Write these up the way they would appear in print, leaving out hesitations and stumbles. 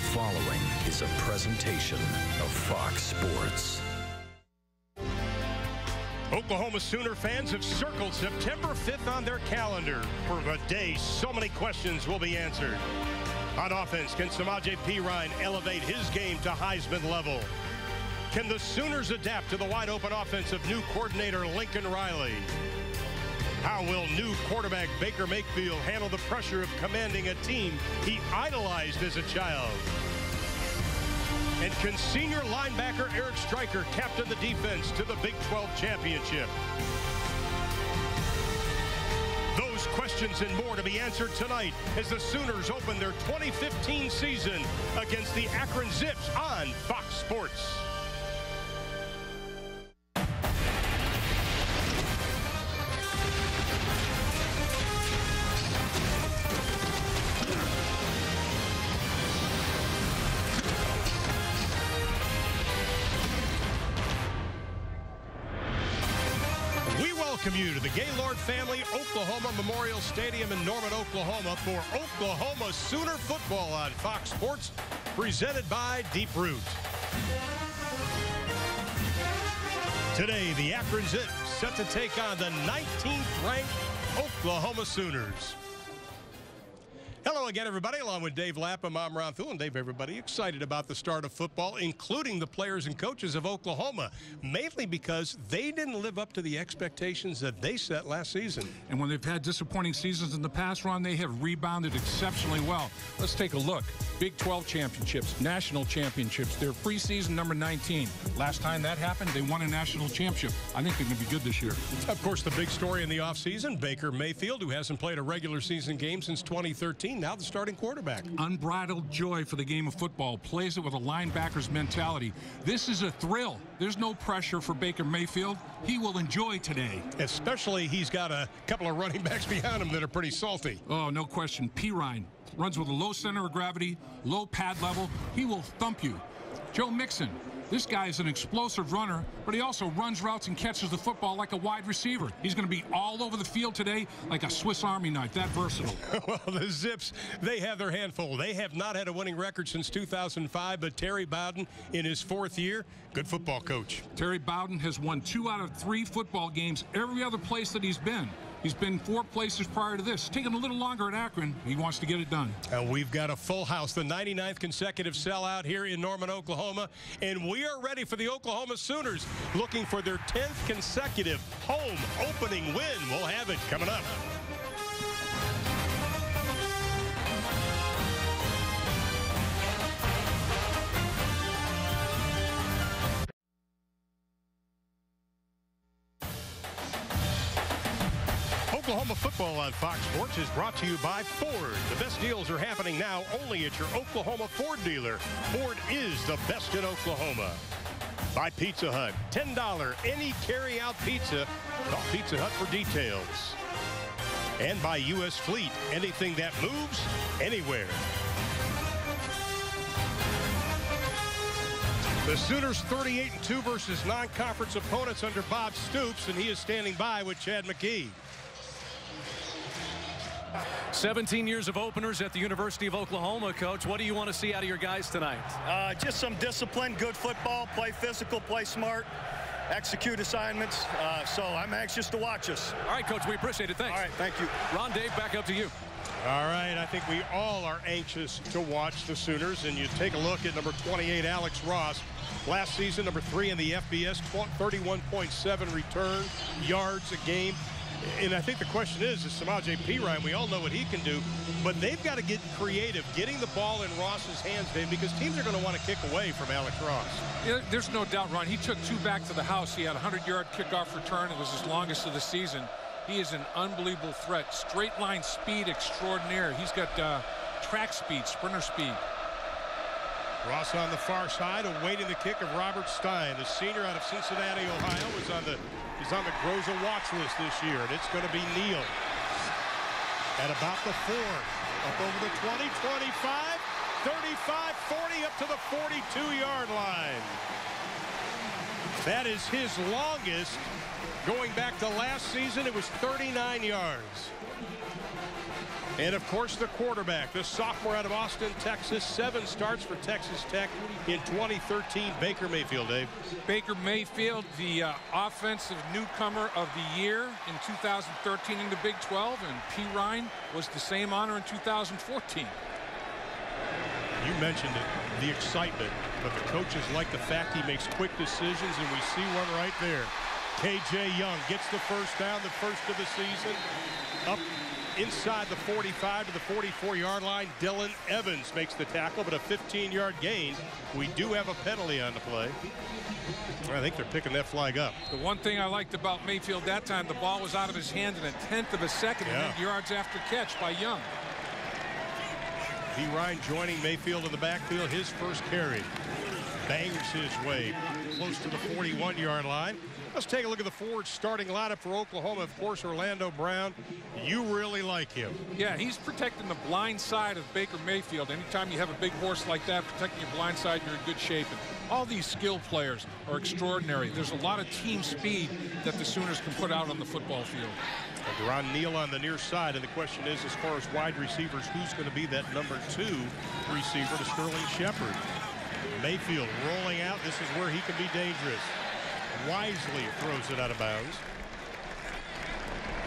The following is a presentation of Fox Sports. Oklahoma Sooner fans have circled September 5th on their calendar for a day so many questions will be answered. On offense, can Samaje Perine elevate his game to Heisman level? Can the Sooners adapt to the wide-open offense of new coordinator Lincoln Riley? How will new quarterback Baker Mayfield handle the pressure of commanding a team he idolized as a child? And can senior linebacker Eric Stryker captain the defense to the Big 12 championship? Those questions and more to be answered tonight as the Sooners open their 2015 season against the Akron Zips on Fox Sports. Welcome you to the Gaylord Family Oklahoma Memorial Stadium in Norman, Oklahoma for Oklahoma Sooner football on Fox Sports, presented by Deep Root. Today, the Akron Zips set to take on the 19th ranked Oklahoma Sooners. Hello again, everybody. Along with Dave Lapham, I'm Ron Thule. And Dave, everybody excited about the start of football, including the players and coaches of Oklahoma, mainly because they didn't live up to the expectations that they set last season. And when they've had disappointing seasons in the past, Ron, they have rebounded exceptionally well. Let's take a look. Big 12 championships, national championships. They're preseason number 19. Last time that happened, they won a national championship. I think they're going to be good this year. Of course, the big story in the offseason, Baker Mayfield, who hasn't played a regular season game since 2013, now the starting quarterback. Unbridled joy for the game of football. Plays it with a linebacker's mentality. This is a thrill. There's no pressure for Baker Mayfield. He will enjoy today. Especially he's got a couple of running backs behind him that are pretty salty. Oh, no question. Perine runs with a low center of gravity, low pad level. He will thump you. Joe Mixon. This guy is an explosive runner, but he also runs routes and catches the football like a wide receiver. He's going to be all over the field today like a Swiss Army knife, that versatile. Well, the Zips, they have their handful. They have not had a winning record since 2005, but Terry Bowden, in his 4th year, good football coach. Terry Bowden has won 2 out of 3 football games every other place that he's been. He's been 4 places prior to this. Taking a little longer at Akron. He wants to get it done. And we've got a full house, the 99th consecutive sellout here in Norman, Oklahoma. And we are ready for the Oklahoma Sooners, looking for their 10th consecutive home opening win. We'll have it coming up. Oklahoma football on Fox Sports is brought to you by Ford. The best deals are happening now only at your Oklahoma Ford dealer. Ford is the best in Oklahoma. By Pizza Hut, $10 any carry-out pizza. Call Pizza Hut for details. And by U.S. Fleet, anything that moves, anywhere. The Sooners 38-2 versus non-conference opponents under Bob Stoops, and he is standing by with Chad McKee. 17 years of openers at the University of Oklahoma, Coach. What do you want to see out of your guys tonight? Just some discipline, good football, play physical, play smart, execute assignments. So I'm anxious to watch us. All right, Coach, we appreciate it. Thanks. All right, thank you. Ron, Dave, back up to you. All right, I think we all are anxious to watch the Sooners. And you take a look at number 28, Alex Ross. Last season, number 3 in the FBS, 31.7 return yards a game. And I think the question is Samaje Perine, we all know what he can do, but they've got to get creative, getting the ball in Ross's hands, Dave, because teams are going to want to kick away from Alex Ross. Yeah, there's no doubt, Ron. He took 2 back to the house. He had a 100-yard kickoff return. It was his longest of the season. He is an unbelievable threat. Straight line speed extraordinaire. He's got track speed, sprinter speed. Ross on the far side, awaiting the kick of Robert Stein, the senior out of Cincinnati, Ohio, is on the Groza watch list this year, and it's going to be Neal at about the 4, up over the 20, 25, 35, 40, up to the 42-yard line. That is his longest. Going back to last season, it was 39 yards. And, of course, the quarterback, the sophomore out of Austin, Texas. 7 starts for Texas Tech in 2013. Baker Mayfield, Dave. Baker Mayfield, the offensive newcomer of the year in 2013 in the Big 12. And P. Ryan was the same honor in 2014. You mentioned it, the excitement. But the coaches like the fact he makes quick decisions, and we see one right there. K.J. Young gets the first down, the first of the season. Up inside the 45 to the 44-yard line. Dylan Evans makes the tackle, but a 15-yard gain. We do have a penalty on the play. I think they're picking that flag up. The one thing I liked about Mayfield that time, the ball was out of his hand in a 1/10 of a second, and then yards after catch by Young. B. Ryan joining Mayfield in the backfield. His first carry. Bangs his way close to the 41-yard line. Let's take a look at the forward starting lineup for Oklahoma. Of course, Orlando Brown. You really like him. Yeah, he's protecting the blind side of Baker Mayfield. Anytime you have a big horse like that protecting your blind side, you're in good shape. And all these skill players are extraordinary. There's a lot of team speed that the Sooners can put out on the football field. Deron Neal on the near side, and the question is, as far as wide receivers, who's going to be that number 2 receiver to Sterling Shepard? Mayfield rolling out. This is where he can be dangerous. Wisely throws it out of bounds.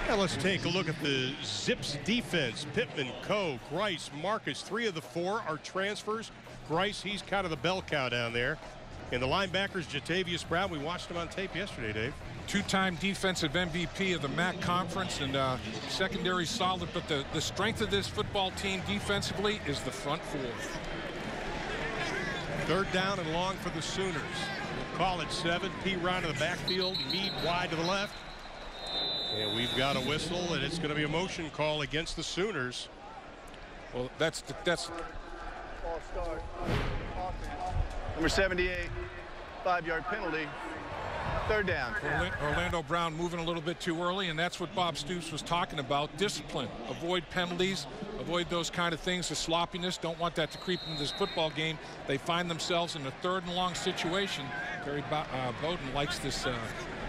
Now let's take a look at the Zips defense. Pittman, Coe, Grice, Marcus. 3 of the 4 are transfers. Grice, he's kind of the bell cow down there. And the linebackers, Jatavius Brown, we watched him on tape yesterday, Dave. 2-time defensive MVP of the MAC conference, and secondary solid, but the strength of this football team defensively is the front 4. 3rd down and long for the Sooners. We'll call it 7. P. Ryan in the backfield, Meade wide to the left. And we've got a whistle, and it's going to be a motion call against the Sooners. Well, that's number 78, 5-yard penalty. 3rd down. Orlando Brown moving a little bit too early, and that's what Bob Stoops was talking about. Discipline. Avoid penalties. Avoid those kind of things. The sloppiness. Don't want that to creep into this football game. They find themselves in a 3rd and long situation. Barry Bowden likes this.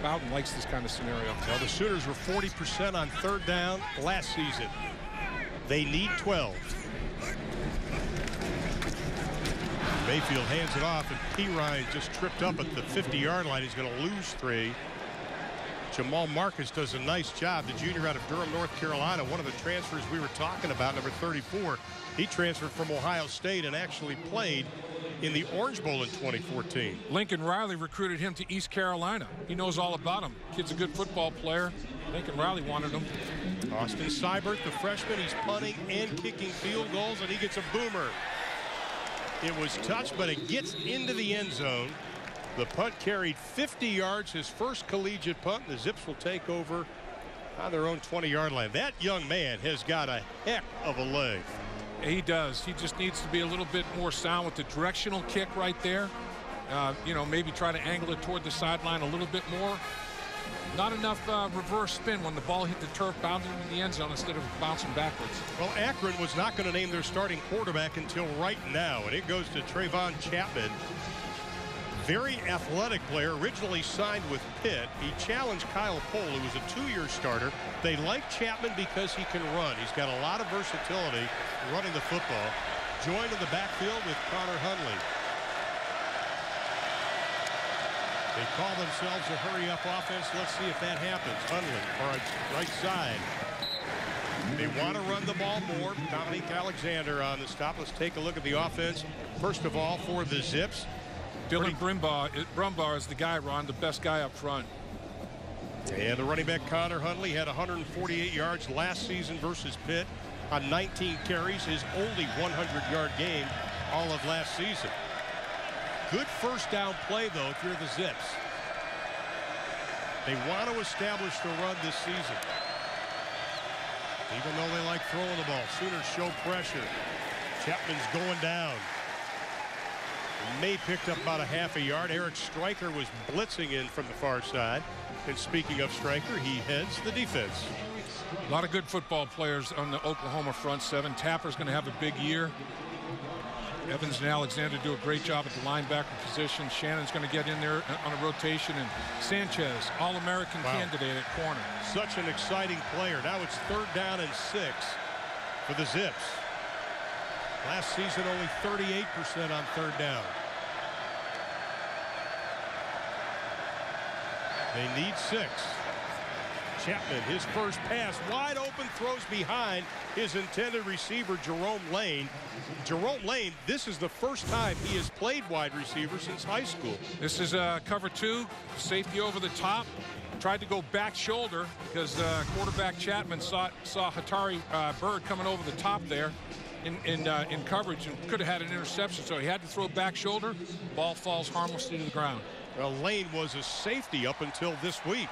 Bowden likes this kind of scenario. Well, the Sooners were 40% on 3rd down last season. They need 12. Mayfield hands it off, and P. Ryan just tripped up at the 50-yard line. He's going to lose 3. Jamal Marcus does a nice job. The junior out of Durham, North Carolina, one of the transfers we were talking about, number 34. He transferred from Ohio State and actually played in the Orange Bowl in 2014. Lincoln Riley recruited him to East Carolina. He knows all about him. Kid's a good football player. Lincoln Riley wanted him. Austin Seibert, the freshman, he's punting and kicking field goals, and he gets a boomer. It was touched, but it gets into the end zone. The punt carried 50 yards, his first collegiate punt. The Zips will take over on their own 20-yard line. That young man has got a heck of a leg. He does. He just needs to be a little bit more sound with the directional kick right there. You know, maybe try to angle it toward the sideline a little bit more. Not enough reverse spin when the ball hit the turf, bounding into the end zone instead of bouncing backwards. Well, Akron was not going to name their starting quarterback until right now, and it goes to Trayvon Chapman. Very athletic player, originally signed with Pitt. He challenged Kyle Pohl, who was a 2-year starter. They like Chapman because he can run. He's got a lot of versatility running the football. Joined in the backfield with Connor Hundley. They call themselves a hurry-up offense. Let's see if that happens. Hundley, right side. They want to run the ball more. Dominique Alexander on the stop. Let's take a look at the offense. First of all, for the Zips, Dylan Brumbaugh is the guy, Ron, the best guy up front. And the running back Connor Hundley had 148 yards last season versus Pitt on 19 carries, his only 100-yard game all of last season. Good first down play, though, if you're the Zips. They want to establish the run this season. Even though they like throwing the ball, Sooners show pressure. Chapman's going down. May picked up about a half a yard. Eric Stryker was blitzing in from the far side. And speaking of Stryker, he heads the defense. A lot of good football players on the Oklahoma front 7. Tapper's going to have a big year. Evans and Alexander do a great job at the linebacker position. Shannon's going to get in there on a rotation. And Sanchez, All-American candidate at corner. Such an exciting player. Now it's 3rd down and 6. for the Zips. Last season, only 38% on third down. They need 6. Chapman, his first pass, wide open, throws behind his intended receiver, Jerome Lane. Jerome Lane, this is the first time he has played wide receiver since high school. This is cover 2, safety over the top. Tried to go back shoulder because quarterback Chapman saw Hatari Bird coming over the top there in coverage and could have had an interception. So he had to throw back shoulder. Ball falls harmlessly to the ground. Well, Lane was a safety up until this week.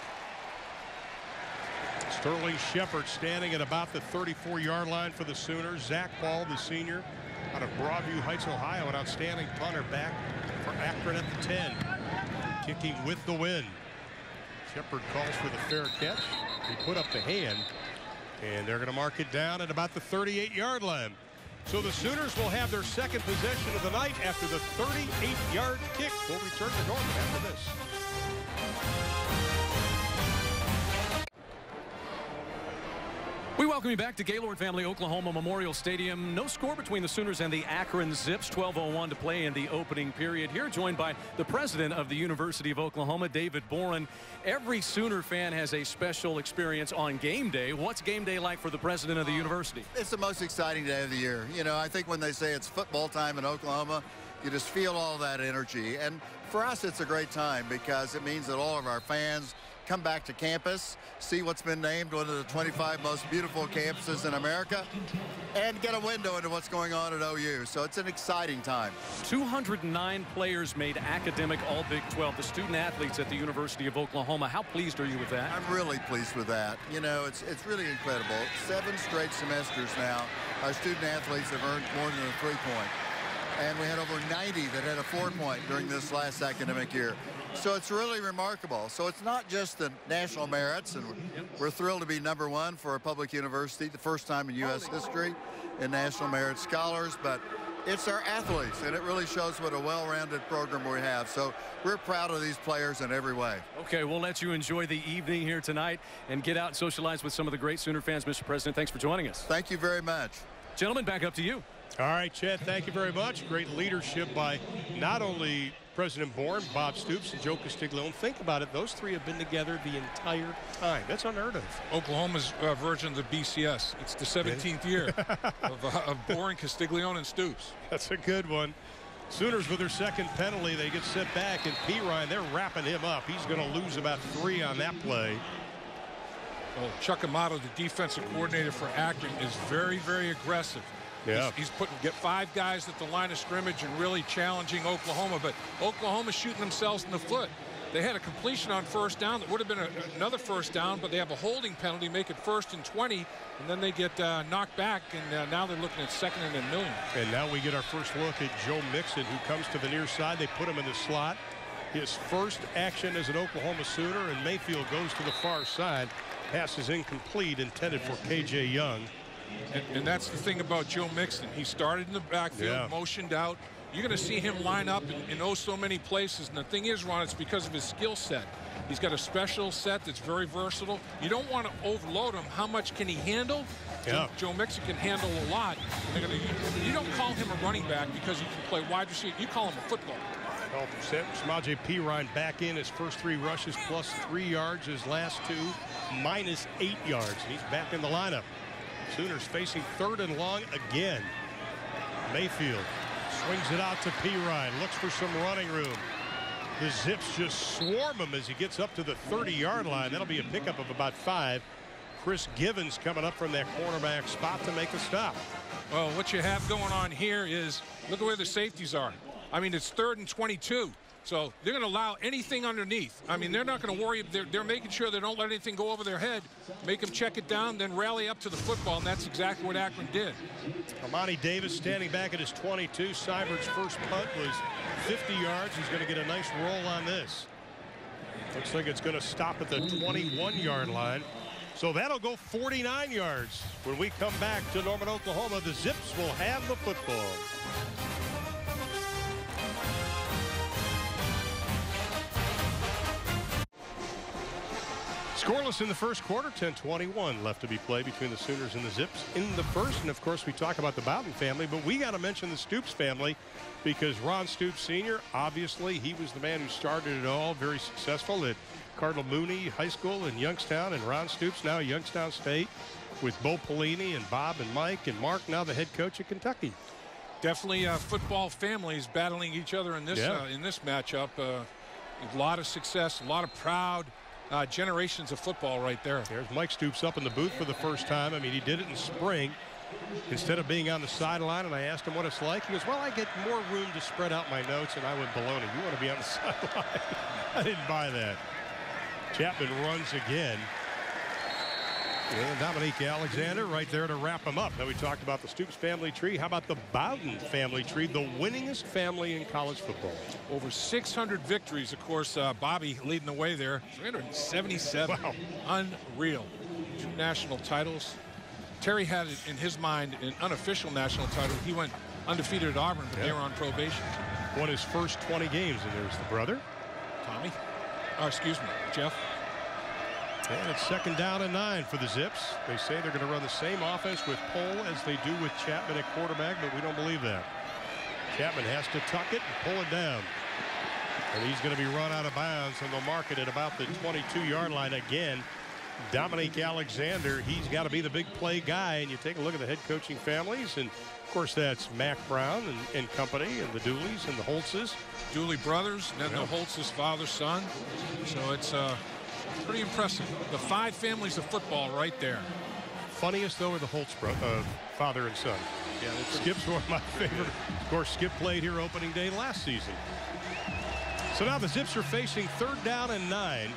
Sterling Shepard standing at about the 34-yard line for the Sooners. Zach Ball, the senior, out of Broadview Heights, Ohio, an outstanding punter back for Akron at the 10. Kicking with the win. Shepard calls for the fair catch. He put up the hand, and they're going to mark it down at about the 38-yard line. So the Sooners will have their second possession of the night after the 38-yard kick. We'll return to Norman after this. We welcome you back to Gaylord Family Oklahoma Memorial Stadium. No score between the Sooners and the Akron Zips. 12:01 to play in the opening period here. Joined by the president of the University of Oklahoma, David Boren. Every Sooner fan has a special experience on game day. What's game day like for the president of the university? It's the most exciting day of the year. You know, I think when they say it's football time in Oklahoma, you just feel all that energy. And for us, it's a great time because it means that all of our fans come back to campus, see what's been named one of the 25 most beautiful campuses in America, and get a window into what's going on at OU. So it's an exciting time. 209 players made academic All Big 12, the student athletes at the University of Oklahoma. How pleased are you with that? I'm really pleased with that. You know, it's really incredible. 7 straight semesters now, our student athletes have earned more than a 3-point. And we had over 90 that had a 4-point during this last academic year. So it's really remarkable. So it's not just the national merits, and we're thrilled to be #1 for a public university, the first time in U.S. history in national merit scholars, but it's our athletes, and it really shows what a well-rounded program we have. So we're proud of these players in every way. Okay, we'll let you enjoy the evening here tonight and get out and socialize with some of the great Sooner fans. Mr. President, thanks for joining us. Thank you very much. Gentlemen, back up to you. All right, Chad, thank you very much. Great leadership by not only President Boren, Bob Stoops, and Joe Castiglione. Think about it. Those 3 have been together the entire time. That's unheard of. Oklahoma's version of the BCS. It's the 17th year of Boren, Castiglione, and Stoops. That's a good one. Sooners with their second penalty. They get set back, and P. Ryan, they're wrapping him up. He's going to lose about 3 on that play. Well, Chuck Amato, the defensive coordinator for Akron, is very, very aggressive. Yeah. He's get 5 guys at the line of scrimmage and really challenging Oklahoma, but Oklahoma's shooting themselves in the foot. They had a completion on first down that would have been another first down, but they have a holding penalty, make it 1st and 20, and then they get knocked back, and now they're looking at 2nd and a million. And now we get our first look at Joe Mixon, who comes to the near side. They put him in the slot. His first action as an Oklahoma Sooner, and Mayfield goes to the far side. Pass is incomplete, intended for K.J. Young. And that's the thing about Joe Mixon. He started in the backfield, motioned out. You're going to see him line up in oh so many places. And the thing is, Ron, it's because of his skill set. He's got a special set that's very versatile. You don't want to overload him. How much can he handle? Yeah. Joe Mixon can handle a lot. You don't call him a running back because he can play wide receiver. You call him a football. Samaje Perine back in his first 3 rushes, plus 3 yards. His last 2, minus 8 yards. He's back in the lineup. Sooners facing 3rd and long again. Mayfield swings it out to Perine. Looks for some running room. The Zips just swarm him as he gets up to the 30-yard line. That'll be a pickup of about 5. Chris Givens coming up from that cornerback spot to make a stop. Well, what you have going on here is, look at where the safeties are. I mean, it's 3rd and 22. So they're going to allow anything underneath. I mean, they're not going to worry. They're making sure they don't let anything go over their head, make them check it down, then rally up to the football, and that's exactly what Akron did. Amani Davis standing back at his 22. Seibert's first punt was 50 yards. He's going to get a nice roll on this. Looks like it's going to stop at the 21-yard line. So that'll go 49 yards. When we come back to Norman, Oklahoma, the Zips will have the football. Scoreless in the first quarter, 10:21 left to be played between the Sooners and the Zips in the first. And, of course, we talk about the Bowden family, but we got to mention the Stoops family because Ron Stoops Sr., obviously, he was the man who started it all, very successful at Cardinal Mooney High School in Youngstown, and Ron Stoops now at Youngstown State with Bo Pelini and Bob and Mike and Mark, now the head coach at Kentucky. Definitely football families battling each other in this matchup. A lot of success, a lot of proud generations of football right there. There's Mike Stoops up in the booth for the first time. I mean, he did it in spring instead of being on the sideline, and I asked him what it's like. He goes, well, I get more room to spread out my notes, and I went, baloney. You want to be on the sideline? I didn't buy that. Chapman runs again. And Dominique Alexander right there to wrap him up. Now we talked about the Stoops family tree. How about the Bowden family tree, the winningest family in college football? Over 600 victories, of course. Bobby leading the way there. 377. Wow. Unreal. 2 national titles. Terry had in his mind an unofficial national title. He went undefeated at Auburn, but they were on probation. Won his first 20 games, and there's the brother. Tommy. Oh, excuse me, Jeff. And it's 2nd down and 9 for the Zips. They say they're going to run the same offense with Pohl as they do with Chapman at quarterback, but we don't believe that. Chapman has to tuck it and pull it down. And he's going to be run out of bounds, and they'll mark it at about the 22-yard line again. Dominique Alexander, he's got to be the big play guy. And you take a look at the head coaching families, and of course that's Mac Brown and company, and the Dooleys and the Holtzes. Dooley brothers, and then the Holtz's father, son. So it's pretty impressive. The 5 families of football right there. Funniest, though, are the Holtz father and son. Yeah, Skip's one of my favorite. Of course, Skip played here opening day last season. So now the Zips are facing 3rd down and 9.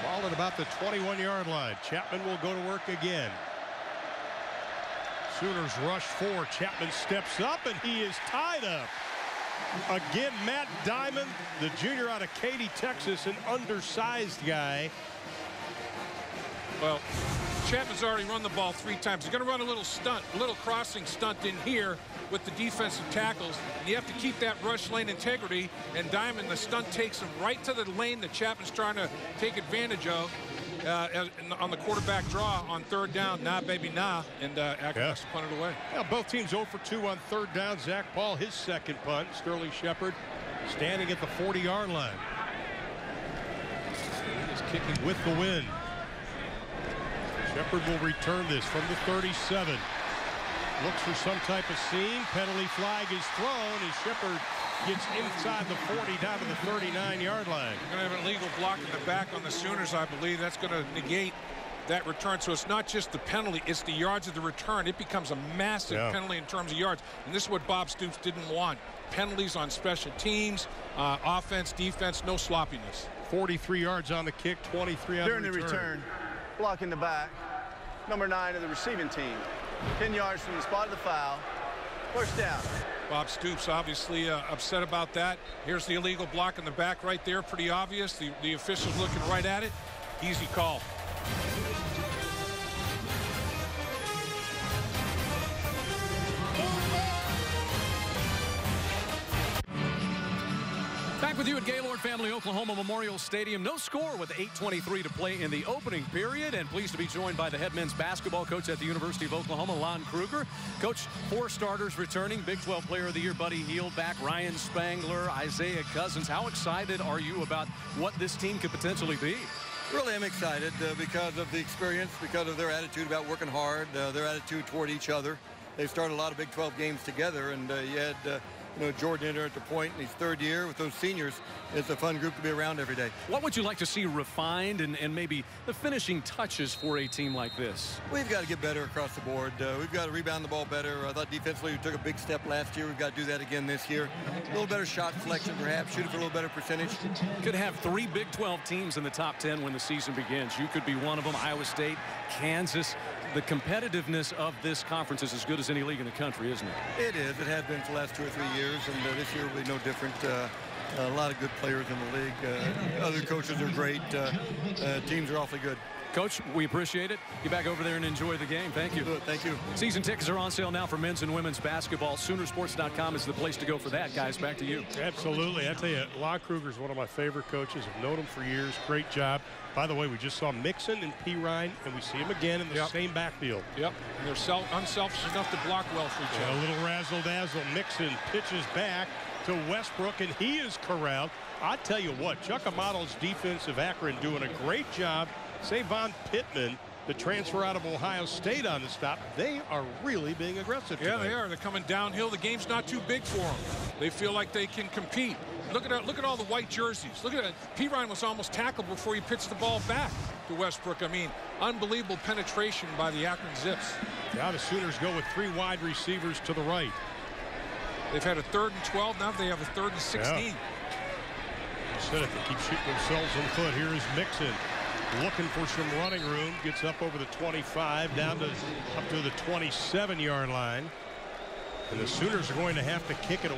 Ball at about the 21-yard line. Chapman will go to work again. Sooners rush 4. Chapman steps up, and he is tied up. Again, Matt Diamond, the junior out of Katy, Texas, an undersized guy. Well, Chapman's already run the ball 3 times. He's going to run a little stunt, a little crossing stunt in here with the defensive tackles. And you have to keep that rush lane integrity. And Diamond, the stunt takes him right to the lane that Chapman's trying to take advantage of on the quarterback draw on 3rd down. Nah, baby, nah. And Akron has to punt it away. Yeah, both teams 0 for 2 on 3rd down. Zach Paul, his 2nd punt. Sterling Shepard standing at the 40-yard line. He is kicking with the wind. Shepard will return this from the 37. Looks for some type of seam. Penalty flag is thrown as Shepard gets inside the 40 down to the 39-yard line. You're going to have an illegal block in the back on the Sooners, I believe. That's going to negate that return. So it's not just the penalty, it's the yards of the return. It becomes a massive penalty in terms of yards. And this is what Bob Stoops didn't want. Penalties on special teams, offense, defense, no sloppiness. 43 yards on the kick, 23 on the return. During the return, block in the back, number 9 of the receiving team. 10 yards from the spot of the foul. 1st down. Bob Stoops obviously upset about that. Here's the illegal block in the back right there. Pretty obvious. The official's looking right at it. Easy call. Back with you at Gaylord Family Oklahoma Memorial Stadium. No score with 8:23 to play in the opening period. And pleased to be joined by the head men's basketball coach at the University of Oklahoma, Lon Kruger. Coach, 4 starters returning. Big 12 Player of the Year, Buddy Hield back. Ryan Spangler, Isaiah Cousins. How excited are you about what this team could potentially be? Really, I'm excited because of the experience, because of their attitude about working hard, their attitude toward each other. They've started a lot of Big 12 games together, and you had Jordan in there at the point in his 3rd year with those seniors. It's a fun group to be around every day. What would you like to see refined and maybe the finishing touches for a team like this? We've got to get better across the board. We've got to rebound the ball better. I thought defensively we took a big step last year. We've got to do that again this year. A little better shot selection, perhaps. Shoot it for a little better percentage. Could have 3 Big 12 teams in the top 10 when the season begins. You could be one of them. Iowa State, Kansas. The competitiveness of this conference is as good as any league in the country, isn't it? It is. It has been for the last 2 or 3 years, and this year will be no different. A lot of good players in the league. Other coaches are great. Teams are awfully good. Coach, we appreciate it. Get back over there and enjoy the game. Thank you. Thank you. Season tickets are on sale now for men's and women's basketball. Soonersports.com is the place to go for that, guys. Back to you. Absolutely. I tell you, Lon Kruger's one of my favorite coaches. I've known him for years. Great job. By the way, we just saw Mixon and P. Ryan, and we see him again in the same backfield. Yep. And they're unselfish enough to block well for each other. A little razzle-dazzle. Mixon pitches back to Westbrook, and he is corralled. I tell you what, Chuck Amato's defensive Akron doing a great job. Savon Pittman, the transfer out of Ohio State on the stop, they are really being aggressive Yeah, tonight. they are. They're coming downhill. The game's not too big for them. They feel like they can compete. Look at all the white jerseys. Look at it. P. Ryan was almost tackled before he pitched the ball back to Westbrook. I mean, unbelievable penetration by the Akron Zips. Now the Sooners go with 3 wide receivers to the right. They've had a 3rd and 12. Now they have a 3rd and 16. Yeah. They keep shooting themselves in the foot. Here is Mixon looking for some running room. Gets up over the 25, down to up to the 27-yard line. And the Sooners are going to have to kick it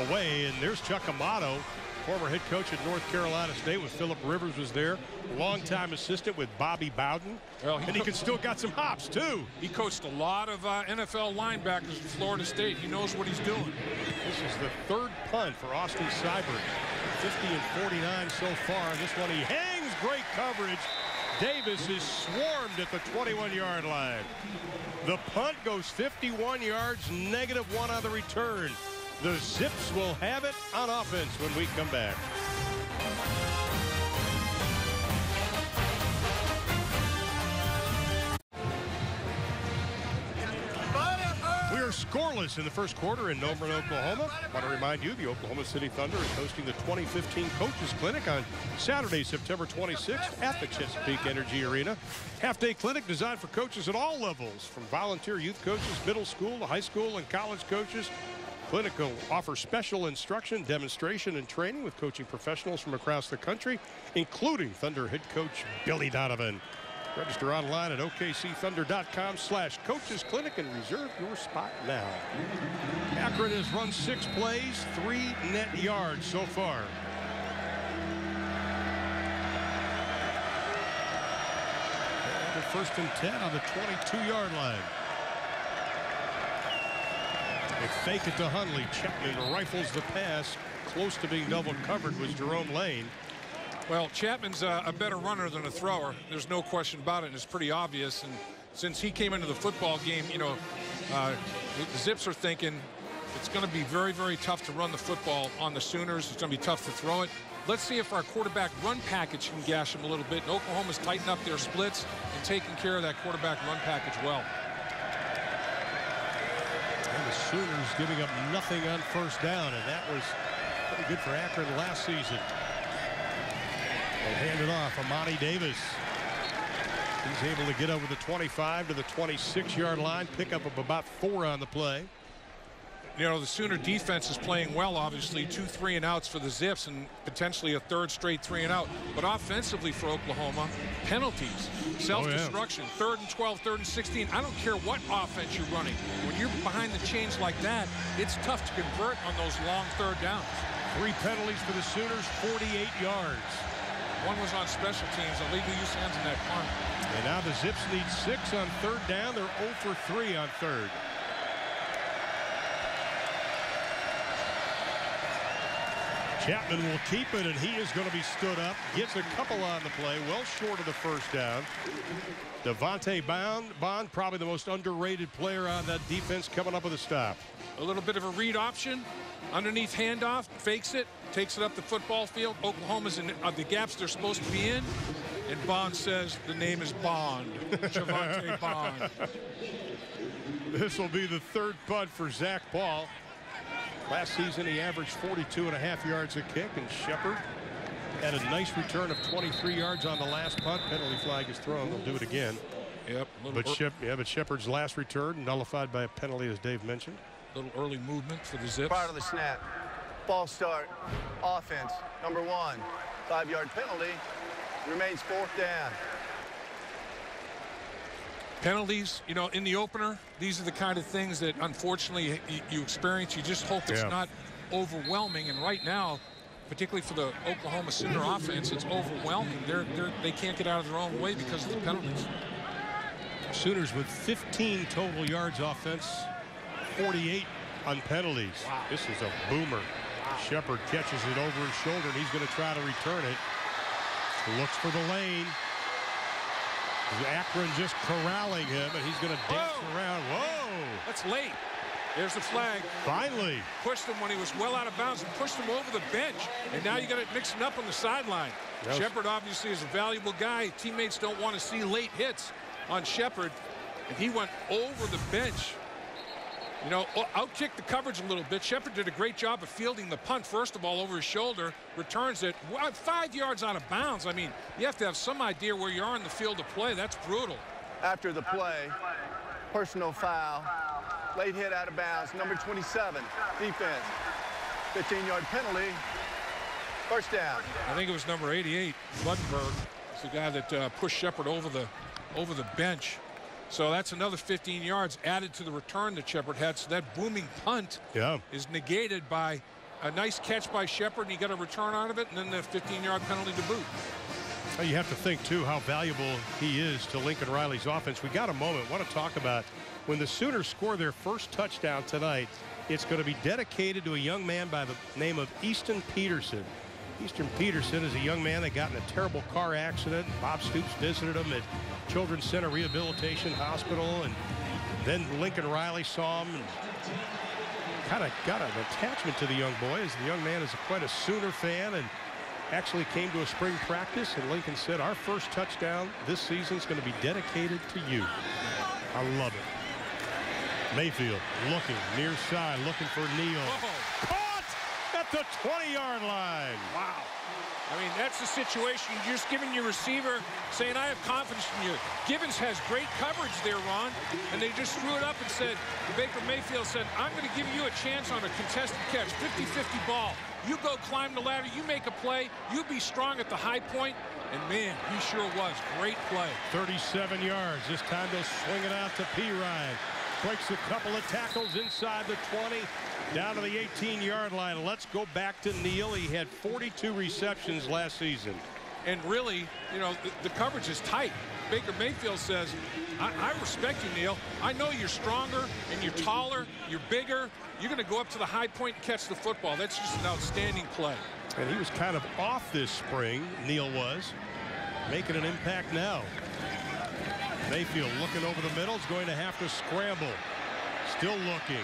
away. And there's Chuck Amato, former head coach at North Carolina State with Phillip Rivers was there. Longtime assistant with Bobby Bowden. Well, and he can still got some hops, too. He coached a lot of NFL linebackers at Florida State. He knows what he's doing. This is the 3rd punt for Austin Seibert. 50 and 49 so far. This one he hangs. Great coverage. Davis is swarmed at the 21-yard line. The punt goes 51 yards, -1 on the return. The Zips will have it on offense when we come back. We are scoreless in the first quarter in Norman, Oklahoma. I want to remind you, the Oklahoma City Thunder is hosting the 2015 Coaches Clinic on Saturday, September 26th at the Chesapeake Energy Arena. Half-day clinic designed for coaches at all levels, from volunteer youth coaches, middle school to high school and college coaches. Clinic will offer special instruction, demonstration, and training with coaching professionals from across the country, including Thunder head coach Billy Donovan. Register online at okcthunder.com/coaches clinic and reserve your spot now. Akron has run 6 plays, 3 net yards so far. And 1st and 10 on the 22-yard line. They fake it to Hundley. Chapman rifles the pass. Close to being double covered was Jerome Lane. Well, Chapman's a better runner than a thrower. There's no question about it, and it's pretty obvious. And since he came into the football game, you know, the Zips are thinking it's going to be very, very tough to run the football on the Sooners. It's going to be tough to throw it. Let's see if our quarterback run package can gash him a little bit. And Oklahoma's tightened up their splits and taking care of that quarterback run package well. And the Sooners giving up nothing on 1st down, and that was pretty good for Akron last season. They'll hand it off. Amani Davis. He's able to get over the 25 to the 26-yard line. Pick up of about 4 on the play. You know, the Sooner defense is playing well, obviously. 2 3-and-outs for the Zips and potentially a 3rd straight 3-and-out. But offensively for Oklahoma, penalties, self-destruction, 3rd and 12, 3rd and 16. I don't care what offense you're running. When you're behind the chains like that, it's tough to convert on those long 3rd downs. 3 penalties for the Sooners, 48 yards. One was on special teams, illegal use hands in that punt. And now the Zips need 6 on 3rd down. They're 0 for 3 on 3rd. Chapman will keep it, and he is going to be stood up. Gets a couple on the play, well short of the 1st down. Devontae Bond, probably the most underrated player on that defense, coming up with a stop. A little bit of a read option. Underneath handoff, fakes it, takes it up the football field. Oklahoma's in the gaps they're supposed to be in. And Bond says the name is Bond. Javonte Bond. This will be the 3rd punt for Zach Paul. Last season, he averaged 42.5 yards a kick, and Shepard had a nice return of 23 yards on the last punt. Penalty flag is thrown. They'll do it again. Yep. But Shepard's last return nullified by a penalty, as Dave mentioned. Little early movement for the Zips. Prior to the snap, false start, offense, number 1, 5-yard penalty, remains 4th down. Penalties, you know, in the opener, these are the kind of things that unfortunately you experience. You just hope it's not overwhelming. And right now, particularly for the Oklahoma Sooner offense, it's overwhelming. They can't get out of their own way because of the penalties. Sooners with 15 total yards offense, 48 on penalties. Wow. This is a boomer. Wow. Shepard catches it over his shoulder, and he's going to try to return it. Looks for the lane. Akron just corralling him, and he's going to dance around. Whoa! That's late. There's the flag. Finally. Pushed him when he was well out of bounds and pushed him over the bench. And now you got it mixing up on the sideline. Shepard obviously is a valuable guy. Teammates don't want to see late hits on Shepard. And he went over the bench. You know, outkicked the coverage a little bit. Shepard did a great job of fielding the punt, first of all, over his shoulder. Returns it 5 yards out of bounds. I mean, you have to have some idea where you are in the field of play. That's brutal. After the play, personal foul. Late hit out of bounds, number 27, defense. 15-yard penalty, first down. I think it was number 88, Buddenberg. It's the guy that pushed Shepard over the bench. So that's another 15 yards added to the return that Shepard had. So that booming punt is negated by a nice catch by Shepard, and you got a return out of it, and then the 15-yard penalty to boot. Well, you have to think, too, how valuable he is to Lincoln Riley's offense. We got a moment. Want to talk about when the Sooners score their first touchdown tonight. It's going to be dedicated to a young man by the name of Easton Peterson. Easton Peterson is a young man that got in a terrible car accident. Bob Stoops visited him at Children's Center Rehabilitation Hospital, and then Lincoln Riley saw him and kind of got an attachment to the young boy, as the young man is quite a Sooner fan and actually came to a spring practice, and Lincoln said, our first touchdown this season is going to be dedicated to you. I love it. Mayfield looking near side, looking for Neal. Caught at the 20-yard line. Wow. I mean, that's the situation. You're just giving your receiver, saying, I have confidence in you. Givens has great coverage there, Ron, and they just threw it up and said, Baker Mayfield said, I'm going to give you a chance on a contested catch, 50-50 ball. You go climb the ladder, you make a play, you be strong at the high point, and man, he sure was. Great play. 37 yards. This time they'll swing it out to P. Ryan. Breaks a couple of tackles inside the 20, down to the 18-yard line. Let's go back to Neal. He had 42 receptions last season. And really, you know, the coverage is tight. Baker Mayfield says, I respect you, Neal. I know you're stronger and you're taller, you're bigger. You're going to go up to the high point and catch the football. That's just an outstanding play. And he was kind of off this spring, Neal was, making an impact now. Mayfield looking over the middle, is going to have to scramble. Still looking.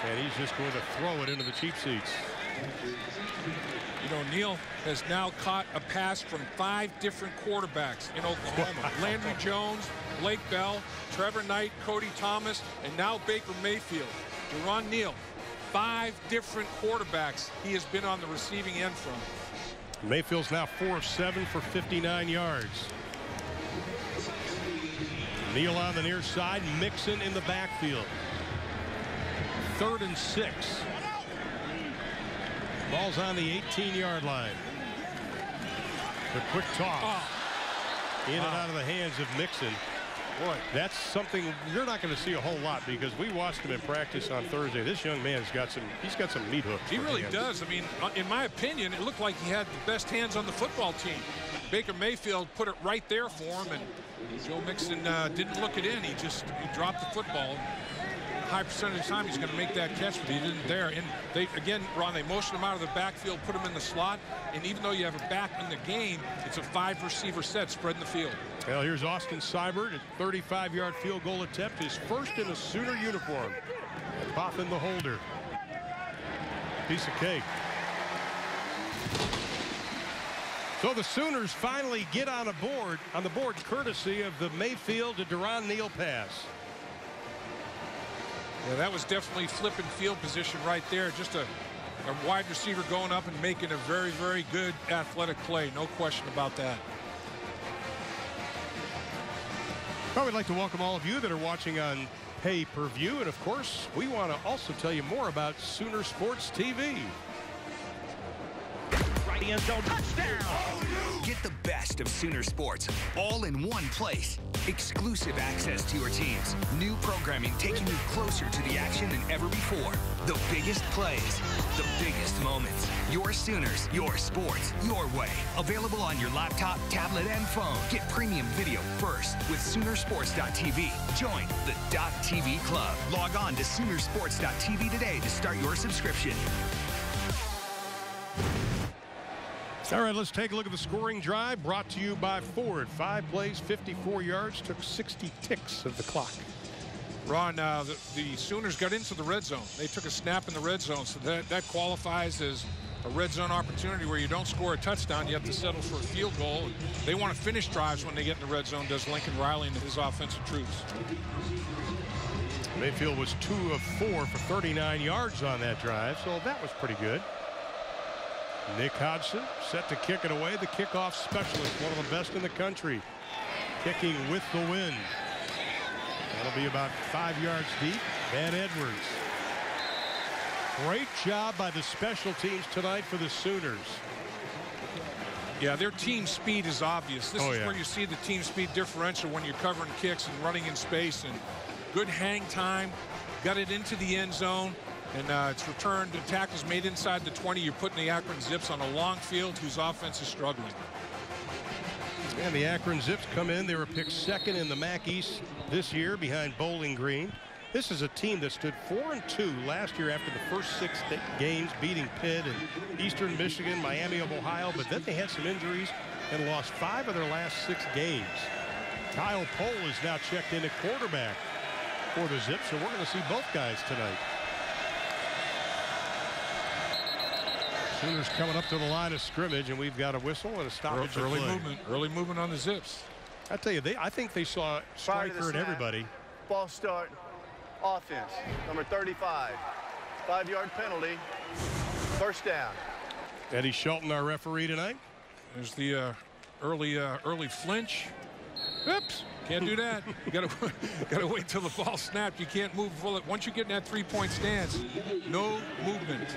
And he's just going to throw it into the cheap seats. You know, Neal has now caught a pass from 5 different quarterbacks in Oklahoma. Landry Jones, Blake Bell, Trevor Knight, Cody Thomas, and now Baker Mayfield. Deron Neal, 5 different quarterbacks he has been on the receiving end from. Mayfield's now 4 of 7 for 59 yards. Neal on the near side, Mixon in the backfield. 3rd and 6. Ball's on the 18-yard line. The quick toss. In and out of the hands of Mixon. Boy, that's something you're not going to see a whole lot, because we watched him in practice on Thursday. This young man's got some meat hooks. He really does. I mean, in my opinion, it looked like he had the best hands on the football team. Baker Mayfield put it right there for him, and Joe Mixon didn't look it in. He dropped the football. High percentage of the time he's going to make that catch, but he didn't there. And they, again, Ron, they motioned him out of the backfield, put him in the slot, and even though you have a back in the game, it's a 5-receiver set spreading the field. Well, here's Austin Seibert at 35-yard field goal attempt, his first in a Sooner uniform. And Boffin the holder. Piece of cake. So the Sooners finally get on the board courtesy of the Mayfield to Deron Neal pass. Yeah, that was definitely flipping field position right there. Just a wide receiver going up and making a very, very good athletic play. No question about that. Well, we'd like to welcome all of you that are watching on pay-per-view. And, of course, we want to also tell you more about Sooner Sports TV. Right The end zone, touchdown! Get the best of Sooner sports all in one place. Exclusive access to your teams. New programming taking you closer to the action than ever before. The biggest plays, the biggest moments. Your Sooners, your sports, your way. Available on your laptop, tablet, and phone. Get premium video first with Soonersports.tv. Join the .TV Club. Log on to Soonersports.tv today to start your subscription. All right, let's take a look at the scoring drive brought to you by Ford. 5 plays, 54 yards, took 60 ticks of the clock. Ron, the Sooners got into the red zone. They took a snap in the red zone, so that qualifies as a red zone opportunity where you don't score a touchdown. You have to settle for a field goal. They want to finish drives when they get in the red zone, does Lincoln Riley and his offensive troops. Mayfield was 2 of 4 for 39 yards on that drive, so that was pretty good. Nick Hodgson set to kick it away. The kickoff specialist, one of the best in the country, kicking with the wind. That'll be about 5 yards deep. Van Edwards. Great job by the special teams tonight for the Sooners. Yeah, their team speed is obvious. This is where you see the team speed differential when you're covering kicks and running in space. And good hang time. Got it into the end zone. And it's returned. The tackles made inside the 20. You're putting the Akron Zips on a long field whose offense is struggling. And the Akron Zips come in. They were picked second in the MAC East this year behind Bowling Green. This is a team that stood 4-2 last year after the first 6 games, beating Pitt and Eastern Michigan, Miami of Ohio. But then they had some injuries and lost 5 of their last 6 games. Kyle Pohl is now checked in at quarterback for the Zips, so we're going to see both guys tonight. Sooners coming up to the line of scrimmage, and we've got a whistle and a stoppage. Early movement on the Zips. I tell you, I think they saw Stryker and everybody. Ball start, offense, number 35. 5-yard penalty, first down. Eddie Shelton, our referee tonight. There's the early flinch. Oops, can't do that. You gotta wait till the ball snapped. You can't move once you get in that 3-point stance. No movement.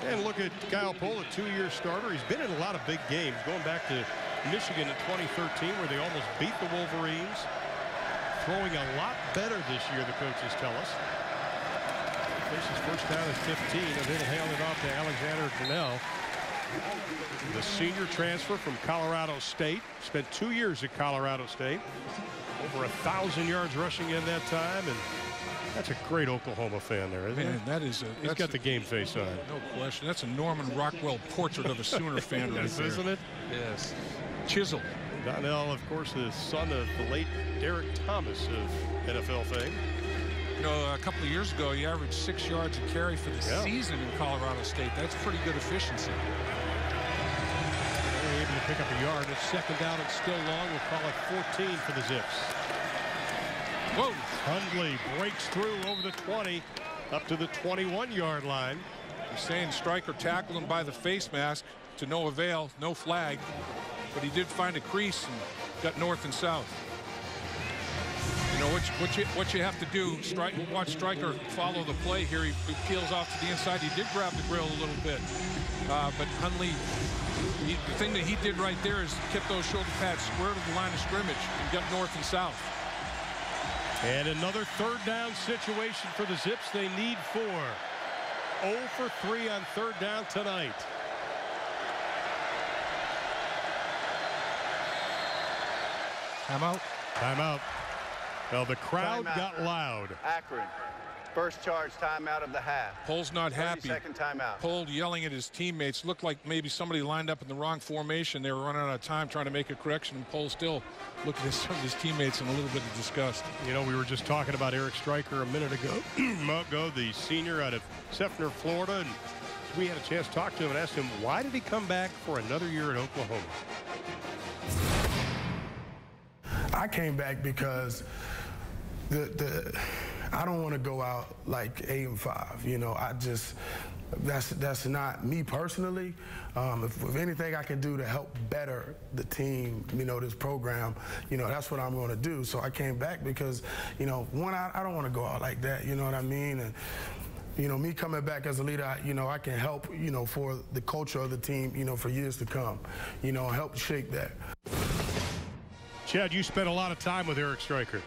And look at Kyle Pohl, a 2-year starter. He's been in a lot of big games, going back to Michigan in 2013, where they almost beat the Wolverines. Throwing a lot better this year, the coaches tell us. Faces first down at 15, and then hand it off to Alexander Grinnell. The senior transfer from Colorado State. Spent 2 years at Colorado State. Over 1,000 yards rushing in that time, and that's a great Oklahoma fan there, isn't it? That is He's got the game face on. No question. That's a Norman Rockwell portrait of a Sooner fan right there. Isn't it? Yes. Chiseled. Donnell, of course, the son of the late Derek Thomas of NFL fame. You know, a couple of years ago, he averaged 6 yards a carry for the season in Colorado State. That's pretty good efficiency. They're able to pick up a yard. It's second down and still long. We'll call it 14 for the Zips. Whoa. Hundley breaks through over the 20 up to the 21-yard line. He's saying Stryker tackled him by the face mask to no avail, no flag. But he did find a crease and got north and south. You know what you have to do. Watch Stryker follow the play here. He peels off to the inside. He did grab the grill a little bit, but Hundley. The thing that he did right there is kept those shoulder pads square to the line of scrimmage and got north and south. And another third down situation for the Zips. They need 4. 0 for 3 on third down tonight. Timeout. Timeout. Well, the crowd got loud. Akron. First charge timeout of the half. Pohl's not happy. 30-second timeout. Pohl yelling at his teammates. Looked like maybe somebody lined up in the wrong formation. They were running out of time trying to make a correction, and Pohl still looking at some of his teammates in a little bit of disgust. You know, we were just talking about Eric Stryker a minute ago, the senior out of Seffner, Florida, and we had a chance to talk to him and asked him, why did he come back for another year at Oklahoma? I came back because I don't want to go out like 8-5. You know, that's not me personally. If anything I can do to help better the team, you know, this program, you know, that's what I'm going to do. So I came back because, you know, one, I don't want to go out like that. You know what I mean? And you know, me coming back as a leader, I can help, for the culture of the team, for years to come, help shape that. Chad, you spent a lot of time with Eric Stryker.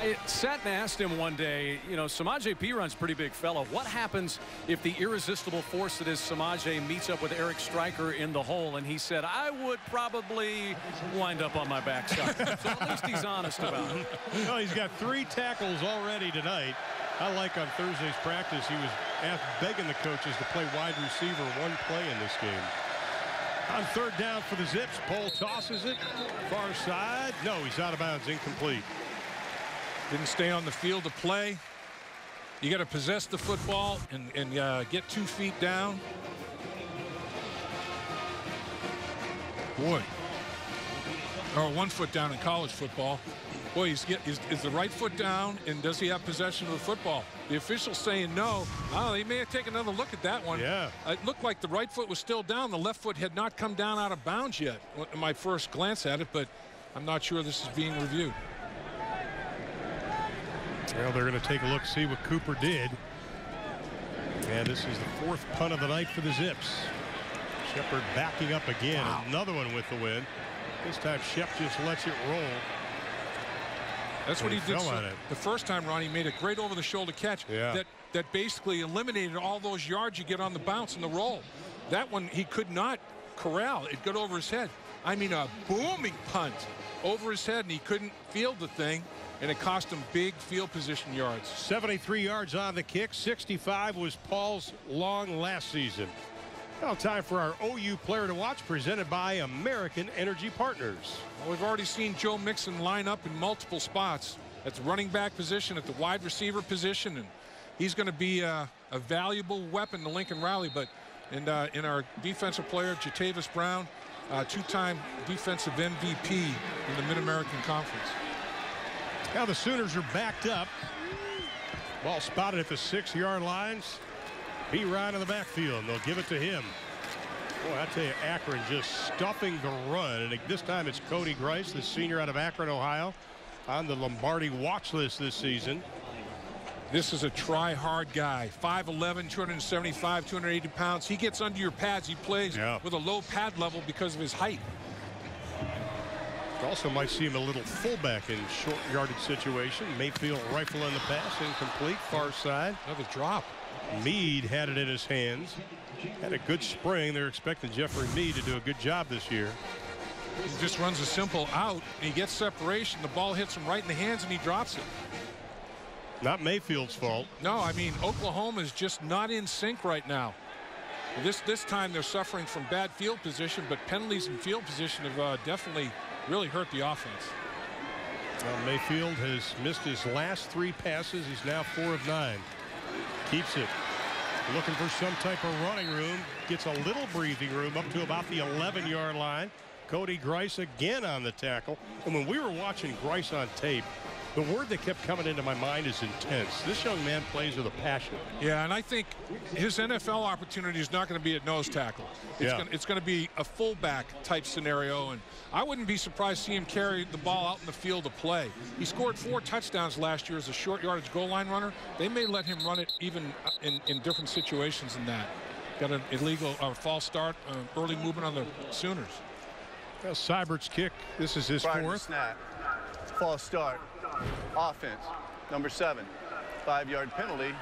I sat and asked him one day, Samaje Perine pretty big fellow. What happens if the irresistible force that is Samaje meets up with Eric Stryker in the hole? And he said, I would probably wind up on my backside. So at least he's honest about it. Well, he's got 3 tackles already tonight. I like on Thursday's practice, he was begging the coaches to play wide receiver 1 play in this game. On 3rd down for the Zips, Pohl tosses it. Far side. No, he's out of bounds, incomplete. Didn't stay on the field to play. You got to possess the football and get 2 feet down. Boy. Or 1 foot down in college football. Boy, is the right foot down, and does he have possession of the football? The official's saying no. Oh, they may have taken another look at that one. Yeah. It looked like the right foot was still down. The left foot had not come down out of bounds yet, in my first glance at it, but I'm not sure this is being reviewed. Well, they're going to take a look, see what Cooper did. And this is the 4th punt of the night for the Zips. Shepard backing up again. Wow. Another one with the win. This time Shep just lets it roll. That's what he did the first time, Ron. He made a great over-the-shoulder catch that basically eliminated all those yards you get on the bounce and the roll. That one he could not corral. It got over his head. I mean, a booming punt over his head, and he couldn't field the thing, and it cost him big field position yards. 73 yards on the kick. 65 was Paul's long last season. Now time for our OU player to watch, presented by American Energy Partners. Well, we've already seen Joe Mixon line up in multiple spots at the running back position, at the wide receiver position, and he's going to be a valuable weapon to Lincoln Riley. But in our defensive player, Jatavis Brown, 2-time defensive MVP in the Mid-American Conference. Now the Sooners are backed up. Ball spotted at the 6-yard lines. Perine in the backfield, and they'll give it to him. Boy, I tell you, Akron just stuffing the run. And this time it's Cody Grice, the senior out of Akron, Ohio, on the Lombardi watch list this season. This is a try-hard guy. 5'11", 275, 280 pounds. He gets under your pads. He plays with a low pad level because of his height. Also might see him a little fullback in short yardage situation. Mayfield rifle in the pass, incomplete, far side. Another drop. Meade had it in his hands. Had a good spring. They're expecting Jeffrey Meade to do a good job this year. He just runs a simple out. He gets separation. The ball hits him right in the hands, and he drops it. Not Mayfield's fault. No, I mean, Oklahoma is just not in sync right now. This time they're suffering from bad field position, but penalties in field position have definitely really hurt the offense. Well, Mayfield has missed his last 3 passes. He's now 4 of 9. Keeps it. Looking for some type of running room. Gets a little breathing room up to about the 11-yard line. Cody Grice again on the tackle. And when we were watching Grice on tape, the word that kept coming into my mind is intense. This young man plays with a passion. Yeah, and I think his NFL opportunity is not going to be at nose tackle. It's going to be a fullback type scenario, and I wouldn't be surprised to see him carry the ball out in the field to play. He scored 4 touchdowns last year as a short yardage goal line runner. They may let him run it even in different situations than that. Got an illegal false start, early movement on the Sooners. Well, Seibert's kick. This is his 4th. Snap. False start. Offense. Number 7. 5-yard penalty.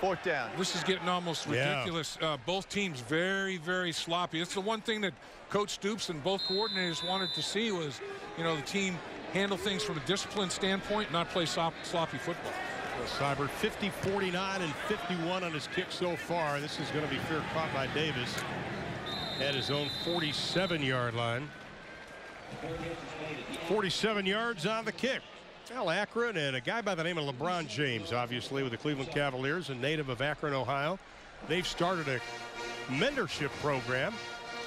4th down. This is getting almost ridiculous. Both teams very, very sloppy. It's the one thing that Coach Stoops and both coordinators wanted to see was, the team handle things from a discipline standpoint, not play sloppy football. Well, Seibert 50, 49, and 51 on his kick so far. This is going to be fair caught by Davis at his own 47-yard line. 47 yards on the kick. Well, Akron and a guy by the name of LeBron James, obviously with the Cleveland Cavaliers, a native of Akron, Ohio. They've started a mentorship program.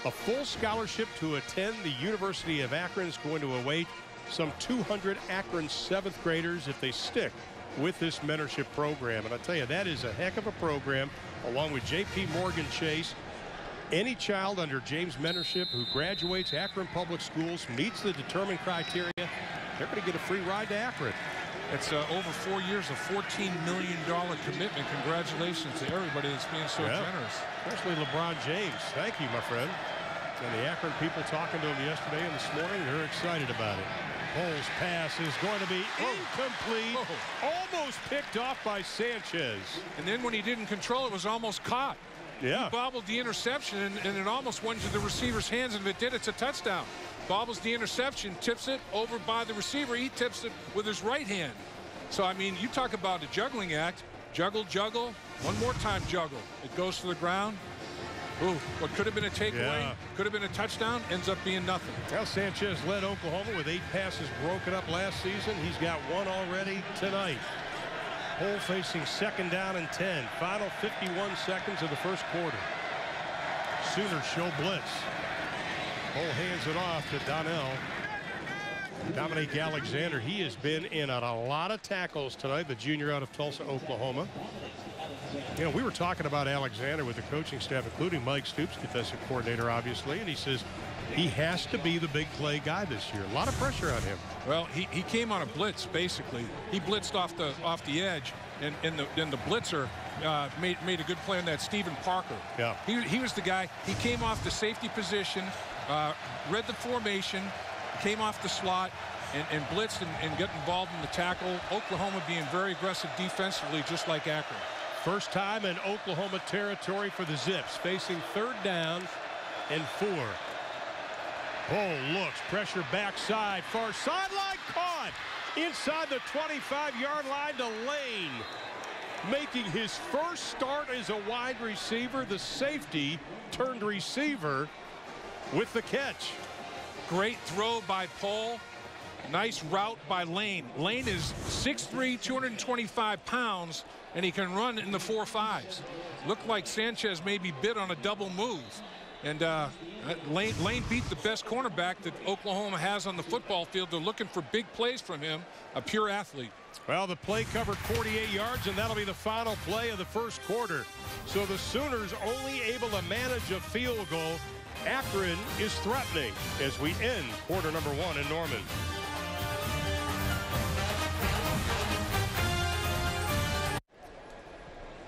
A full scholarship to attend the University of Akron is going to await some 200 Akron 7th graders if they stick with this mentorship program. And I tell you, that is a heck of a program, along with J.P. Morgan Chase. Any child under James' mentorship who graduates Akron Public Schools, meets the determined criteria, they're going to get a free ride to Akron. It's over 4 years, a $14 million commitment. Congratulations to everybody that's being so generous. Especially LeBron James. Thank you, my friend. And the Akron people talking to him yesterday and this morning, they're excited about it. Pohl's pass is going to be incomplete. Almost picked off by Sanchez. And then when he didn't control it, was almost caught. Yeah. He bobbled the interception, and it almost went into the receiver's hands, and if it did, it's a touchdown. Bobbles the interception, tips it over by the receiver. He tips it with his right hand. So, I mean, you talk about a juggling act. Juggle, juggle. One more time, juggle. It goes to the ground. Ooh, what could have been a takeaway, could have been a touchdown, ends up being nothing. Well, Sanchez led Oklahoma with 8 passes broken up last season. He's got 1 already tonight. Pohl facing 2nd down and 10. Final 51 seconds of the first quarter. Sooners show blitz. Pohl hands it off to Donnell. Dominique Alexander, he has been in on a lot of tackles tonight, the junior out of Tulsa, Oklahoma. You know, we were talking about Alexander with the coaching staff, including Mike Stoops, defensive coordinator, obviously, and he says he has to be the big play guy this year. A lot of pressure on him. Well, he came on a blitz, basically. He blitzed off the edge, and the blitzer made a good play on that, Stephen Parker. Yeah. He was the guy. He came off the safety position, read the formation, came off the slot, and blitzed and got involved in the tackle. Oklahoma being very aggressive defensively, just like Akron. First time in Oklahoma territory for the Zips, facing 3rd down and 4. Pohl looks, pressure backside, far sideline, caught inside the 25-yard line to Lane. Making his first start as a wide receiver, the safety turned receiver with the catch. Great throw by Pohl. Nice route by Lane. Lane is 6'3", 225 pounds, and he can run in the 4.5s. Looked like Sanchez maybe bit on a double move. And Lane beat the best cornerback that Oklahoma has on the football field. They're looking for big plays from him, a pure athlete. Well, the play covered 48 yards, and that'll be the final play of the first quarter. So the Sooners only able to manage a field goal. Akron is threatening as we end quarter number 1 in Norman.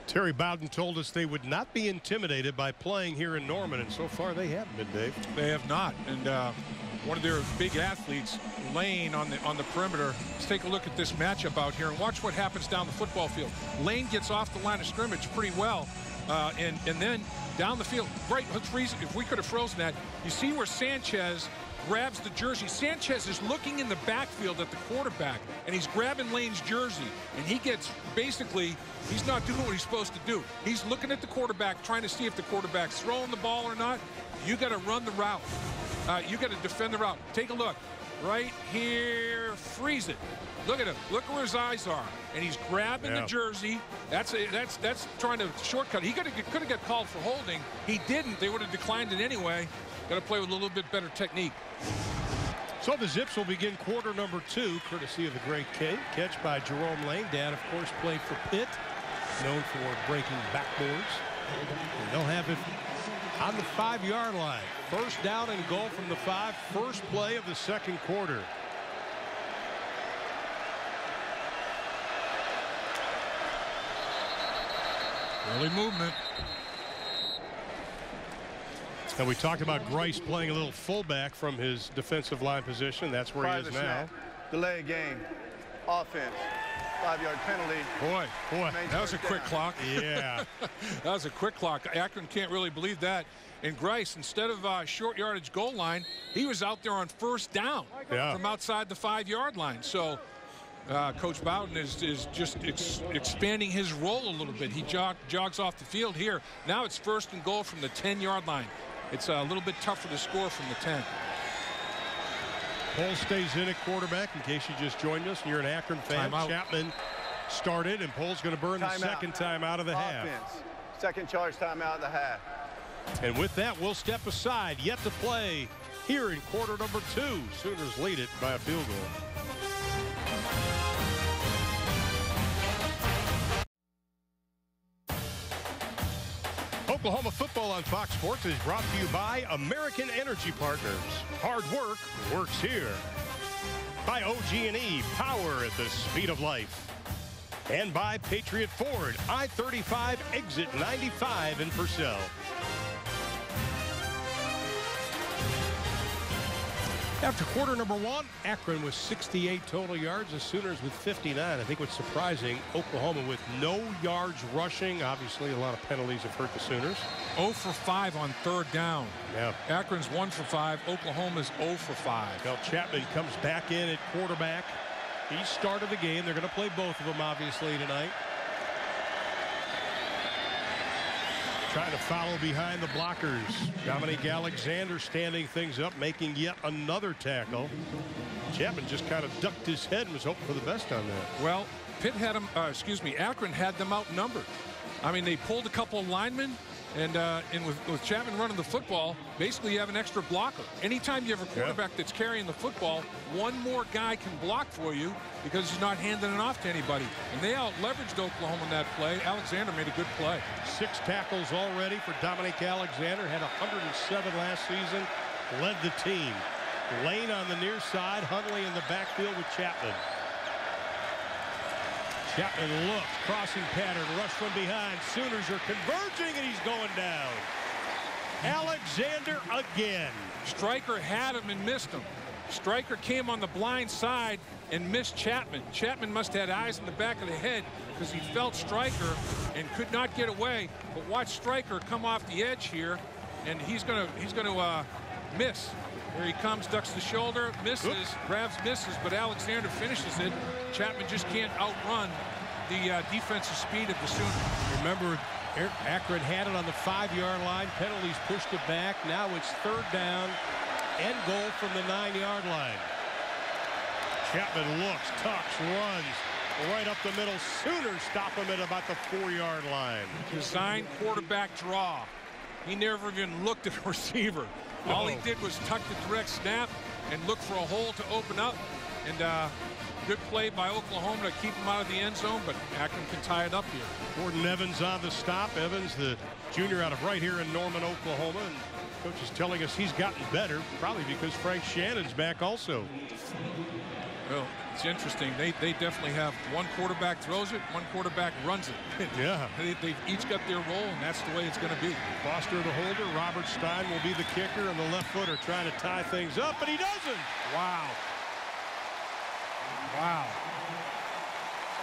Terry Bowden told us they would not be intimidated by playing here in Norman, and so far they haven't been, Dave. They have not. And one of their big athletes, Lane, on the perimeter. Let's take a look at this matchup out here and watch what happens down the football field. Lane gets off the line of scrimmage pretty well, and then down the field. Right, let's reason if we could have frozen that. You see where Sanchez grabs the jersey. Sanchez is looking in the backfield at the quarterback, and he's grabbing Lane's jersey, and he gets basically, he's not doing what he's supposed to do. He's looking at the quarterback, trying to see if the quarterback's throwing the ball or not. You got to run the route. You got to defend the route. Take a look. Right here, freeze it. Look at him. Look where his eyes are, and he's grabbing the jersey. That's trying to shortcut. He could have got called for holding. He didn't. They would have declined it anyway. Got to play with a little bit better technique. So the Zips will begin quarter number 2, courtesy of the great catch by Jerome Lane. Dad, of course, played for Pitt, known for breaking backboards. And they'll have it on the 5-yard line. First down and goal from the 5. First play of the second quarter. Early movement. And we talked about Grice playing a little fullback from his defensive line position. That's where he is now. Delay game. Offense. 5-yard penalty. Boy, that was a quick clock. Yeah. That was a quick clock. Akron can't really believe that. And Grice, instead of short yardage goal line, he was out there on first down from outside the 5-yard line. So Coach Bowden is just expanding his role a little bit. He jogs off the field here. Now it's first and goal from the 10-yard line. It's a little bit tougher to score from the 10. Pohl stays in at quarterback, in case you just joined us and you're an Akron fan. Chapman started, and Pohl's going to burn the second time out of the half. Second charge timeout of the half. And with that, we'll step aside. Yet to play here in quarter number 2. Sooners lead it by a field goal. Oklahoma football on Fox Sports is brought to you by American Energy Partners. Hard work works here. By OG&E, power at the speed of life. And by Patriot Ford, I-35, exit 95 in Purcell. After quarter number one, Akron with 68 total yards, the Sooners with 59. I think what's surprising, Oklahoma with no yards rushing. Obviously, a lot of penalties have hurt the Sooners. 0 for 5 on third down. Yeah. Akron's 1 for 5. Oklahoma's 0 for 5. Now Chapman comes back in at quarterback. He started the game. They're going to play both of them, obviously, tonight. Trying to follow behind the blockers. Dominique Alexander standing things up, making yet another tackle. Chapman just kind of ducked his head and was hoping for the best on that. Well, Akron had them outnumbered. I mean, they pulled a couple of linemen, and with Chapman running the football, basically you have an extra blocker. Anytime you have a quarterback that's carrying the football, one more guy can block for you because he's not handing it off to anybody. And they out-leveraged Oklahoma in that play. Alexander made a good play. 6 tackles already for Dominique Alexander. Had 107 last season. Led the team. Lane on the near side. Hundley in the backfield with Chapman. Chapman looks, crossing pattern, rush from behind. Sooners are converging, and he's going down. Alexander again. Stryker had him and missed him. Stryker came on the blind side and missed Chapman. Chapman must have had eyes in the back of the head because he felt Stryker and could not get away. But watch Stryker come off the edge here, and he's gonna miss. Here he comes, ducks the shoulder, misses, grabs, misses, but Alexander finishes it. Chapman just can't outrun the defensive speed of the Sooners. Remember, Akron had it on the 5-yard line. Penalties pushed it back. Now it's third down and goal from the 9-yard line. Chapman looks, tucks, runs right up the middle. Sooners stop him at about the 4-yard line. Design quarterback draw. He never even looked at the receiver. All he did was tuck the direct snap and look for a hole to open up. And good play by Oklahoma to keep him out of the end zone, but Akron can tie it up here. Gordon Evans on the stop. Evans, the junior out of right here in Norman, Oklahoma. And coach is telling us he's gotten better, probably because Frank Shannon's back also. Well, it's interesting. They definitely have one quarterback throws it, one quarterback runs it. Yeah. They've each got their role, and that's the way it's going to be. Foster the holder. Robert Stein will be the kicker, and the left footer trying to tie things up, but he doesn't. Wow. Wow.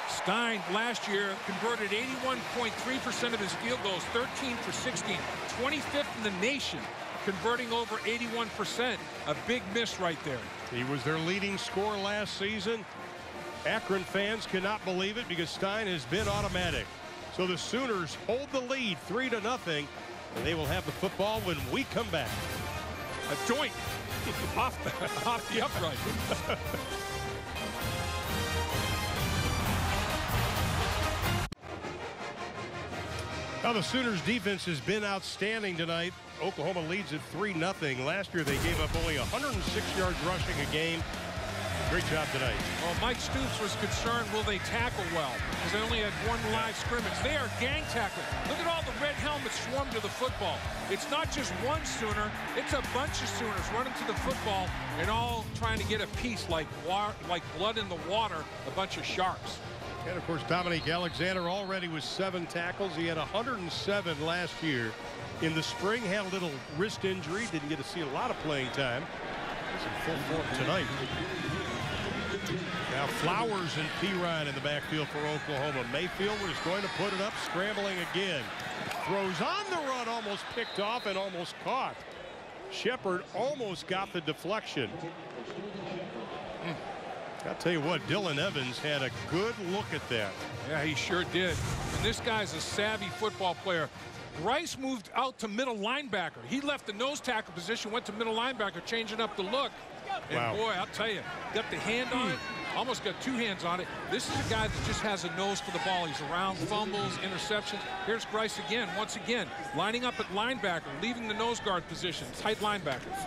Stein last year converted 81.3% of his field goals, 13 for 16, 25th in the nation, converting over 81%. A big miss right there. He was their leading scorer last season. Akron fans cannot believe it because Stein has been automatic. So the Sooners hold the lead 3-0, and they will have the football when we come back. A joint off the upright. Now the Sooners defense has been outstanding tonight. Oklahoma leads at 3-0. Last year they gave up only 106 yards rushing a game. Great job tonight. Well, Mike Stoops was concerned, will they tackle well? Because they only had one live scrimmage. They are gang tackling. Look at all the red helmets swarm to the football. It's not just one Sooner. It's a bunch of Sooners running to the football and all trying to get a piece like blood in the water, a bunch of sharks. And, of course, Dominique Alexander already with 7 tackles. He had 107 last year. In the spring, had a little wrist injury. Didn't get to see a lot of playing time. He's in full form tonight. Now Flowers and Pirine in the backfield for Oklahoma. Mayfield is going to put it up, scrambling again. Throws on the run, almost picked off and almost caught. Shepard almost got the deflection. I'll tell you what, Dylan Evans had a good look at that. Yeah, he sure did. And this guy's a savvy football player. Rice moved out to middle linebacker. He left the nose tackle position, went to middle linebacker, changing up the look. And wow. Boy, I'll tell you, got the hand on it, almost got 2 hands on it. This is a guy that just has a nose for the ball. He's around fumbles, interceptions. Here's Rice again, once again, lining up at linebacker, leaving the nose guard position, tight linebackers.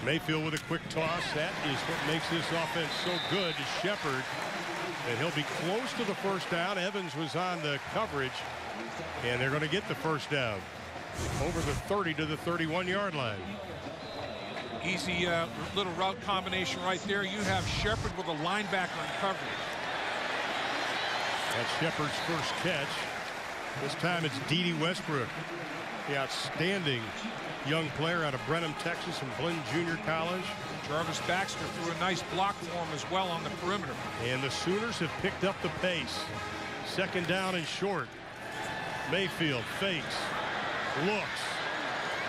Mayfield with a quick toss. That is what makes this offense so good to Shepard. And he'll be close to the first down. Evans was on the coverage, and they're going to get the first down over the 30 to the 31-yard line. Easy little route combination right there. You have Shepard with a linebacker in coverage. That's Shepard's first catch. This time it's Dede Westbrook, the outstanding young player out of Brenham, Texas, and Blinn Junior College. Jarvis Baxter threw a nice block for him as well on the perimeter. And the Sooners have picked up the pace. Second down and short. Mayfield fakes, looks,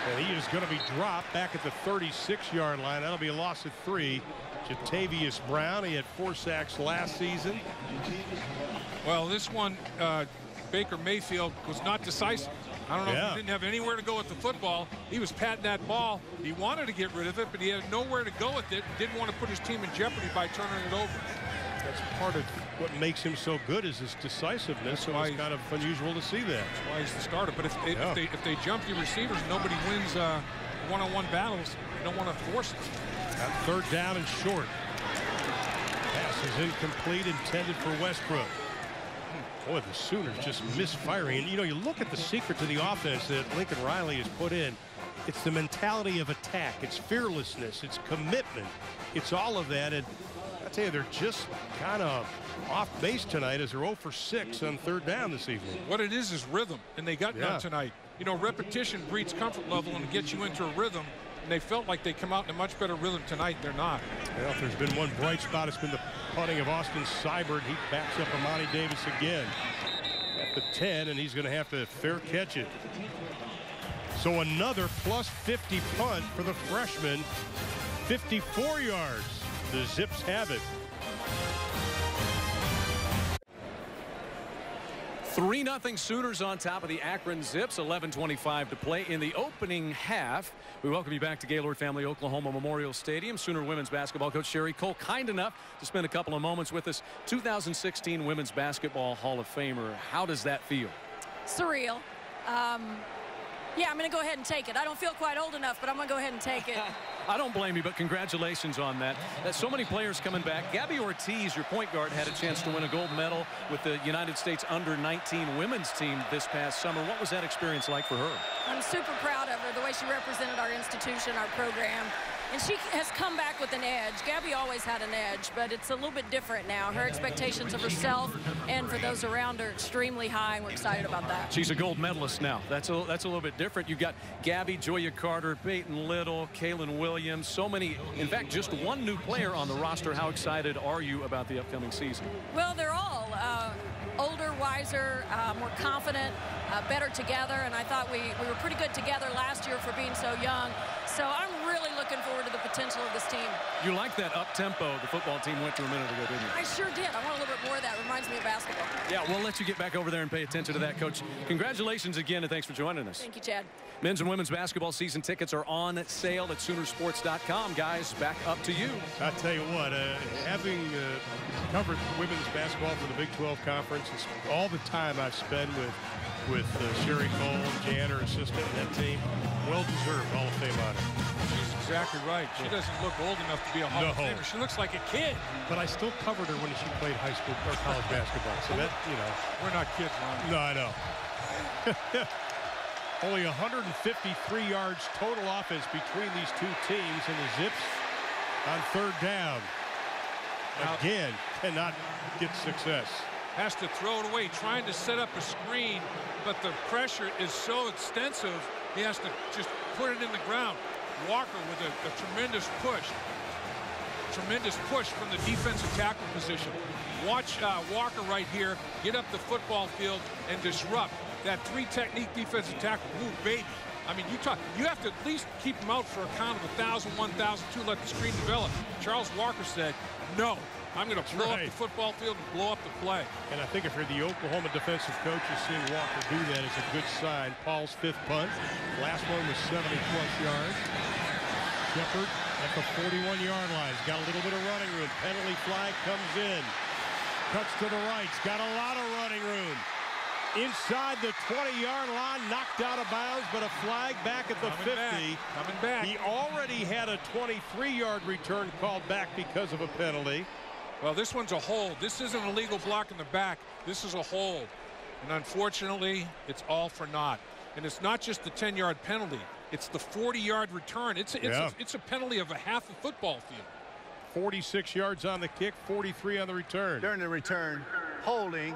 and he is going to be dropped back at the 36-yard line. That'll be a loss of 3. Jatavius Brown, he had 4 sacks last season. Well, this one, Baker Mayfield was not decisive. I don't know if he didn't have anywhere to go with the football. He was patting that ball. He wanted to get rid of it, but he had nowhere to go with it. Didn't want to put his team in jeopardy by turning it over. That's part of what makes him so good is his decisiveness. So it's kind of unusual to see that. That's why he's the starter. But if they jump the receivers, nobody wins one-on-one battles. You don't want to force it. Got third down and short. Pass is incomplete, intended for Westbrook. Boy, the Sooners just misfiring. And, you know, you look at the secret to the offense that Lincoln Riley has put in. It's the mentality of attack. It's fearlessness. It's commitment. It's all of that. And I tell you, they're just kind of off base tonight as they're 0 for 6 on third down this evening. What it is rhythm, and they got none tonight. You know, repetition breeds comfort level and gets you into a rhythm. And they felt like they come out in a much better rhythm tonight. They're not. Well, if there's been one bright spot, it's been the punting of Austin Seibert. He backs up Amani Davis again at the 10, and he's going to have to fair catch it. So another plus 50 punt for the freshman. 54 yards. The Zips have it. 3-0 Sooners on top of the Akron Zips. 11:25 to play in the opening half. We welcome you back to Gaylord Family Oklahoma Memorial Stadium. Sooner women's basketball coach Sherry Cole, kind enough to spend a couple of moments with us. 2016 Women's Basketball Hall of Famer. How does that feel? Surreal. Yeah, I'm going to go ahead and take it. I don't feel quite old enough, but I'm going to go ahead and take it. I don't blame you, but congratulations on that. So many players coming back. Gabby Ortiz, your point guard, had a chance to win a gold medal with the United States under-19 women's team this past summer. What was that experience like for her? I'm super proud of her, the way she represented our institution, our program. And she has come back with an edge. Gabby always had an edge, but it's a little bit different now. Her expectations of herself and for those around her are extremely high, and we're excited about that. She's a gold medalist now. That's a little bit different. You've got Gabby, Joya Carter, Peyton Little, Kaylin Williams, so many. In fact, just one new player on the roster. How excited are you about the upcoming season? Well, they're all older, wiser, more confident, better together, and I thought we were pretty good together last year for being so young. So I'm really looking forward to the potential of this team. You like that up-tempo the football team went to a minute ago, didn't you? I sure did. I want a little bit more of that. Reminds me of basketball. Yeah, we'll let you get back over there and pay attention to that, Coach. Congratulations again, and thanks for joining us. Thank you, Chad. Men's and women's basketball season tickets are on sale at Soonersports.com. Guys, back up to you. I tell you what, having covered women's basketball for the Big 12 Conference, it's all the time I've spent with Sherry Cole, Jan, her assistant, and that team. Well-deserved Hall of Fame honor. She's exactly right. She doesn't look old enough to be a Hall of Famer. She looks like a kid. But I still covered her when she played high school or college basketball. So that, you know. We're not kids, Ron. No, I know. Only 153 yards total offense between these two teams, and the Zips on third down. Again, cannot get success. Has to throw it away, trying to set up a screen, but the pressure is so extensive, he has to just put it in the ground. Walker with a tremendous push. Tremendous push from the defensive tackle position. Watch Walker right here get up the football field and disrupt that three-technique defensive tackle. Ooh, baby. I mean, you have to at least keep him out for a count of 1,000, 1,002, let the screen develop. Charles Walker said, no, I'm going to blow up the football field and blow up the play. And I think if you're the Oklahoma defensive coach, you seeing Walker do that is a good sign. Paul's fifth punt. Last one was 70-plus yards. Shepard at the 41-yard line. He's got a little bit of running room. Penalty flag comes in. Cuts to the right. He's got a lot of running room. Inside the 20-yard line, knocked out of bounds, but a flag back at the 50. Coming back. He already had a 23-yard return called back because of a penalty. Well, this one's a hold. This isn't a legal block in the back. This is a hold. And unfortunately, it's all for naught. And it's not just the 10-yard penalty. It's the 40-yard return. It's a penalty of a half a football field. 46 yards on the kick, 43 on the return. During the return, holding,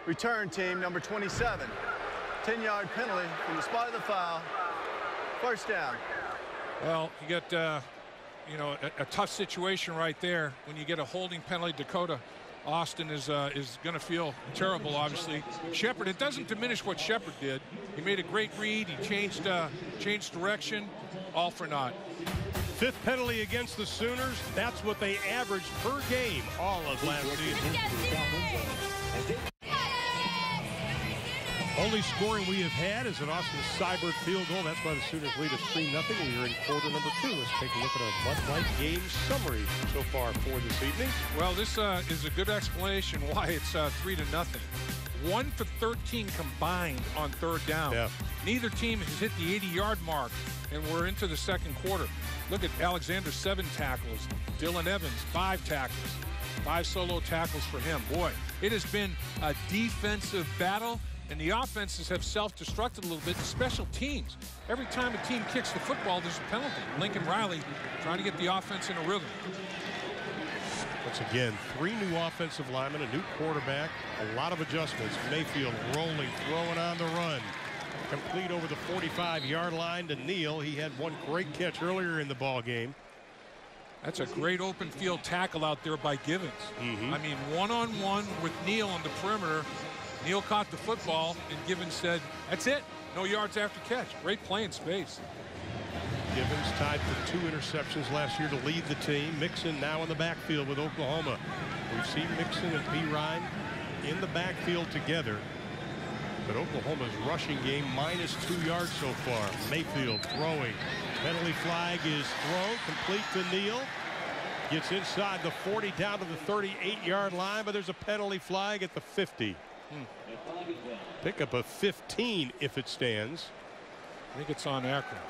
return team number 27. 10-yard penalty from the spot of the foul. First down. Well, you got you know, a tough situation right there when you get a holding penalty. Dakota Austin is going to feel terrible, obviously. Shepard, it doesn't diminish what Shepard did. He made a great read. He changed direction. All for naught. 5th penalty against the Sooners. That's what they averaged per game all of last season. Only scoring we have had is an Austin Seibert field goal. That's why the Sooners lead us 3-0. We are in quarter number 2. Let's take a look at our Bud Light game summary so far for this evening. Well, this is a good explanation why it's 3-0. 1 for 13 combined on 3rd down. Yeah. Neither team has hit the 80-yard mark, and we're into the 2nd quarter. Look at Alexander, 7 tackles. Dylan Evans, 5 tackles. 5 solo tackles for him. Boy, it has been a defensive battle. And the offenses have self-destructed a little bit. The special teams, every time a team kicks the football, there's a penalty. Lincoln Riley trying to get the offense in a rhythm. Once again, 3 new offensive linemen, a new quarterback, a lot of adjustments. Mayfield rolling, throwing on the run. Complete over the 45-yard line to Neal. He had one great catch earlier in the ball game. That's a great open field tackle out there by Givens. I mean, one-on-one with Neal on the perimeter. Neal caught the football, and Givens said, that's it. No yards after catch. Great play in space. Givens tied for 2 interceptions last year to lead the team. Mixon now in the backfield with Oklahoma. We've seen Mixon and P. Ryan in the backfield together. But Oklahoma's rushing game -2 yards so far. Mayfield throwing. Penalty flag is thrown. Complete to Neal. Gets inside the 40 down to the 38-yard line, but there's a penalty flag at the 50. Pick up a 15 if it stands. I think it's on Akron.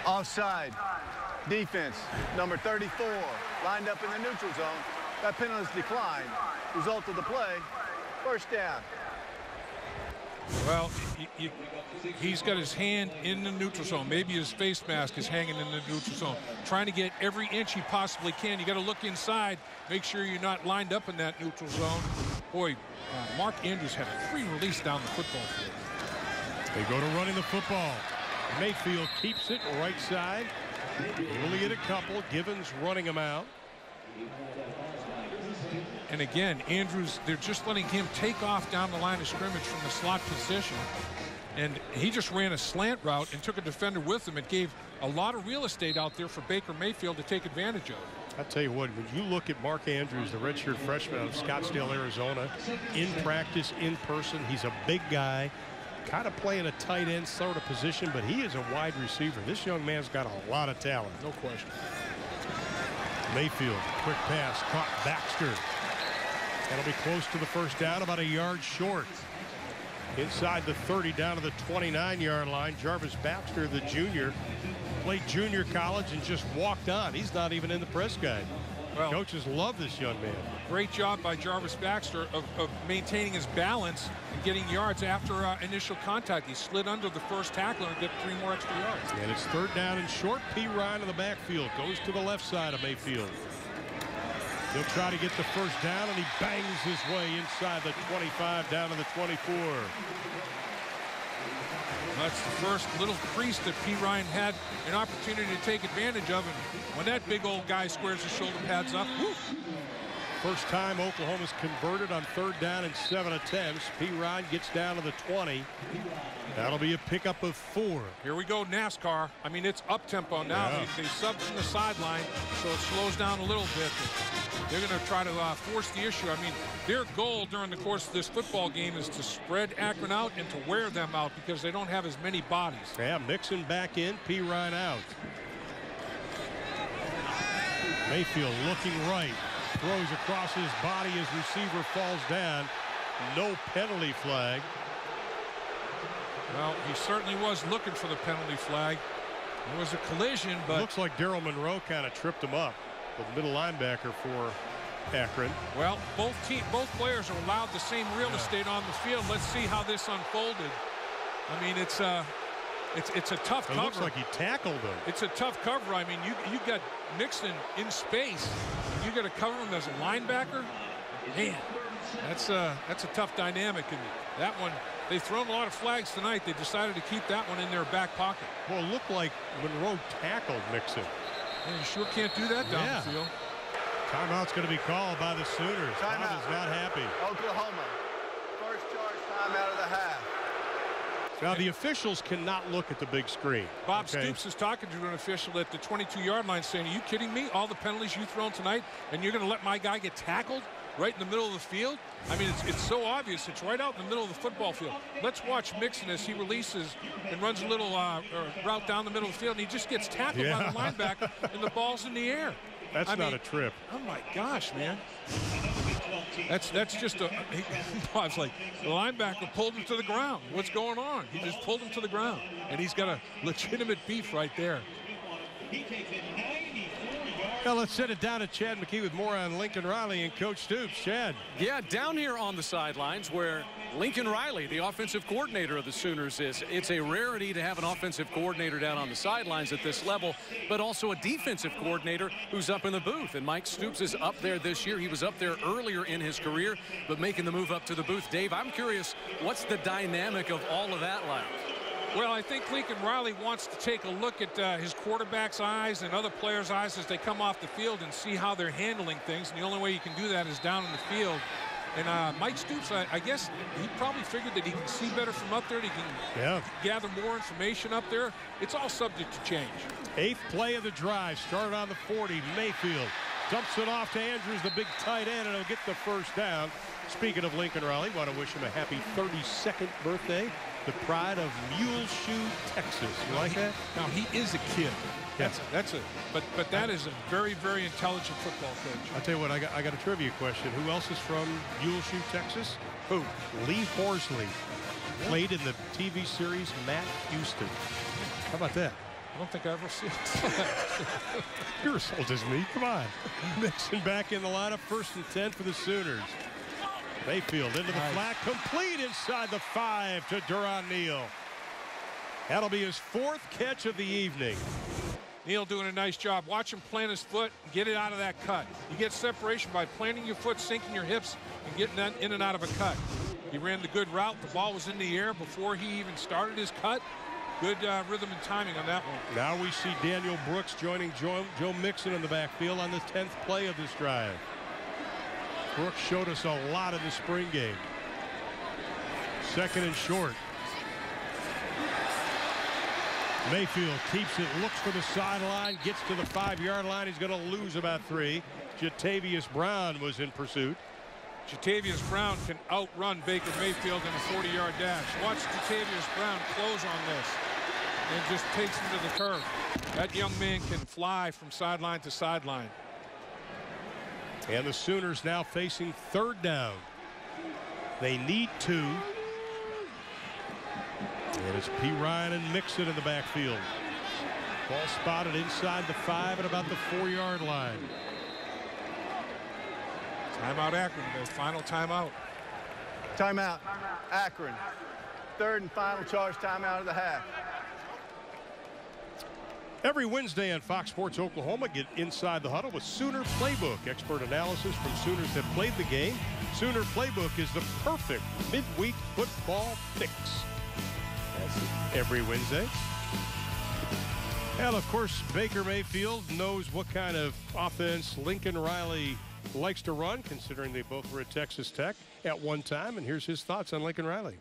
Offside. Defense, number 34, lined up in the neutral zone. That penalty is declined. Result of the play, first down. Well, he's got his hand in the neutral zone. Maybe his face mask is hanging in the neutral zone. Trying to get every inch he possibly can. You got to look inside, make sure you're not lined up in that neutral zone. Boy, Mark Andrews had a free release down the football field. They go to running the football. Mayfield keeps it right side. You only get a couple. Givens running him out. And again, Andrews, they're just letting him take off down the line of scrimmage from the slot position. And he just ran a slant route and took a defender with him. It gave a lot of real estate out there for Baker Mayfield to take advantage of. I'll tell you what, when you look at Mark Andrews, the redshirt freshman out of Scottsdale, Arizona, in practice, in person, he's a big guy, kind of playing a tight end sort of position, but he is a wide receiver. This young man's got a lot of talent. No question. Mayfield, quick pass, caught Baxter. That'll be close to the first down, about a yard short. Inside the 30, down to the 29-yard line. Jarvis Baxter, the junior, played junior college and just walked on. He's not even in the press guide. Well, coaches love this young man. Great job by Jarvis Baxter of maintaining his balance and getting yards after initial contact. He slid under the first tackler and got 3 more extra yards. And it's 3rd down and short. P. Ryan in the backfield goes to the left side of Mayfield. He'll try to get the first down, and he bangs his way inside the 25 down to the 24. That's the first little crease that P. Ryan had an opportunity to take advantage of. And when that big old guy squares his shoulder pads up, whoo. First time Oklahoma's converted on 3rd down in 7 attempts. P. Ryan gets down to the 20. That'll be a pickup of 4. Here we go, NASCAR. I mean, it's up-tempo now. Yeah. They sub from the sideline, so it slows down a little bit. They're going to try to force the issue. I mean, their goal during the course of this football game is to spread Akron out and to wear them out because they don't have as many bodies. Yeah, Mixon back in, P. Ryan out. Mayfield looking right. Throws across his body as receiver falls down. No penalty flag. Well, he certainly was looking for the penalty flag. It was a collision, but... Looks like Daryl Monroe kind of tripped him up, the middle linebacker for Akron. Well, both players are allowed the same real estate on the field. Let's see how this unfolded. I mean, it's It's a tough cover. It looks like he tackled him. It's a tough cover. I mean, you got Mixon in space. You got to cover him as a linebacker. Man, that's a tough dynamic. And that one, they've thrown a lot of flags tonight. They decided to keep that one in their back pocket. Well, it looked like Monroe tackled Mixon. Yeah, you sure can't do that down the field. Timeout's going to be called by the Sooners. Bob is not happy. Oklahoma. First charge timeout of the half. Now, the officials cannot look at the big screen. Bob Stoops is talking to an official at the 22-yard line saying, are you kidding me? All the penalties you've thrown tonight, and you're going to let my guy get tackled right in the middle of the field? I mean, it's so obvious. It's right out in the middle of the football field. Let's watch Mixon as he releases and runs a little route down the middle of the field, and he just gets tackled by the linebacker, and the ball's in the air. That's not a trip. Oh, my gosh, man. That's just a I was like, the linebacker pulled him to the ground. What's going on? He just pulled him to the ground, and he's got a legitimate beef right there. Now let's send it down to Chad McKee with more on Lincoln Riley and Coach Stoops. Chad. Yeah, down here on the sidelines where Lincoln Riley, the offensive coordinator of the Sooners, is. It's a rarity to have an offensive coordinator down on the sidelines at this level, but also a defensive coordinator who's up in the booth. And Mike Stoops is up there this year. He was up there earlier in his career, but making the move up to the booth. Dave, I'm curious, what's the dynamic of all of that like? Well, I think Lincoln Riley wants to take a look at his quarterback's eyes and other players' eyes as they come off the field and see how they're handling things. And the only way you can do that is down in the field. And Mike Stoops, I guess he probably figured that he can see better from up there. He can gather more information up there. It's all subject to change. 8th play of the drive. Started on the 40. Mayfield dumps it off to Andrews, the big tight end, and he'll get the first down. Speaking of Lincoln Riley, want to wish him a happy 32nd birthday. The pride of Muleshoe, Texas. You like that? Now, he is a kid. But that is a very, very intelligent football coach. I'll tell you what, I got a trivia question. Who else is from Muleshoe, Texas? Who? Lee Horsley. Played in the TV series Matt Houston. How about that? I don't think I ever see it. You're as old as me. Come on. Mixon back in the lineup. 1st and 10 for the Sooners. Mayfield into the flat, complete inside the 5 to Duron Neal. That'll be his 4th catch of the evening. Neal doing a nice job. Watch him plant his foot and get it out of that cut. You get separation by planting your foot, sinking your hips, and getting that in and out of a cut. He ran the good route. The ball was in the air before he even started his cut. Good rhythm and timing on that one. Now we see Daniel Brooks joining Joe Mixon in the backfield on the 10th play of this drive. Brooks showed us a lot in the spring game. 2nd and short. Mayfield keeps it, looks for the sideline, gets to the 5-yard line. He's going to lose about 3. Jatavius Brown was in pursuit. Jatavius Brown can outrun Baker Mayfield in a 40-yard dash. Watch Jatavius Brown close on this and just takes him to the curve. That young man can fly from sideline to sideline. And the Sooners now facing 3rd down. They need 2. And it's P. Ryan and Mixon in the backfield. Ball spotted inside the 5 at about the 4-yard line. Timeout Akron, their final timeout. Timeout Akron. 3rd and final charge timeout of the half. Every Wednesday on Fox Sports Oklahoma, get inside the huddle with Sooner Playbook. Expert analysis from Sooners that played the game. Sooner Playbook is the perfect midweek football fix. That's every Wednesday. And of course, Baker Mayfield knows what kind of offense Lincoln Riley likes to run, considering they both were at Texas Tech at one time. And here's his thoughts on Lincoln Riley.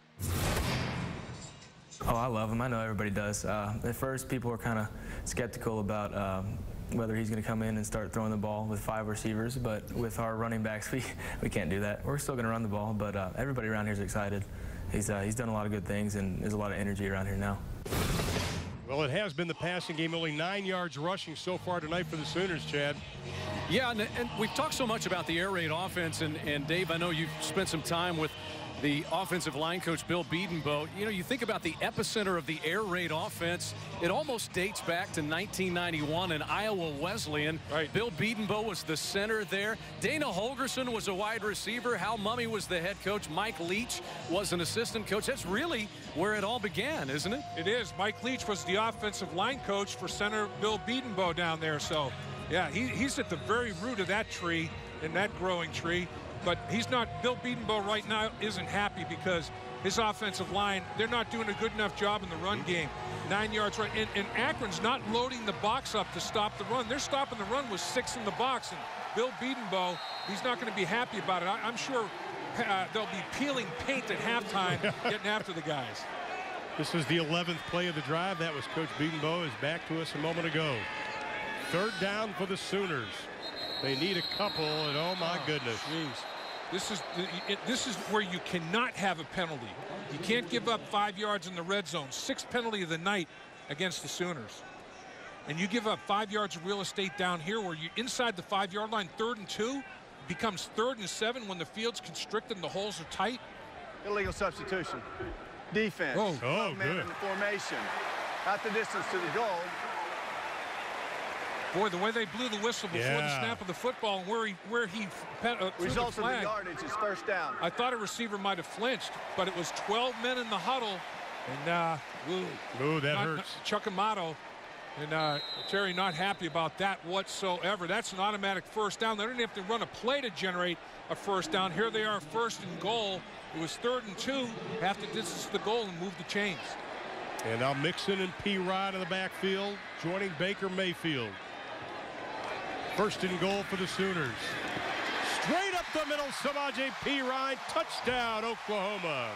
Oh, I love him. I know everybody does. At first, people were kind of skeptical about whether he's going to come in and start throwing the ball with 5 receivers, but with our running backs, we can't do that. We're still going to run the ball, but everybody around here is excited. He's done a lot of good things, and there's a lot of energy around here now. Well, it has been the passing game, only 9 yards rushing so far tonight for the Sooners, Chad. Yeah, and we've talked so much about the air raid offense, and Dave, I know you've spent some time with the offensive line coach, Bill Bedenbaugh. You know, you think about the epicenter of the air raid offense. It almost dates back to 1991 in Iowa Wesleyan. Right. Bill Bedenbaugh was the center there. Dana Holgerson was a wide receiver. Hal Mumme was the head coach. Mike Leach was an assistant coach. That's really where it all began, isn't it? It is. Mike Leach was the offensive line coach for center Bill Bedenbaugh down there. So, yeah, he's at the very root of that tree, in that growing tree. But he's not, Bill Bedenbaugh right now isn't happy because his offensive line, they're not doing a good enough job in the run game. 9 yards right. And Akron's not loading the box up to stop the run. They're stopping the run with 6 in the box. And Bill Bedenbaugh, he's not going to be happy about it. I'm sure they'll be peeling paint at halftime, getting after the guys. This is the 11th play of the drive. That was Coach Bedenbaugh is back to us a moment ago. 3rd down for the Sooners. They need a couple, and oh my goodness. Geez. This is where you cannot have a penalty. You can't give up 5 yards in the red zone. 6th penalty of the night against the Sooners. And you give up 5 yards of real estate down here where you're inside the 5-yard line, 3rd and 2, becomes 3rd and 7 when the field's constricted and the holes are tight. Illegal substitution. Defense. Oh, man good. in the formation. At the distance to the goal. Boy, the way they blew the whistle before the snap of the football and where he threw Results the of the flag. yardage is 1st down. I thought a receiver might have flinched, but it was 12 men in the huddle. And, that hurts. Chuck Amato and Terry not happy about that whatsoever. That's an automatic 1st down. They didn't have to run a play to generate a 1st down. Here they are, 1st and goal. It was 3rd and 2, half the distance to the goal, and moved the chains. And now Mixon and P. Ryan in the backfield, joining Baker Mayfield. 1st and goal for the Sooners. Straight up the middle, Samaje P. Ryan, touchdown, Oklahoma.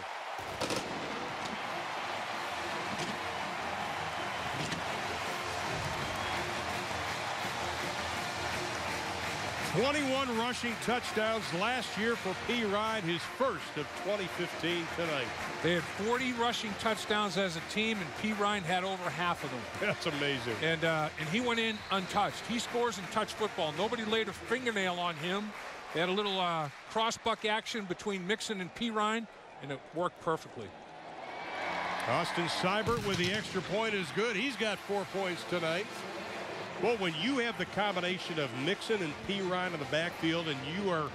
21 rushing touchdowns last year for P. Ryan, his first of 2015 tonight. They had 40 rushing touchdowns as a team, and P. Ryan had over half of them. That's amazing. And he went in untouched. He scores in touch football. Nobody laid a fingernail on him. They had a little cross-buck action between Mixon and P. Ryan, and it worked perfectly. Austin Seibert with the extra point is good. He's got 4 points tonight. Well, when you have the combination of Mixon and P. Ryan in the backfield and you are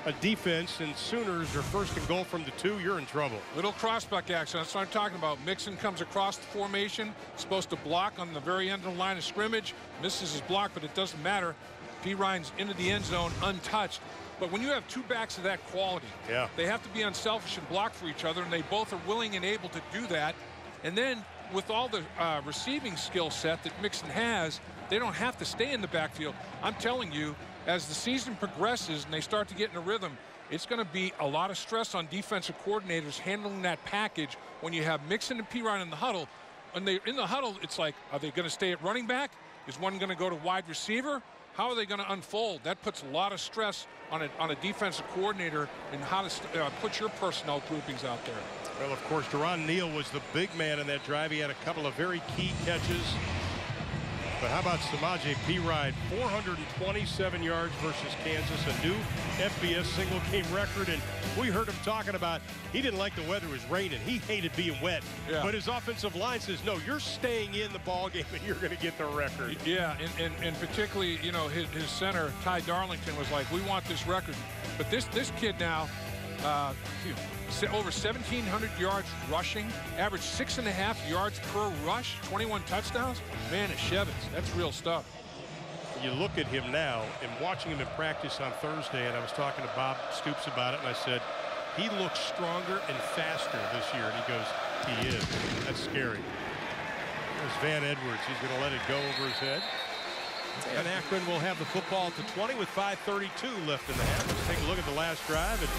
a defense and Sooners are 1st and goal from the 2, you're in trouble. Little crossbuck action. That's what I'm talking about. Mixon comes across the formation, supposed to block on the very end of the line of scrimmage, misses his block, but it doesn't matter. P. Ryan's into the end zone untouched. But when you have 2 backs of that quality, they have to be unselfish and block for each other, and they both are willing and able to do that. And then with all the receiving skill set that Mixon has, they don't have to stay in the backfield. I'm telling you, as the season progresses and they start to get in a rhythm, it's going to be a lot of stress on defensive coordinators handling that package when you have Mixon and P. Ryan in the huddle. When they're in the huddle, it's like, are they going to stay at running back? Is one going to go to wide receiver? How are they going to unfold? That puts a lot of stress on a defensive coordinator and how to put your personnel groupings out there. Well, of course, Deron Neal was the big man in that drive. He had a couple of very key catches. But how about Samaje P. Ryan? 427 yards versus Kansas, a new FBS single game record. And we heard him talking about he didn't like the weather was raining. He hated being wet. Yeah. But his offensive line says, no, you're staying in the ball game and you're going to get the record. Yeah, and particularly, you know, his center, Ty Darlington, was like, we want this record. But this kid now, over 1,700 yards rushing, average 6.5 yards per rush, 21 touchdowns. Man, it's Shevitz. That's real stuff. You look at him now and watching him in practice on Thursday, and I was talking to Bob Stoops about it, and I said, he looks stronger and faster this year. And he goes, he is. That's scary. There's Van Edwards. He's going to let it go over his head. And Akron will have the football at the 20 with 5:32 left in the half. Let's take a look at the last drive. And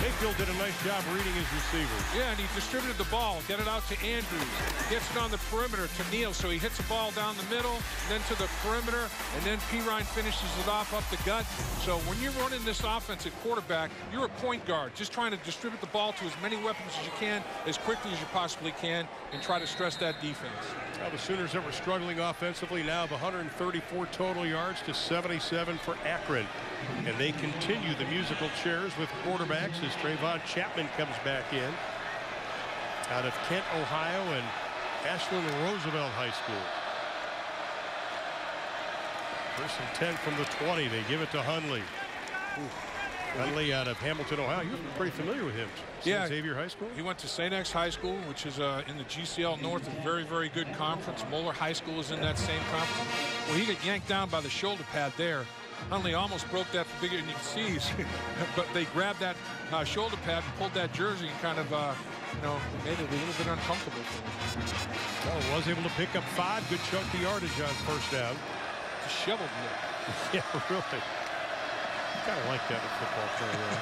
Mayfield did a nice job reading his receivers. Yeah, and he distributed the ball, get it out to Andrews, gets it on the perimeter to Neal, so he hits the ball down the middle, then to the perimeter, and then P. Ryan finishes it off up the gut. So when you're running this offense at quarterback, you're a point guard, just trying to distribute the ball to as many weapons as you can, as quickly as you possibly can, and try to stress that defense. Well, the Sooners that were struggling offensively now have 134 total yards to 77 for Akron. And they continue the musical chairs with quarterbacks as Trayvon Chapman comes back in out of Kent, Ohio, and Ashland Roosevelt High School. First and 10 from the 20. They give it to Hundley. Hundley out of Hamilton, Ohio. You're pretty familiar with him. Yeah, Xavier High School? He went to St. X High School, which is in the GCL North, a very, very good conference. Moeller High School is in that same conference. Well, he got yanked down by the shoulder pad there. Hundley almost broke that figure, and you can see, but they grabbed that shoulder pad and pulled that jersey and kind of, you know, made it a little bit uncomfortable for him. Well, was able to pick up 5. Good chunk of yardage on first down. Disheveled look. Yeah, really. Kind of like that in football player.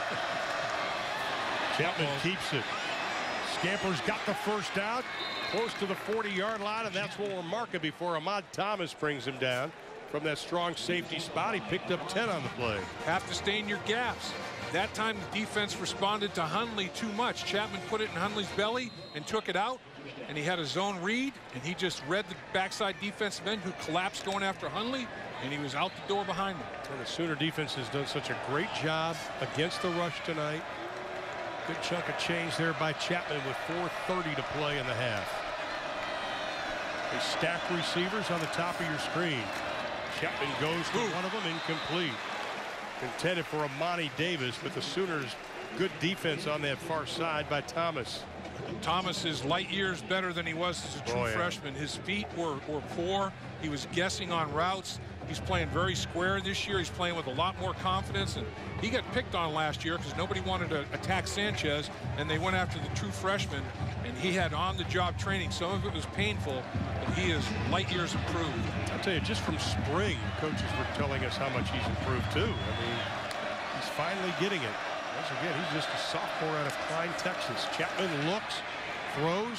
Chapman keeps it. Scampers got the first down, close to the 40-yard line, and that's what we're marking before Ahmad Thomas brings him down from that strong safety spot. He picked up 10 on the play. Have to stay in your gaps. That time the defense responded to Hundley too much. Chapman put it in Hundley's belly and took it out, and he had a zone read, and he just read the backside defensive end who collapsed going after Hundley, and he was out the door behind him. And the Sooner defense has done such a great job against the rush tonight. Good chunk of change there by Chapman with 4:30 to play in the half. They stack receivers on the top of your screen. Chapman goes to one of them, incomplete. Intended for Amani Davis, but the Sooners good defense on that far side by Thomas. Thomas is light years better than he was as a true freshman. His feet were poor. He was guessing on routes. He's playing very square this year. He's playing with a lot more confidence, and he got picked on last year because nobody wanted to attack Sanchez, and they went after the true freshman, and he had on-the-job training. Some of it was painful, but he is light years improved. I'll tell you, just from spring, coaches were telling us how much he's improved too. I mean, he's finally getting it. Once again, he's just a sophomore out of Klein, Texas. Chapman looks, throws.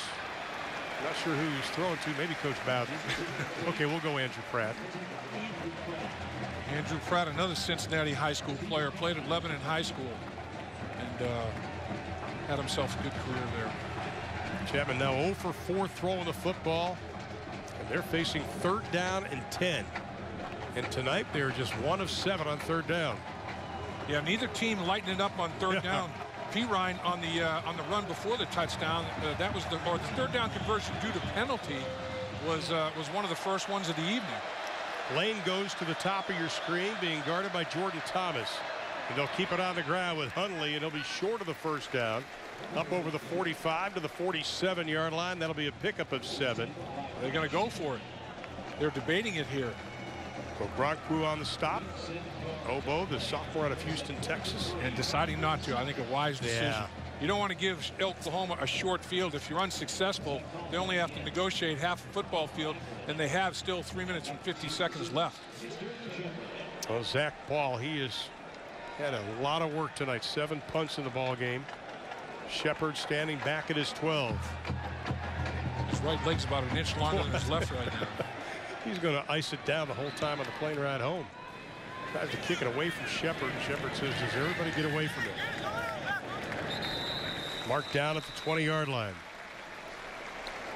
Not sure who he's throwing to. Maybe Coach Bowden. Okay, we'll go Andrew Pratt. Andrew Pratt, another Cincinnati high school player, played at Lebanon High School and had himself a good career there. Chapman now 0 for 4 throwing the football, and they're facing 3rd down and 10. And tonight they're just 1 of 7 on 3rd down. Yeah, neither team lighting it up on 3rd down. Pirine on the run before the touchdown, that was the 3rd down conversion due to penalty was one of the first ones of the evening. Lane goes to the top of your screen, being guarded by Jordan Thomas. And they'll keep it on the ground with Hundley, and he'll be short of the 1st down. Up over the 45 to the 47-yard line. That'll be a pickup of 7. They're going to go for it. They're debating it here. Broncu on the stop. Oboe, the sophomore out of Houston, Texas. And deciding not to, I think, a wise decision. Yeah. You don't want to give Oklahoma a short field. If you're unsuccessful, they only have to negotiate half a football field, and they have still 3 minutes and 50 seconds left. Well, Zach Paul, he has had a lot of work tonight. 7 punts in the ball game. Shepard standing back at his 12. His right leg's about an inch longer than his left right now. He's going to ice it down the whole time on the plane ride home. Tries to kick it away from Shepard, and Shepard says, does everybody get away from it? Marked down at the 20-yard line.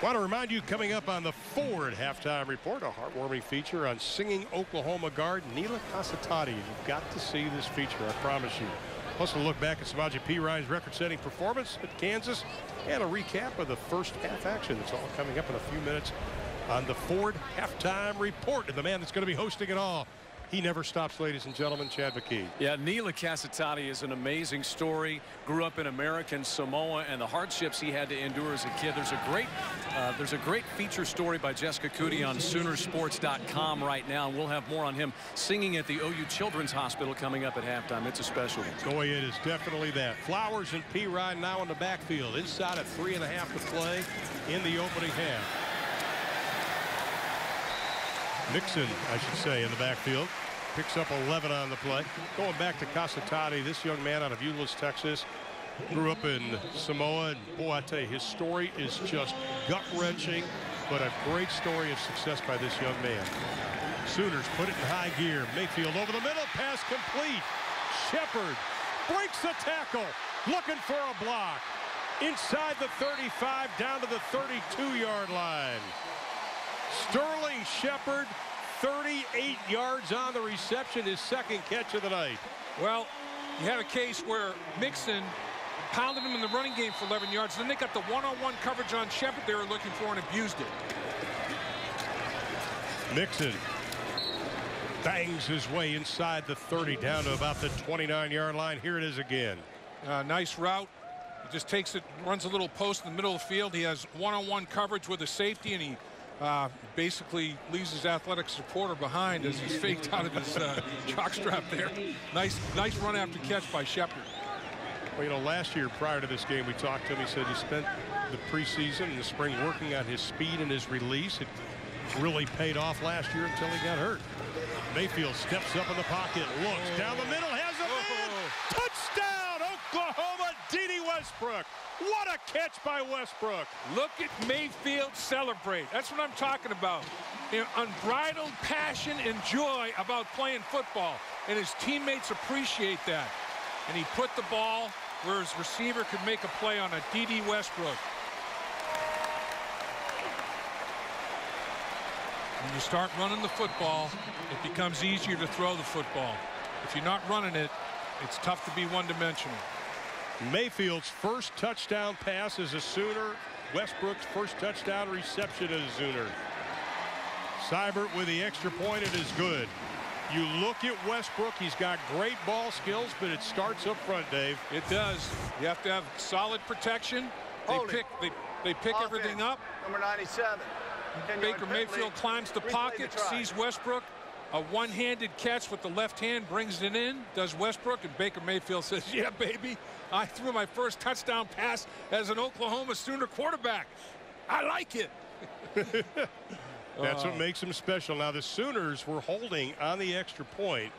Want to remind you, coming up on the Ford Halftime Report, a heartwarming feature on singing Oklahoma guard Neela Casatati. You've got to see this feature, I promise you. Plus, we'll look back at Samaje Perine's record-setting performance at Kansas and a recap of the first half action. That's all coming up in a few minutes on the Ford Halftime Report. And the man that's going to be hosting it all, he never stops, ladies and gentlemen, Chad McKee. Yeah, Neela Casatati is an amazing story. Grew up in American Samoa, and the hardships he had to endure as a kid. There's a great feature story by Jessica Cootie on Soonersports.com right now, and we'll have more on him singing at the OU Children's Hospital coming up at halftime. It's a special one. Boy, it is definitely that. Flowers and Pirine now in the backfield, inside at 3.5 to play in the opening half. Nixon, I should say, in the backfield. Picks up 11 on the play. Going back to Casatati, this young man out of Euless, Texas, grew up in Samoa, and boy, I tell you, his story is just gut-wrenching, but a great story of success by this young man. Sooners put it in high gear. Mayfield over the middle, pass complete. Shepard breaks the tackle, looking for a block. Inside the 35, down to the 32-yard line. Sterling Shepard 38 yards on the reception, his second catch of the night. Well, you had a case where Mixon pounded him in the running game for 11 yards. Then they got the one-on-one coverage on Shepard they were looking for and abused it. Mixon bangs his way inside the 30 down to about the 29-yard line. Here it is again. Nice route. He just takes it, runs a little post in the middle of the field. He has one-on-one coverage with a safety, and he basically leaves his athletic supporter behind as he's faked out of his jockstrap there. Nice run after catch by Shepard. Well, you know, last year prior to this game, we talked to him. He said he spent the preseason and the spring working on his speed and his release. It really paid off last year until he got hurt. Mayfield steps up in the pocket, looks down the middle, has a man. Touchdown, Oklahoma, D.D. Westbrook. What a catch by Westbrook. Look at Mayfield celebrate. That's what I'm talking about. Unbridled passion and joy about playing football. And his teammates appreciate that. And he put the ball where his receiver could make a play on a D.D. Westbrook. When you start running the football, it becomes easier to throw the football. If you're not running it, it's tough to be one-dimensional. Mayfield's first touchdown pass is a Sooner. Westbrook's first touchdown reception is a Sooner. Seibert with the extra point, it is good. You look at Westbrook, he's got great ball skills, but it starts up front, Dave. It does. You have to have solid protection. They pick everything up. Number 97. Baker Mayfield climbs the pocket, sees Westbrook. A one-handed catch with the left hand, brings it in, does Westbrook, and Baker Mayfield says, yeah, baby, I threw my first touchdown pass as an Oklahoma Sooner quarterback. I like it. That's what makes him special. Now, the Sooners were holding on the extra point,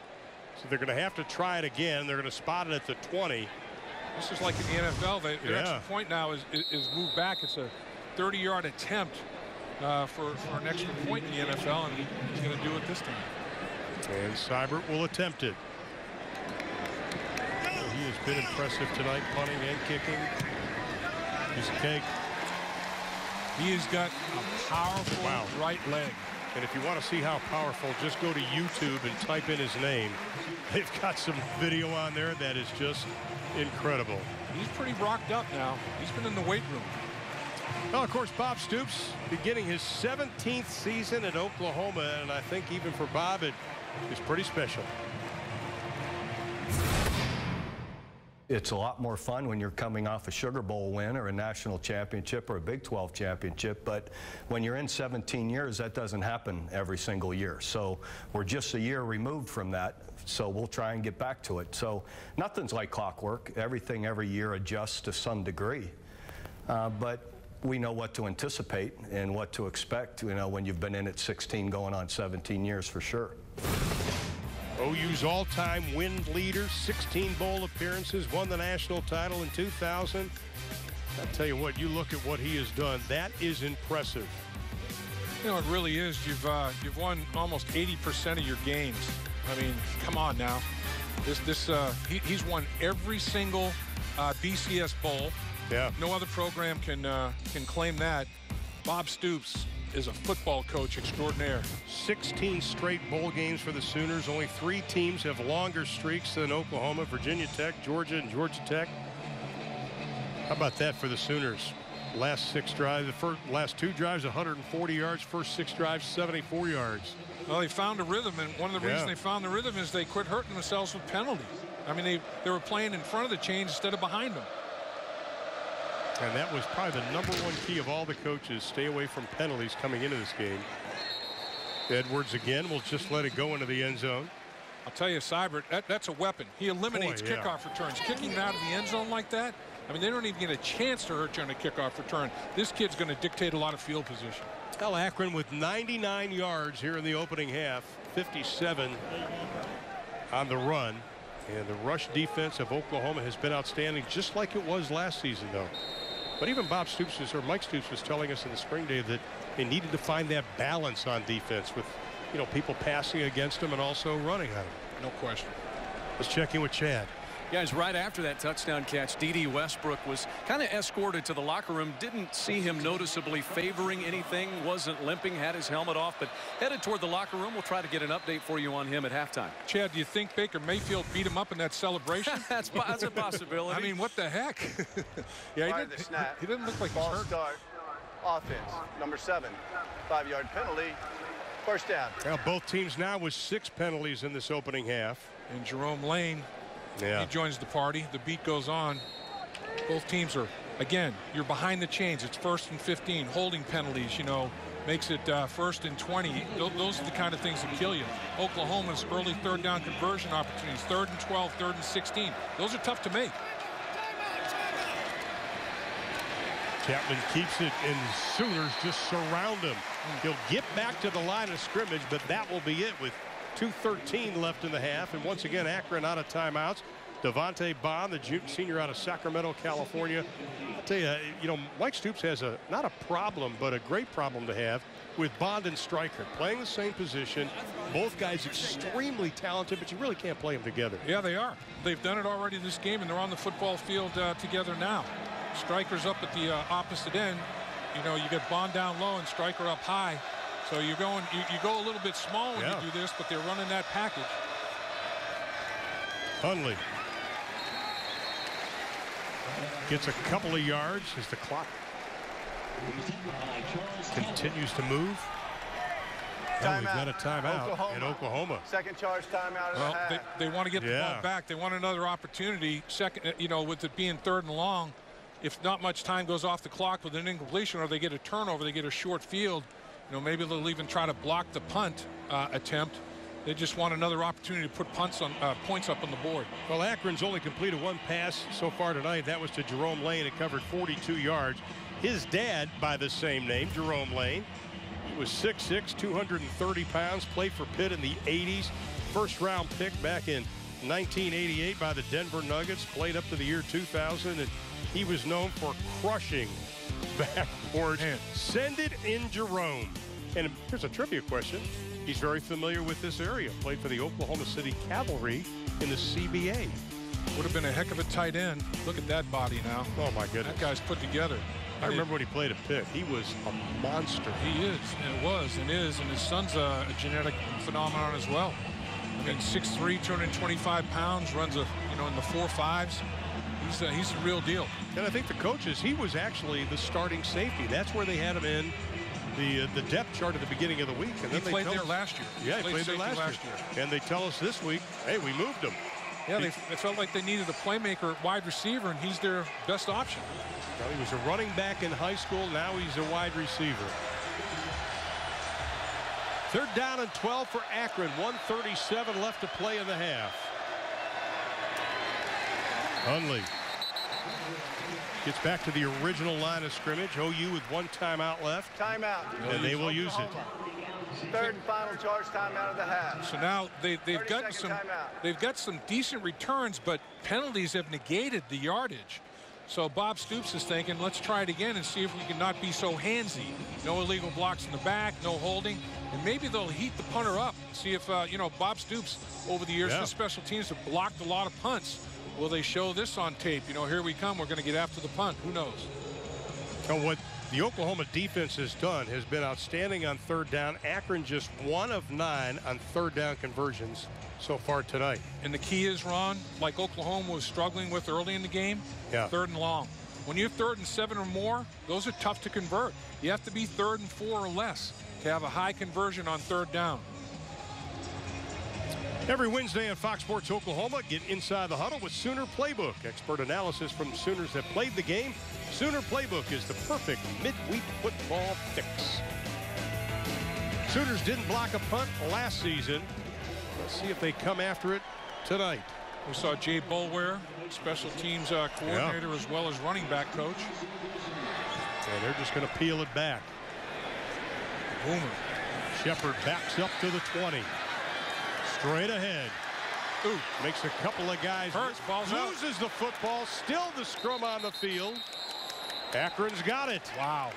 so they're going to have to try it again. They're going to spot it at the 20. This is like in the NFL. The extra point now is moved back. It's a 30-yard attempt for an extra point in the NFL, and he's going to do it this time. And Seibert will attempt it. He has been impressive tonight, punting and kicking. He's a cake. He has got a powerful right leg. And if you want to see how powerful, just go to YouTube and type in his name. They've got some video on there that is just incredible. He's pretty rocked up now. He's been in the weight room. Well, of course, Bob Stoops beginning his 17th season at Oklahoma, and I think even for Bob it is pretty special. It's a lot more fun when you're coming off a Sugar Bowl win or a national championship or a Big 12 championship, but when you're in 17 years, that doesn't happen every single year. So we're just a year removed from that, so we'll try and get back to it. So nothing's like clockwork. Everything every year adjusts to some degree, but we know what to anticipate and what to expect, you know, when you've been in it 16 going on 17 years for sure. OU's all-time win leader, 16 bowl appearances, won the national title in 2000. I'll tell you what, you look at what he has done, that is impressive. You know, it really is. You've won almost 80% of your games. I mean, come on now. He's won every single BCS bowl. Yeah. No other program can claim that. Bob Stoops is a football coach extraordinaire. 16 straight bowl games for the Sooners. Only 3 teams have longer streaks than Oklahoma, Virginia Tech, Georgia, and Georgia Tech. How about that for the Sooners? Last 6 drives, last 2 drives, 140 yards. First 6 drives, 74 yards. Well, they found a rhythm, and one of the reasons they found the rhythm is they quit hurting themselves with penalties. I mean, they were playing in front of the chains instead of behind them. And that was probably the #1 key of all the coaches. Stay away from penalties coming into this game. Edwards again will just let it go into the end zone. I'll tell you, Seibert, that's a weapon. He eliminates kickoff returns. Kicking it out of the end zone like that, I mean, they don't even get a chance to hurt you on a kickoff return. This kid's going to dictate a lot of field position. Well, Akron with 99 yards here in the opening half, 57 on the run. And the rush defense of Oklahoma has been outstanding, just like it was last season, though. But even Bob Stoops Mike Stoops was telling us in the spring, Dave, that they needed to find that balance on defense with, people passing against them and also running on them. No question. Let's check in with Chad. Guys, right after that touchdown catch, D.D. Westbrook was kind of escorted to the locker room. Didn't see him noticeably favoring anything, wasn't limping, had his helmet off, but headed toward the locker room. We'll try to get an update for you on him at halftime. Chad, do you think Baker Mayfield beat him up in that celebration? That's a possibility. I mean, what the heck? Yeah, he didn't look like he was hurt. Start. Offense, number 7, 5-yard penalty. First down. Well, both teams now with 6 penalties in this opening half. And Jerome Lane, he joins the party. The beat goes on. Both teams are, again, you're behind the chains. It's 1st and 15. Holding penalties, you know, makes it 1st and 20. Those are the kind of things that kill you. Oklahoma's early 3rd down conversion opportunities, 3rd and 12, 3rd and 16. Those are tough to make. Chapman keeps it, and Sooners just surround him. He'll get back to the line of scrimmage, but that will be it with 2:13 left in the half. And once again, Akron out of timeouts. Devontae Bond, the senior out of Sacramento, California. I'll tell you, Mike Stoops has not a problem, but a great problem to have with Bond and Stryker playing the same position. Both guys extremely talented, but you really can't play them together. Yeah, they are. They've done it already this game, and they're on the football field together now. Stryker's up at the opposite end. You know, you get Bond down low and Stryker up high. So you're going, you go a little bit small when you do this, but they're running that package. Hundley gets a couple of yards as the clock continues to move. Well, we've got a timeout in Oklahoma. Second charge timeout of the half. They want to get the ball back. They want another opportunity. Second, with it being 3rd and long, if not much time goes off the clock with an incompletion or they get a turnover, they get a short field, maybe they'll even try to block the punt attempt. They just want another opportunity to put points up on the board. Well, Akron's only completed 1 pass so far tonight. That was to Jerome Lane. It covered 42 yards. His dad, by the same name, Jerome Lane, he was 6'6", 230 pounds, played for Pitt in the 80s. First-round pick back in 1988 by the Denver Nuggets, played up to the year 2000, and he was known for crushing backboards. Send it in, Jerome. And here's a trivia question. He's very familiar with this area. Played for the Oklahoma City Cavalry in the CBA. Would have been a heck of a tight end. Look at that body now. Oh, my goodness. That guy's put together. I remember when he played at Pitt. He was a monster. He is, and was, and is, and his son's a genetic phenomenon as well. I mean, 6'3", 225 pounds, runs in the 4.5s. He's the real deal. And I think the coaches, he was actually the starting safety. That's where they had him in the depth chart at the beginning of the week. And then he played there last year. Yeah, he played there last year. And they tell us this week, hey, we moved him. Yeah, they felt like they needed a playmaker at wide receiver, and he's their best option. Well, he was a running back in high school. Now he's a wide receiver. 3rd down and 12 for Akron. 1:37 left to play in the half. Hundley gets back to the original line of scrimmage. OU with 1 timeout left. Timeout. And they will use it. 3rd and final charge timeout of the half. So now they've got some decent returns, but penalties have negated the yardage. So Bob Stoops is thinking, let's try it again and see if we can not be so handsy. No illegal blocks in the back, no holding, and maybe they'll heat the punter up. See if Bob Stoops over the years, his special teams have blocked a lot of punts. Will they show this on tape? Here we come. We're going to get after the punt. Who knows? And what the Oklahoma defense has done has been outstanding on 3rd down. Akron just 1 of 9 on 3rd down conversions so far tonight. And the key is, Ron, like Oklahoma was struggling with early in the game, 3rd and long. When you're 3rd and 7 or more, those are tough to convert. You have to be 3rd and 4 or less to have a high conversion on 3rd down. Every Wednesday on Fox Sports Oklahoma, get inside the huddle with Sooner Playbook. Expert analysis from Sooners that played the game. Sooner Playbook is the perfect midweek football fix. Sooners didn't block a punt last season. Let's see if they come after it tonight. We saw Jay Boulware, special teams coordinator as well as running back coach. And they're just going to peel it back. Boomer. Shepard backs up to the 20. Straight ahead. Ooh, makes a couple of guys hurt. Loses the football. Still the scrum on the field. Akron's got it. Wow.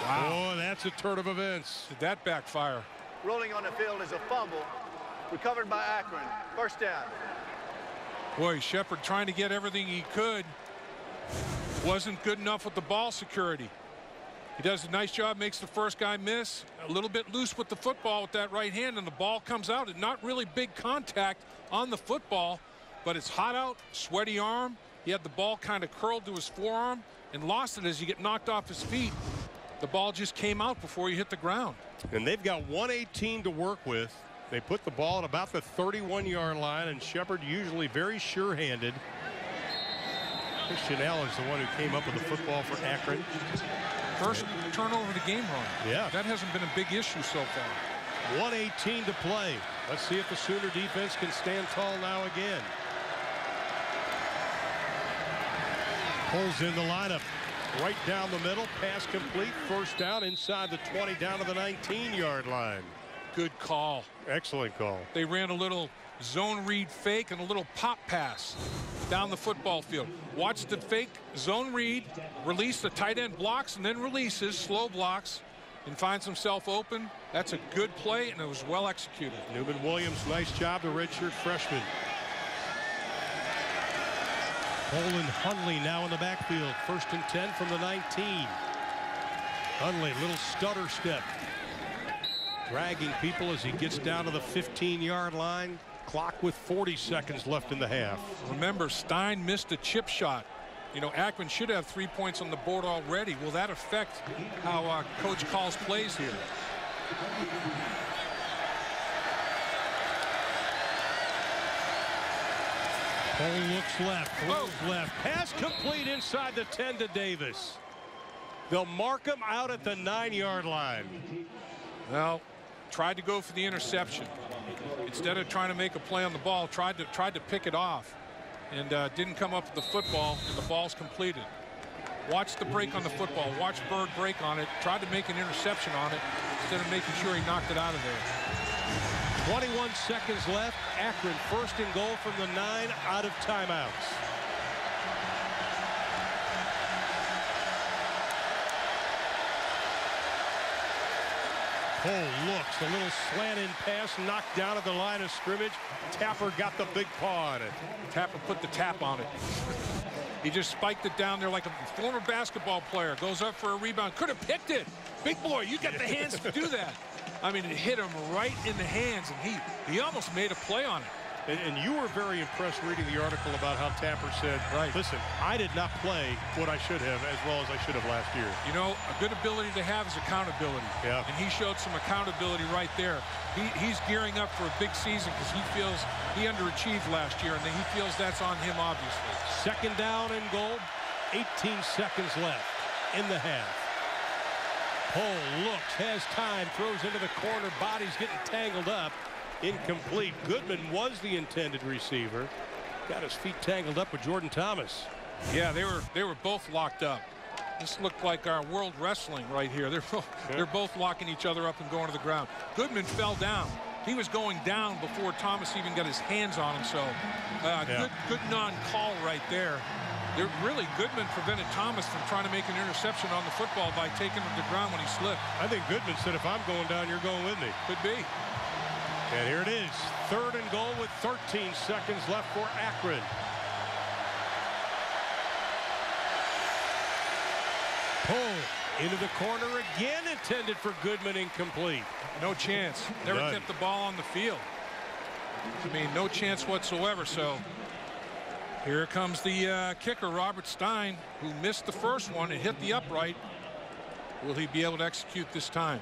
Oh, that's a turn of events. Did that backfire? Rolling on the field is a fumble. Recovered by Akron. First down. Boy, Shepard trying to get everything he could. Wasn't good enough with the ball security. He does a nice job, makes the first guy miss. A little bit loose with the football with that right hand, and the ball comes out. And not really big contact on the football, but it's hot out, sweaty arm. He had the ball kind of curled to his forearm and lost it as he get knocked off his feet. The ball just came out before he hit the ground. And they've got 118 to work with. They put the ball at about the 31-yard line, and Shepard usually very sure-handed. Christian Allen's the one who came up with the football for Akron. First turnover of the game run. Yeah. That hasn't been a big issue so far. 118 to play. Let's see if the Sooner defense can stand tall now again. Pulls in the lineup. Right down the middle. Pass complete. First down inside the 20 down to the 19-yard line. Good call. Excellent call. They ran a little zone read fake and a little pop pass down the football field. Watch the fake zone read, release the tight end blocks and then releases, slow blocks, and finds himself open. That's a good play, and it was well executed. Newman Williams, nice job, the redshirt freshman. Poland Hundley now in the backfield. 1st and 10 from the 19. Hundley, little stutter step. Dragging people as he gets down to the 15-yard line. Clock with 40 seconds left in the half. Remember, Stein missed a chip shot. You know, Akron should have 3 points on the board already. Will that affect how coach calls plays here? Cole looks left, throws left. Pass complete inside the 10 to Davis. They'll mark him out at the 9-yard line. Well, tried to go for the interception. Instead of trying to make a play on the ball, tried to pick it off, and didn't come up with the football, and the ball's completed. Watch the break on the football. Watch Berg break on it. Tried to make an interception on it instead of making sure he knocked it out of there. 21 seconds left. Akron 1st and goal from the 9 out of timeouts. Cole looks, a little slanted pass knocked down at the line of scrimmage. Tapper got the big paw on it. Tapper put the tap on it. He just spiked it down there like a former basketball player. Goes up for a rebound. Could have picked it. Big boy, you got the hands to do that. I mean, it hit him right in the hands, and he almost made a play on it. And you were very impressed reading the article about how Tapper said, right, listen, I did not play what I should have as well as I should have last year. You know, a good ability to have is accountability. Yeah. And he showed some accountability right there. He's gearing up for a big season because he feels he underachieved last year, and he feels that's on him, obviously. 2nd down and goal. 18 seconds left in the half. Cole looks, has time, throws into the corner. Body's getting tangled up. Incomplete. Goodman was the intended receiver. Got his feet tangled up with Jordan Thomas. Yeah, they were both locked up. This looked like our world wrestling right here. They're both locking each other up and going to the ground. Goodman fell down. He was going down before Thomas even got his hands on him. So good non-call right there. Really, Goodman prevented Thomas from trying to make an interception on the football by taking him to the ground when he slipped. I think Goodman said, if I'm going down, you're going with me. Could be. And here it is, 3rd and goal with 13 seconds left for Akron. Pull into the corner again, intended for Goodman, incomplete. No chance. Never kept the ball on the field. I mean, no chance whatsoever. So here comes the kicker, Robert Stein, who missed the first one and hit the upright. Will he be able to execute this time?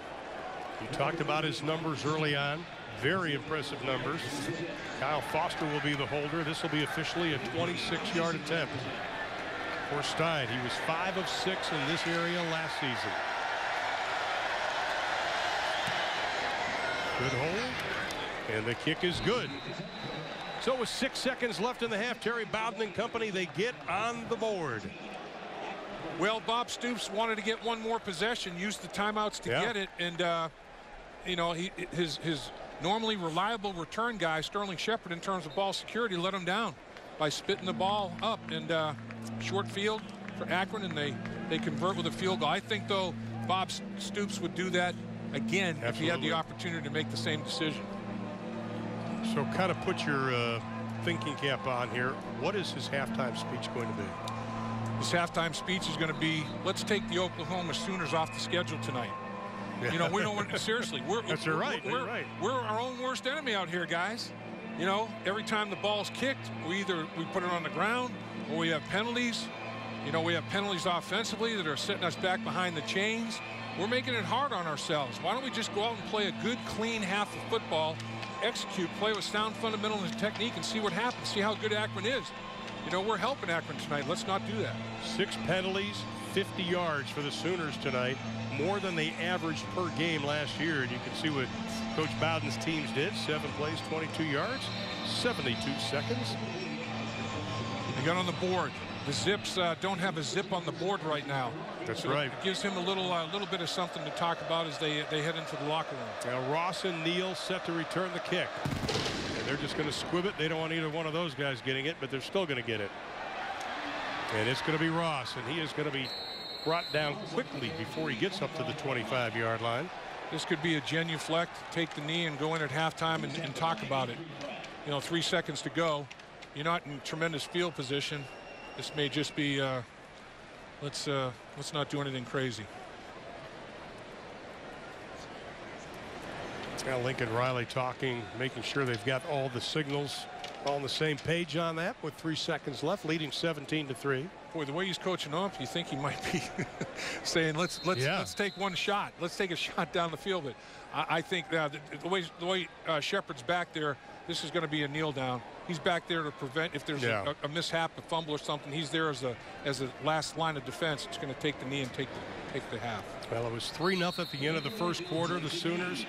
You talked about his numbers early on. Very impressive numbers. Kyle Foster will be the holder. This will be officially a 26-yard attempt for Stein. He was 5 of 6 in this area last season. Good hold. And the kick is good. So with 6 seconds left in the half, Terry Bowden and company, they get on the board. Well, Bob Stoops wanted to get one more possession, used the timeouts to get it, and you know, his normally reliable return guy, Sterling Shepard, in terms of ball security, let him down by spitting the ball up. And short field for Akron, and they convert with a field goal. I think, though, Bob Stoops would do that again if he had the opportunity to make the same decision. So kind of put your thinking cap on here. What is his halftime speech going to be? His halftime speech is going to be, let's take the Oklahoma Sooners off the schedule tonight. You know, we don't want, seriously, we're our own worst enemy out here, guys. You know, every time the ball's kicked, we put it on the ground or we have penalties. You know, we have penalties offensively that are setting us back behind the chains. We're making it hard on ourselves. Why don't we just go out and play a good, clean half of football, execute, play with sound fundamentals and technique, and see what happens, see how good Akron is. You know, we're helping Akron tonight. Let's not do that. 6 penalties, 50 yards for the Sooners tonight, more than they averaged per game last year. And you can see what Coach Bowden's teams did. 7 plays, 22 yards, 72 seconds. They got on the board. The Zips don't have a zip on the board right now. That's so right. It gives him a little bit of something to talk about as they head into the locker room. Now Ross and Neal set to return the kick. And they're just going to squib it. They don't want either one of those guys getting it, but they're still going to get it. And it's going to be Ross, and he is going to be brought down quickly before he gets up to the 25-yard line. This could be a genuflect, take the knee and go in at halftime and talk about it. You know, 3 seconds to go. You're not in tremendous field position. This may just be let's not do anything crazy. Now Lincoln Riley talking, making sure they've got all the signals all on the same page on that with 3 seconds left, leading 17-3. Boy, the way he's coaching up, you think he might be saying, let's take one shot. Let's take a shot down the field. But I think the way Shepard's back there, this is going to be a kneel down. He's back there to prevent if there's a mishap, a fumble or something. He's there as a last line of defense. It's going to take the knee and take the half. Well, it was 3-0 at the end of the first quarter. The Sooners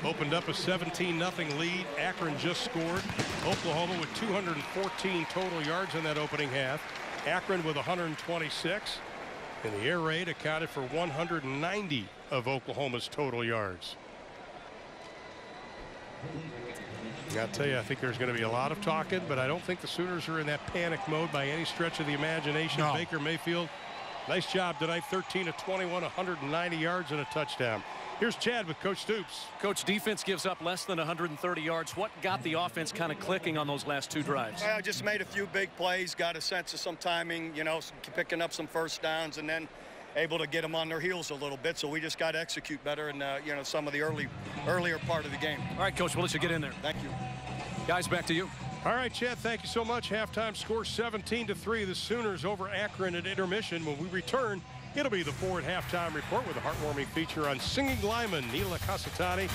opened up a 17-0 lead. Akron just scored. Oklahoma with 214 total yards in that opening half. Akron with 126. And the air raid accounted for 190 of Oklahoma's total yards. I'll tell you, I think there's going to be a lot of talking, but I don't think the Sooners are in that panic mode by any stretch of the imagination. No. Baker Mayfield, nice job tonight, 13 of 21, 190 yards and a touchdown. Here's Chad with Coach Stoops. Coach, defense gives up less than 130 yards. What got the offense kind of clicking on those last 2 drives? I just made a few big plays, got a sense of some timing, you know, picking up some first downs, and then able to get them on their heels a little bit. So we just got to execute better in you know, some of the earlier part of the game. All right, Coach, we'll let you get in there. Thank you. Guys, back to you. All right, Chad, thank you so much. Halftime score 17-3. The Sooners over Akron at intermission. When we return, it'll be the Ford halftime report with a heartwarming feature on singing lineman Neela Casatani,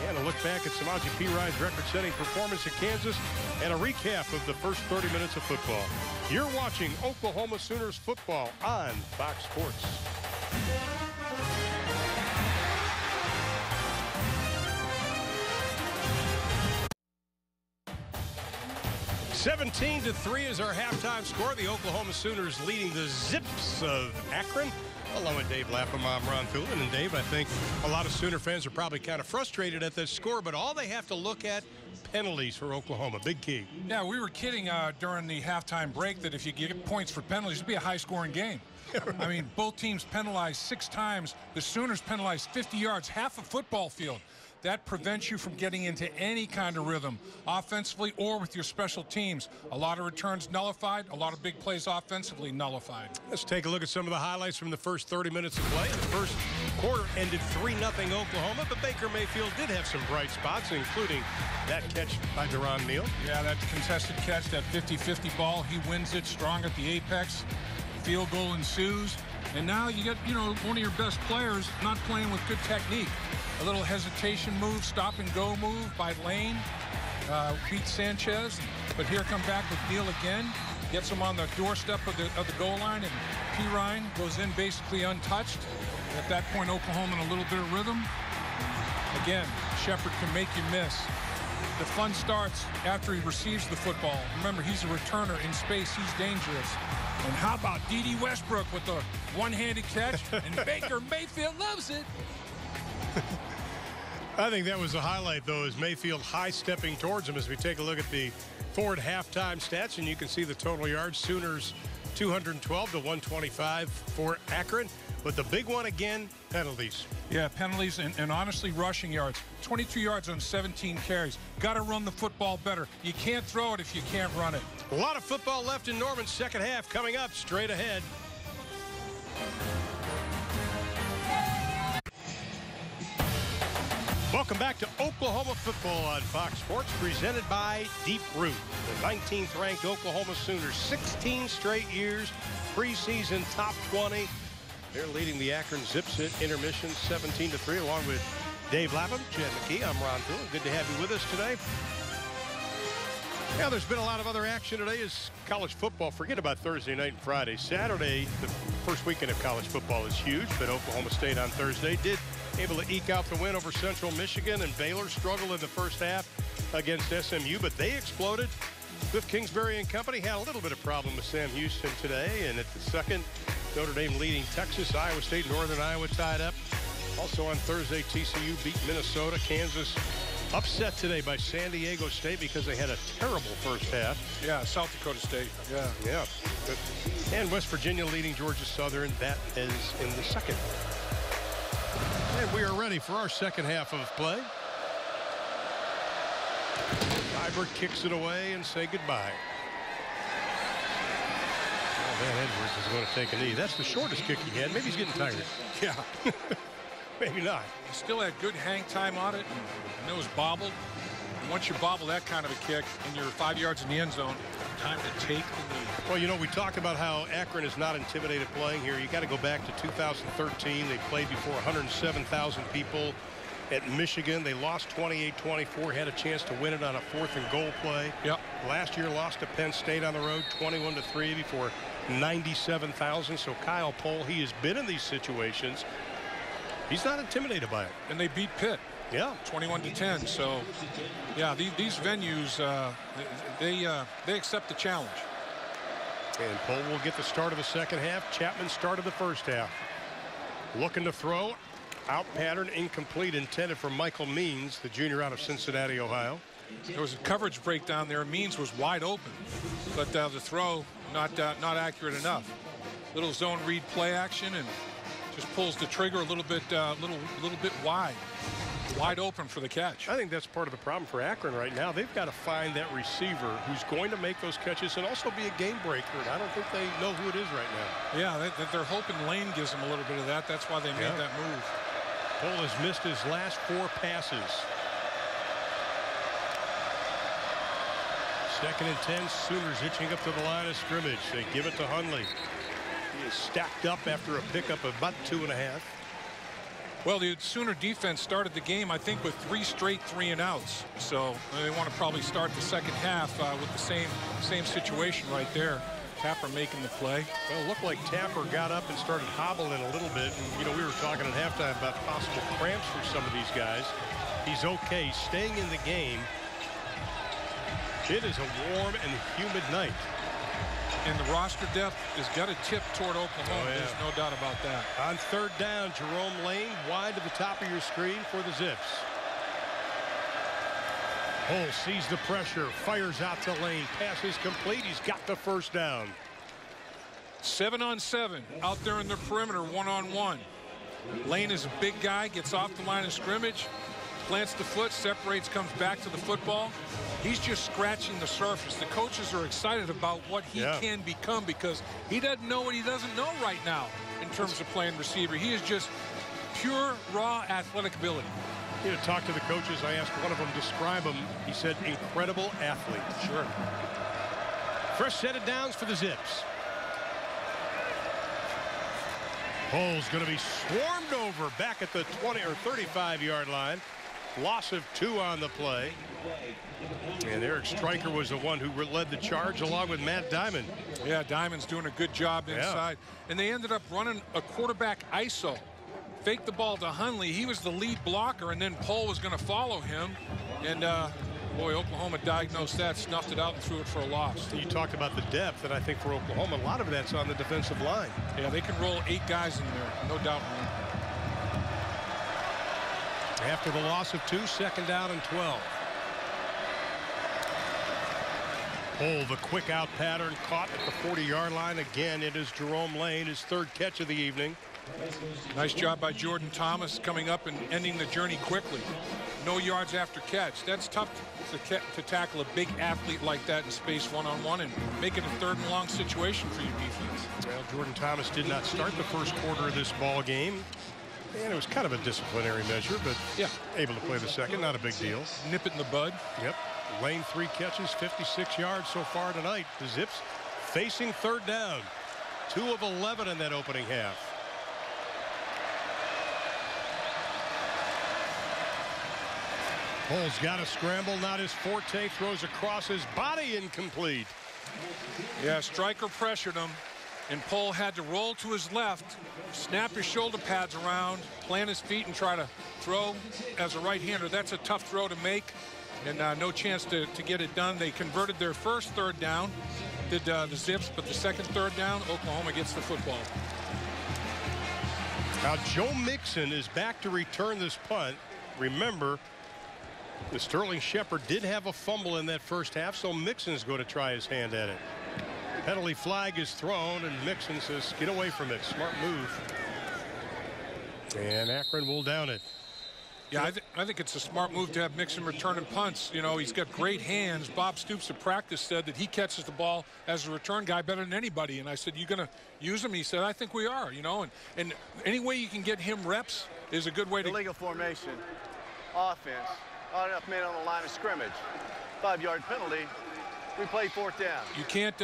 and a look back at Samaje Perine's record-setting performance at Kansas, and a recap of the first 30 minutes of football. You're watching Oklahoma Sooners football on Fox Sports. 17-3 is our halftime score. The Oklahoma Sooners leading the Zips of Akron. Along with Dave Lapham, I'm Ron Thulin. And Dave, I think a lot of Sooner fans are probably kind of frustrated at this score, but all they have to look at, penalties for Oklahoma. Big key. Yeah, we were kidding during the halftime break that if you get points for penalties, it'd be a high-scoring game. I mean, both teams penalized 6 times. The Sooners penalized 50 yards, half a football field. That prevents you from getting into any kind of rhythm, offensively or with your special teams. A lot of returns nullified, a lot of big plays offensively nullified. Let's take a look at some of the highlights from the first 30 minutes of play. The first quarter ended 3-0 Oklahoma, but Baker Mayfield did have some bright spots, including that catch by Deron Neal. Yeah, that contested catch, that 50-50 ball, he wins it strong at the apex. Field goal ensues. And now you get, one of your best players not playing with good technique. A little hesitation move, stop and go move by Lane. Beat Sanchez. But here come back with Neal again. Gets him on the doorstep of the goal line, and Perine goes in basically untouched. At that point, Oklahoma in a little bit of rhythm. Again, Shepard can make you miss. The fun starts after he receives the football. Remember, he's a returner in space. He's dangerous. And how about D.D. Westbrook with the one-handed catch? And Baker Mayfield loves it. I think that was a highlight, though, is Mayfield high-stepping towards him as we take a look at the Ford halftime stats, and you can see the total yards. Sooners 212 to 125 for Akron. But the big one again, penalties. Yeah, penalties and honestly rushing yards. 22 yards on 17 carries. Got to run the football better. You can't throw it if you can't run it. A lot of football left in Norman's second half coming up straight ahead. Welcome back to Oklahoma football on Fox Sports, presented by Deep Root. The 19th ranked Oklahoma Sooners, 16 straight years, preseason top 20. They're leading the Akron Zips at intermission 17-3, along with Dave Lapham, Jen McKee. I'm Ron Poole. Good to have you with us today. Yeah, there's been a lot of other action today is college football. Forget about Thursday night and Friday. Saturday, the first weekend of college football, is huge, but Oklahoma State on Thursday did able to eke out the win over Central Michigan, and Baylor struggled in the first half against SMU, but they exploded. Cliff Kingsbury and company had a little bit of problem with Sam Houston today, and at the second, Notre Dame leading Texas, Iowa State, Northern Iowa tied up. Also on Thursday, TCU beat Minnesota. Kansas upset today by San Diego State because they had a terrible first half. Yeah, South Dakota State. Yeah. And West Virginia leading Georgia Southern. That is in the second. And we are ready for our second half of play. Ibert kicks it away and say goodbye. Oh, Van Edwards is going to take a knee. That's the shortest kick he had. Maybe he's getting tired. Yeah. Maybe not. He still had good hang time on it, and it was bobbled. And once you bobble that kind of a kick and you're 5 yards in the end zone, time to take the knee. Well, you know, we talked about how Akron is not intimidated playing here. You got to go back to 2013. They played before 107,000 people at Michigan. They lost 28-24, had a chance to win it on a 4th and goal play. Yep. Last year lost to Penn State on the road 21-3 before 97,000. So Kyle Pohl, he has been in these situations. He's not intimidated by it. And they beat Pitt. Yeah. 21-10. So, yeah, these venues, they accept the challenge. And Pohl will get the start of the second half. Chapman started the first half. Looking to throw. Out pattern, incomplete, intended for Michael Means, the junior out of Cincinnati, Ohio. There was a coverage breakdown there. Means was wide open, but the throw not accurate enough. Little zone read play action and just pulls the trigger a little bit wide open for the catch. I think that's part of the problem for Akron right now. They've got to find that receiver who's going to make those catches and also be a game breaker. And I don't think they know who it is right now. Yeah, they're hoping Lane gives them a little bit of that. That's why they made that move. Pohl has missed his last 4 passes. 2nd and 10. Sooners hitching up to the line of scrimmage. They give it to Hundley. He is stacked up after a pickup of about 2.5. Well, the Sooner defense started the game, I think, with 3 straight 3-and-outs. So they want to probably start the second half with the same situation right there. Tapper making the play. Well, it looked like Tapper got up and started hobbling a little bit. And, you know, we were talking at halftime about possible cramps for some of these guys. He's okay, staying in the game. It is a warm and humid night. And the roster depth has got to tip toward Oklahoma. There's no doubt about that. On 3rd down, Jerome Lane wide to the top of your screen for the Zips. Pohl sees the pressure, fires out to Lane. Pass is complete. He's got the first down. 7-on-7 out there in the perimeter, 1-on-1. Lane is a big guy, gets off the line of scrimmage, plants the foot, separates, comes back to the football. He's just scratching the surface. The coaches are excited about what he can become because he doesn't know what he doesn't know right now in terms of playing receiver. He is just pure, raw athletic ability. You know, talk to the coaches. I asked one of them, describe him. He said, incredible athlete. Sure. First set of downs for the Zips. Pohl's going to be swarmed over back at the 20 or 35-yard line. Loss of 2 on the play. And Eric Stryker was the one who led the charge along with Matt Diamond. Yeah, Diamond's doing a good job inside. And they ended up running a quarterback ISO. Faked the ball to Hundley. He was the lead blocker, and then Pohl was going to follow him. And, boy, Oklahoma diagnosed that, snuffed it out, and threw it for a loss. You talked about the depth, and I think for Oklahoma, a lot of that's on the defensive line. Yeah, they can roll 8 guys in there, no doubt. After the loss of 2, 2nd down and 12. Pohl, the quick out pattern, caught at the 40-yard line. Again, it is Jerome Lane, his 3rd catch of the evening. Nice job by Jordan Thomas coming up and ending the journey quickly. No yards after catch. That's tough to tackle a big athlete like that in space one-on-one and make it a 3rd and long situation for your defense. Well, Jordan Thomas did not start the first quarter of this ball game. And it was kind of a disciplinary measure, but yeah, able to play the second, not a big deal. Nip it in the bud. Yep. Lane 3 catches, 56 yards so far tonight. The Zips facing 3rd down. 2 of 11 in that opening half. Pohl's got a scramble, not his forte, throws across his body, incomplete. Yeah, Stryker pressured him, and Pohl had to roll to his left, snap his shoulder pads around, plant his feet, and try to throw as a right-hander. That's a tough throw to make, and no chance to get it done. They converted their first 3rd down, did the Zips, but the second 3rd down, Oklahoma gets the football. Now, Joe Mixon is back to return this punt. Remember, the Sterling Shepard did have a fumble in that first half, so Mixon's going to try his hand at it. Penalty flag is thrown, and Mixon says, get away from it. Smart move. And Akron will down it. Yeah, I think it's a smart move to have Mixon returning punts. You know, he's got great hands. Bob Stoops at practice said that he catches the ball as a return guy better than anybody. And I said, you going to use him? He said, I think we are, you know. And any way you can get him reps is a good way to. Illegal formation, offense. Not enough men on the line of scrimmage. 5-yard penalty. We play 4th down. You can't,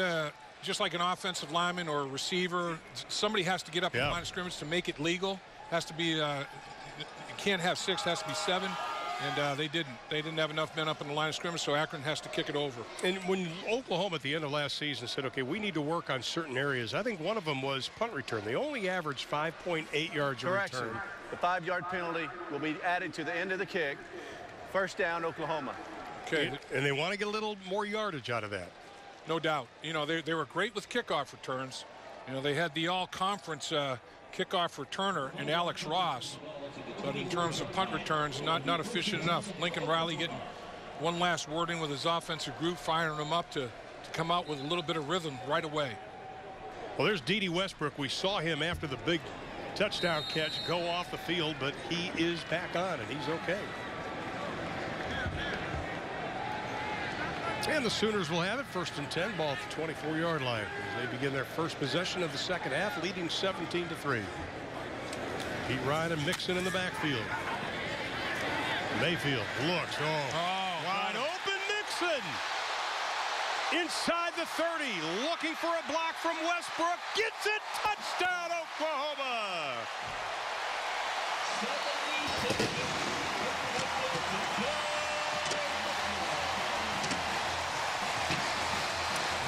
just like an offensive lineman or a receiver, somebody has to get up in the line of scrimmage to make it legal. Has to be, you can't have 6, has to be 7. And they didn't. They didn't have enough men up in the line of scrimmage, so Akron has to kick it over. And when Oklahoma at the end of last season said, okay, we need to work on certain areas, I think one of them was punt return. They only averaged 5.8 yards a return. The 5-yard penalty will be added to the end of the kick. 1st down, Oklahoma. Okay. And they want to get a little more yardage out of that. No doubt. You know, they were great with kickoff returns. You know, they had the all-conference kickoff returner in Alex Ross. But in terms of punt returns, not efficient enough. Lincoln Riley getting one last word in with his offensive group, firing them up to come out with a little bit of rhythm right away. Well, there's D.D. Westbrook. We saw him after the big touchdown catch go off the field, but he is back on, and he's okay. And the Sooners will have it 1st and 10, ball at the 24-yard line as they begin their first possession of the second half, leading 17-3. Pete Ryan and Mixon in the backfield. Mayfield looks, wide open Mixon. Inside the 30, looking for a block from Westbrook. Gets it, touchdown Oklahoma.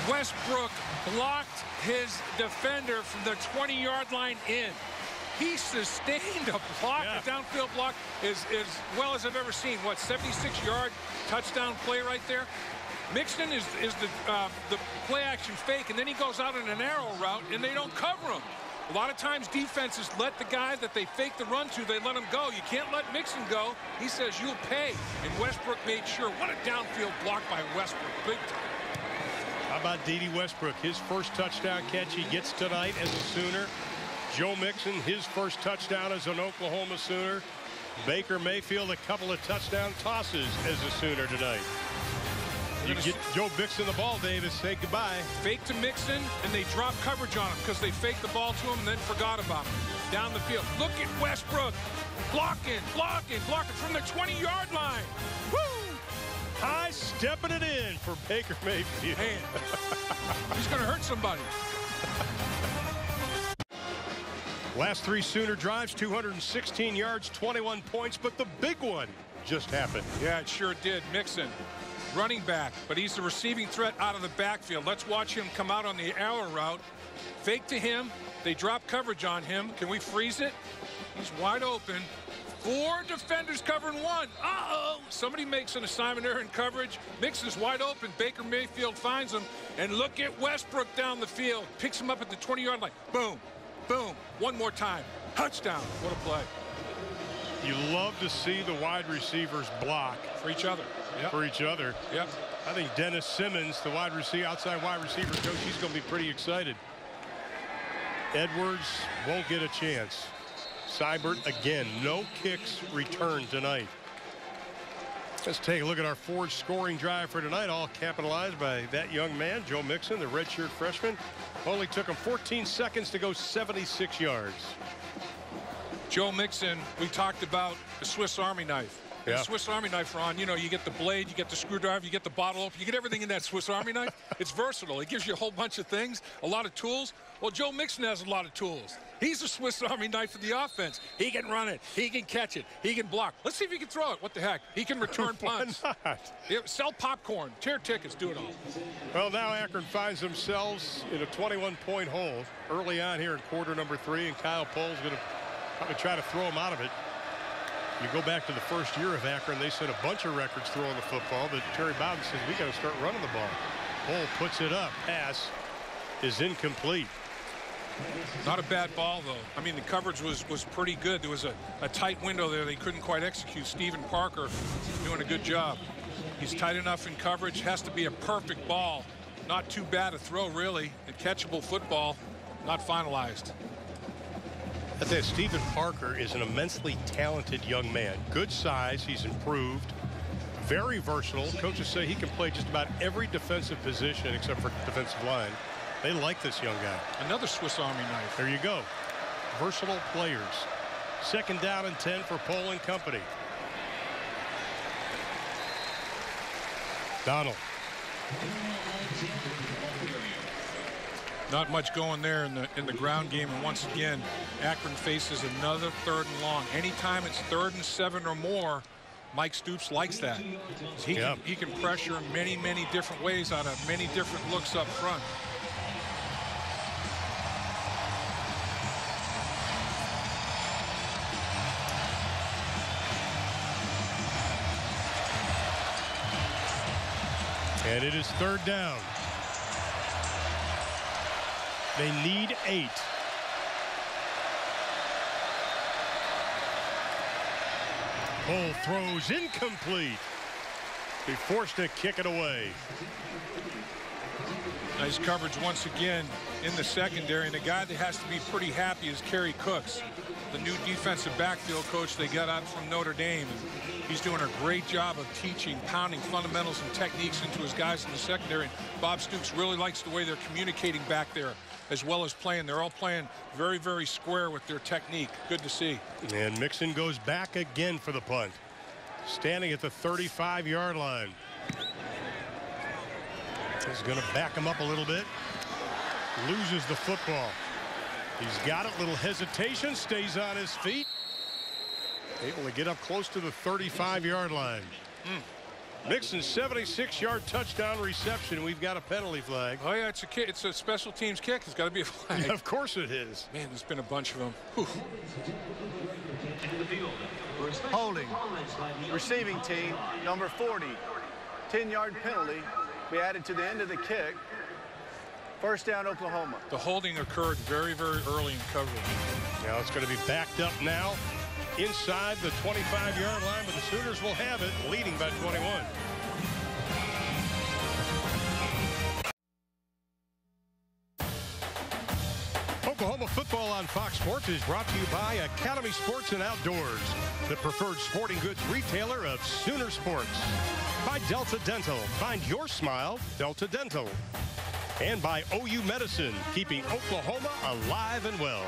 Westbrook blocked his defender from the 20-yard line in. He sustained a block, a downfield block, as well as I've ever seen. What, 76-yard touchdown play right there? Mixon is the play-action fake, and then he goes out in an arrow route, and they don't cover him. A lot of times defenses let the guy that they fake the run to, they let him go. You can't let Mixon go. He says, you'll pay. And Westbrook made sure. What a downfield block by Westbrook. Big time. How about D.D. Westbrook? His first touchdown catch he gets tonight as a Sooner. Joe Mixon, his first touchdown as an Oklahoma Sooner. Baker Mayfield, a couple of touchdown tosses as a Sooner tonight. You get Joe Mixon the ball, Davis. Say goodbye. Fake to Mixon, and they drop coverage on him because they faked the ball to him and then forgot about him. Down the field. Look at Westbrook. Blocking from the 20-yard line. Woo! High stepping it in for Baker Mayfield. Man, he's going to hurt somebody. Last 3 Sooner drives, 216 yards, 21 points, but the big one just happened. Yeah, it sure did. Mixon, running back, but he's the receiving threat out of the backfield. Let's watch him come out on the arrow route. Fake to him. They drop coverage on him. Can we freeze it? He's wide open. 4 defenders covering 1. Uh-oh. Somebody makes an assignment error in coverage. Mixon's wide open. Baker Mayfield finds him. And look at Westbrook down the field. Picks him up at the 20-yard line. Boom. Boom. One more time. Touchdown. What a play. You love to see the wide receivers block. For each other. Yep. For each other. Yep. I think Dennis Simmons, the outside wide receiver coach, he's going to be pretty excited. Edwards won't get a chance. Seibert again, no kicks returned tonight. Let's take a look at our Ford scoring drive for tonight, all capitalized by that young man, Joe Mixon, the redshirt freshman. Only took him 14 seconds to go 76 yards. Joe Mixon, we talked about the Swiss Army knife. Yeah. The Swiss Army knife, Ron, you know, you get the blade, you get the screwdriver, you get the bottle opener, you get everything in that Swiss Army knife. It's versatile. It gives you a whole bunch of things, a lot of tools. Well, Joe Mixon has a lot of tools. He's a Swiss Army knife of the offense. He can run it. He can catch it. He can block. Let's see if he can throw it. What the heck? He can return punts. Why not? Yeah, sell popcorn. Tear tickets. Do it all. Well, now Akron finds themselves in a 21-point hole early on here in quarter number 3, and Kyle Pohl's going to probably try to throw him out of it. You go back to the first year of Akron, they set a bunch of records throwing the football, but Terry Bowden says, we got to start running the ball. Pohl puts it up. Pass is incomplete. Not a bad ball, though. I mean, the coverage was pretty good. There was a tight window there they couldn't quite execute. Stephen Parker doing a good job. He's tight enough in coverage. Has to be a perfect ball. Not too bad a throw, really. A catchable football, not finalized. I think Stephen Parker is an immensely talented young man. Good size. He's improved. Very versatile. Coaches say he can play just about every defensive position except for defensive line. They like this young guy. Another Swiss Army knife. There you go. Versatile players. 2nd down and 10 for Pohl and company. Donald. Not much going there in the ground game, and once again, Akron faces another 3rd and long. Anytime it's 3rd and 7 or more, Mike Stoops likes that. He can pressure in many, many different ways out of many different looks up front. And it is 3rd down. They need 8. Pohl throws incomplete. He forced to kick it away. Nice coverage once again in the secondary, and the guy that has to be pretty happy is Kerry Cooks, the new defensive backfield coach they got out from Notre Dame. And he's doing a great job of teaching, pounding fundamentals and techniques into his guys in the secondary. And Bob Stoops really likes the way they're communicating back there as well as playing. They're all playing very, very square with their technique. Good to see. And Mixon goes back again for the punt. Standing at the 35-yard line. He's going to back him up a little bit. Loses the football. He's got it. Little hesitation. Stays on his feet. Able to get up close to the 35-yard line. Mixon's 76-yard touchdown reception. We've got a penalty flag. Oh, yeah, it's a kick. It's a special teams kick. It's got to be a flag. Yeah, of course it is. Man, there's been a bunch of them. Whew. Holding. Receiving team, number 40. 10-yard penalty. We added to the end of the kick. 1st down, Oklahoma. The holding occurred very, very early in coverage. Now it's going to be backed up now inside the 25-yard line, but the Sooners will have it, leading by 21. Oklahoma football on Fox Sports is brought to you by Academy Sports and Outdoors, the preferred sporting goods retailer of Sooner Sports. By Delta Dental. Find your smile, Delta Dental. And by OU Medicine, keeping Oklahoma alive and well.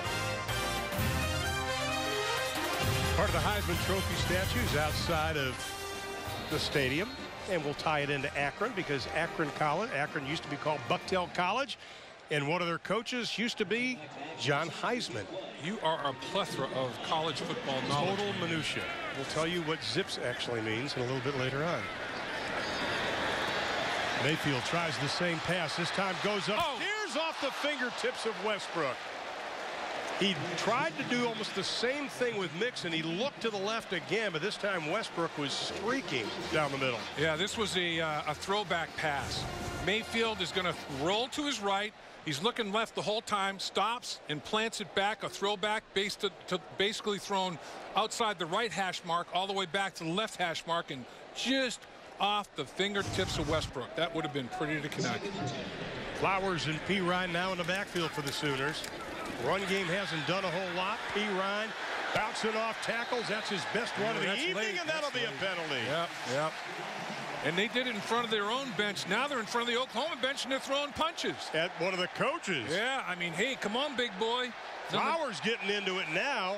Part of the Heisman Trophy statues outside of the stadium. And we'll tie it into Akron because Akron used to be called Bucktail College. And one of their coaches used to be John Heisman. You are a plethora of college football knowledge. Total minutia. We'll tell you what zips actually means in a little bit later on. Mayfield tries the same pass. This time goes upstairs off the fingertips of Westbrook. He tried to do almost the same thing with Mixon. He looked to the left again, but this time Westbrook was streaking down the middle. Yeah, this was a throwback pass. Mayfield is going to roll to his right. He's looking left the whole time, stops and plants it back, a throwback basically thrown outside the right hash mark all the way back to the left hash mark and just off the fingertips of Westbrook. That would have been pretty to connect. Flowers and P. Ryan now in the backfield for the Sooners. Run game hasn't done a whole lot. P. Ryan bouncing off tackles. That's his best run of the evening, and that'll be a penalty. Yep. And they did it in front of their own bench. Now they're in front of the Oklahoma bench, and they're throwing punches. At one of the coaches. Yeah, I mean, hey, come on, big boy. Flowers getting into it now.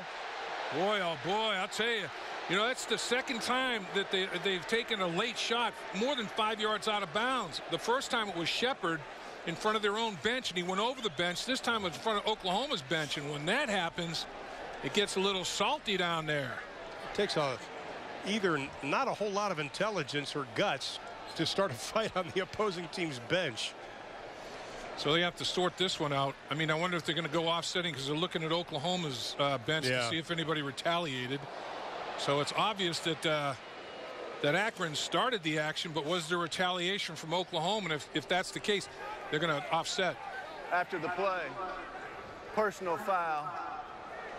Boy, oh boy, I'll tell you. You know, that's the second time that they've taken a late shot more than 5 yards out of bounds. The first time it was Shepard in front of their own bench, and he went over the bench. This time it was in front of Oklahoma's bench, and when that happens, it gets a little salty down there. It takes either not a whole lot of intelligence or guts to start a fight on the opposing team's bench. So they have to sort this one out. I mean, I wonder if they're going to go offsetting because they're looking at Oklahoma's bench to see if anybody retaliated. So it's obvious that that Akron started the action, but was there retaliation from Oklahoma? And if that's the case, they're going to offset. After the play, personal foul,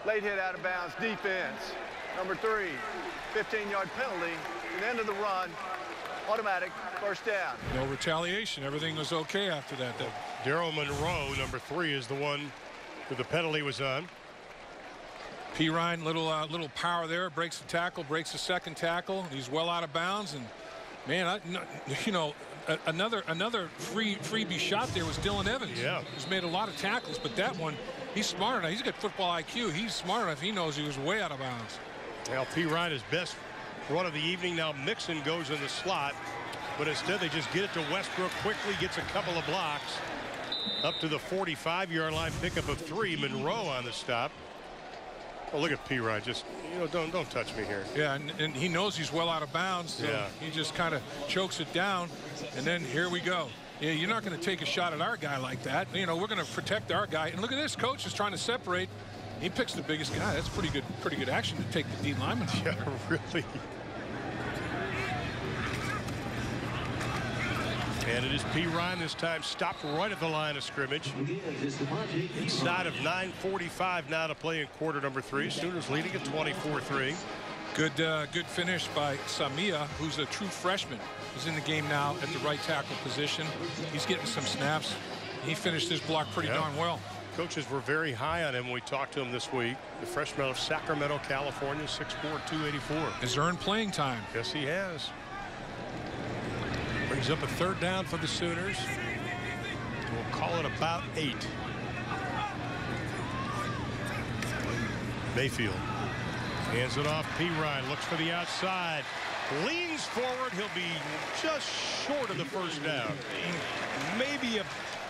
late hit out of bounds, defense. Number 3, 15-yard penalty, and end of the run, automatic first down. No retaliation. Everything was okay after that. Daryl Monroe, number 3, is the one who the penalty was on. P. Ryan, little power there, breaks the tackle, breaks the second tackle. He's well out of bounds, and man, you know, another freebie shot there was Dylan Evans. Yeah, he's made a lot of tackles, but that one, he's smart enough. He's got football IQ. He's smart enough. He knows he was way out of bounds. Well, P. Ryan is best run of the evening. Now Mixon goes in the slot, but instead they just get it to Westbrook quickly, gets a couple of blocks up to the 45-yard line, pickup of 3. Monroe on the stop. Oh, look at P. Ryan. Just, you know, don't touch me here. Yeah, and he knows he's well out of bounds. So he just kind of chokes it down, and then here we go. Yeah, you're not going to take a shot at our guy like that. You know, we're going to protect our guy. And look at this, coach is trying to separate. He picks the biggest guy. That's pretty good action to take the D lineman. Yeah, really. And it is P. Ryan this time, stopped right at the line of scrimmage. Inside of 9:45 now to play in quarter number 3. Sooners leading at 24-3. Good finish by Samia, who's a true freshman. He's in the game now at the right tackle position. He's getting some snaps. He finished this block pretty darn well. Coaches were very high on him when we talked to him this week. The freshman out of Sacramento, California, 6'4", 284. Has earned playing time. Yes, he has. Brings up a third down for the Sooners. We'll call it about 8. Mayfield hands it off. P. Ryan looks for the outside. Leans forward. He'll be just short of the first down. Maybe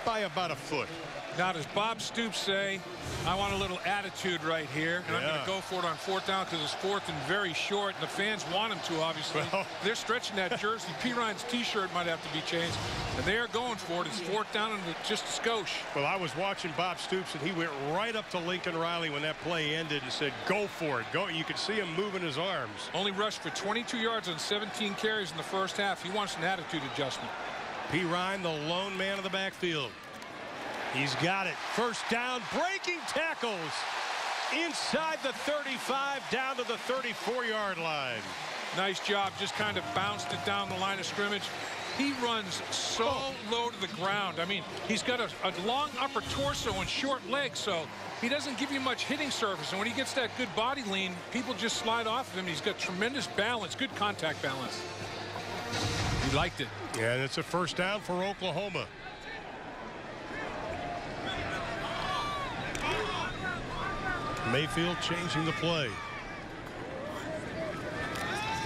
by about a foot. Now, does Bob Stoops say, I want a little attitude right here, and I'm going to go for it on 4th down because it's 4th and very short, and the fans want him to, obviously. Well, they're stretching that jersey. P. Ryan's T-shirt might have to be changed, and they are going for it. It's 4th down and just a skosh. Well, I was watching Bob Stoops, and he went right up to Lincoln Riley when that play ended and said, go for it. Go. You could see him moving his arms. Only rushed for 22 yards on 17 carries in the first half. He wants an attitude adjustment. P. Ryan, the lone man of the backfield. He's got it. First down, breaking tackles inside the 35 down to the 34-yard line. Nice job. Just kind of bounced it down the line of scrimmage. He runs so low to the ground. I mean, he's got a long upper torso and short legs, so he doesn't give you much hitting surface. And when he gets that good body lean, people just slide off of him. He's got tremendous balance, good contact balance. He liked it. Yeah, and it's a first down for Oklahoma. Mayfield changing the play.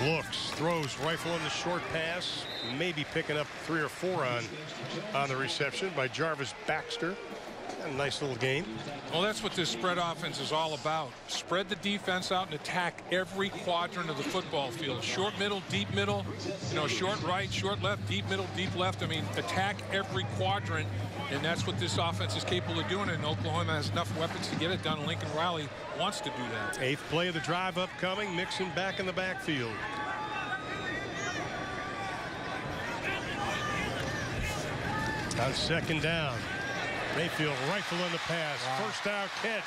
Looks, throws, rifle in the short pass. Maybe picking up 3 or 4 on the reception by Jarvis Baxter. A nice little game. Well, that's what this spread offense is all about. Spread the defense out and attack every quadrant of the football field. Short middle, deep middle, you know, short right, short left, deep middle, deep left. I mean, attack every quadrant. And that's what this offense is capable of doing. And Oklahoma has enough weapons to get it done. Lincoln Riley wants to do that. 8th play of the drive upcoming. Mixon back in the backfield. On second down. Mayfield rifle in the pass. Wow. First down catch.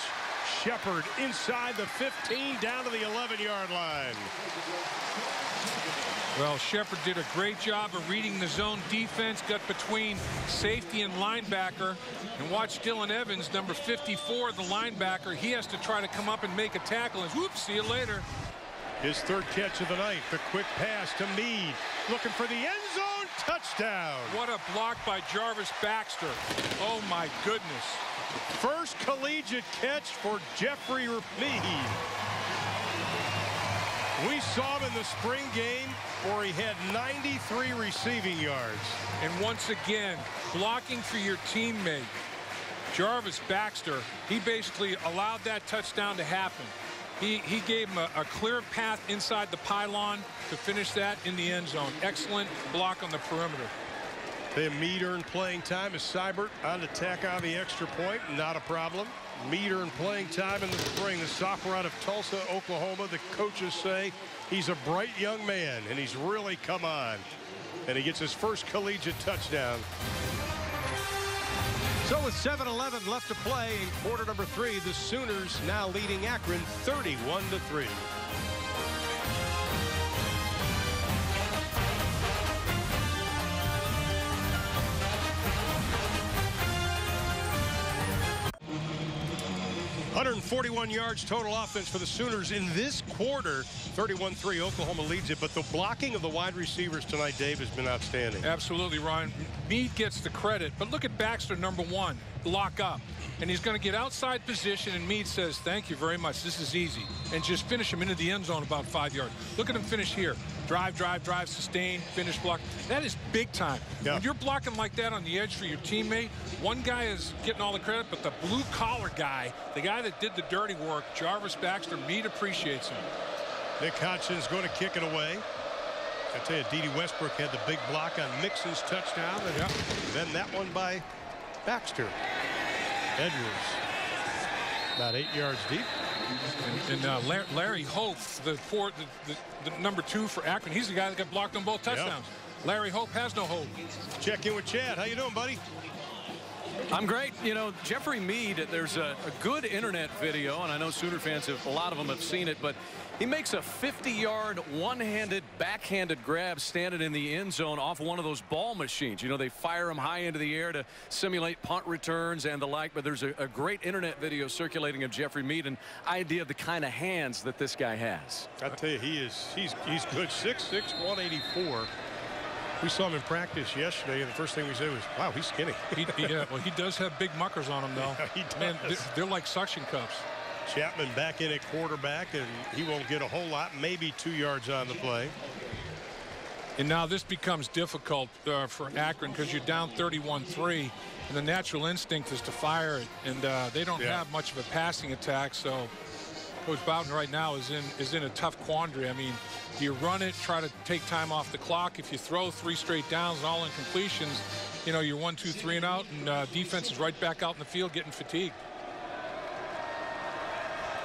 Shepard inside the 15 down to the 11-yard line. Well, Shepard did a great job of reading the zone defense, got between safety and linebacker. And watch Dylan Evans, number 54, the linebacker. He has to try to come up and make a tackle. And whoops, see you later. His third catch of the night. The quick pass to Meade. Looking for the end zone. Touchdown. What a block by Jarvis Baxter. Oh, my goodness. First collegiate catch for Jeffrey Meade. We saw him in the spring game where he had 93 receiving yards. And once again, blocking for your teammate. Jarvis Baxter, he basically allowed that touchdown to happen. He gave him a clear path inside the pylon to finish that in the end zone. Excellent block on the perimeter. Meade earned playing time as Seibert on the tack on the extra point. Not a problem. Meade earned playing time in the spring. The sophomore out of Tulsa, Oklahoma. The coaches say he's a bright young man, and he's really come on. And he gets his first collegiate touchdown. So with 7:11 left to play in quarter number 3, the Sooners now leading Akron 31-3. .141 yards total offense for the Sooners in this quarter. 31-3, Oklahoma leads it, but the blocking of the wide receivers tonight, Dave, has been outstanding. Absolutely, Ryan. Meade gets the credit, but look at Baxter, number 1, lock up. And he's going to get outside position, and Meade says, thank you very much, this is easy. And just finish him into the end zone about 5 yards. Look at him finish here. Drive, sustain, finish, block. That is big time. Yeah. When you're blocking like that on the edge for your teammate, one guy is getting all the credit, but the blue-collar guy, the guy that did the dirty work, Jarvis Baxter, Meade appreciates him. Nick Hodgson's going to kick it away. I tell you, Dede Westbrook had the big block on Mixon's touchdown, and then that one by Baxter. Edwards, about 8 yards deep. And Larry Hope, the number 2 for Akron, he's the guy that got blocked on both touchdowns. Yep. Larry Hope has no hope. Check in with Chad. How you doing, buddy? I'm great. You know, Jeffrey Meade, there's a good internet video, and I know Sooner fans, a lot of them have seen it, but he makes a 50-yard one-handed, backhanded grab standing in the end zone off one of those ball machines. You know, they fire them high into the air to simulate punt returns and the like, but there's a great internet video circulating of Jeffrey Meade, and idea of the kind of hands that this guy has. I tell you, he's good. 6'6", 184. We saw him in practice yesterday, and the first thing we said was, wow, he's skinny. Well, he does have big muckers on him, though. Yeah, he does. Man, they're like suction cups. Chapman back in at quarterback, and he won't get a whole lot, maybe 2 yards on the play. And now this becomes difficult for Akron because you're down 31-3, and the natural instinct is to fire it, and they don't have much of a passing attack, so Coach Bowden right now is in a tough quandary. I mean, do you run it, try to take time off the clock? If you throw 3 straight downs and all incompletions, you know, you're 1, 2, 3 and out, and defense is right back out in the field getting fatigued.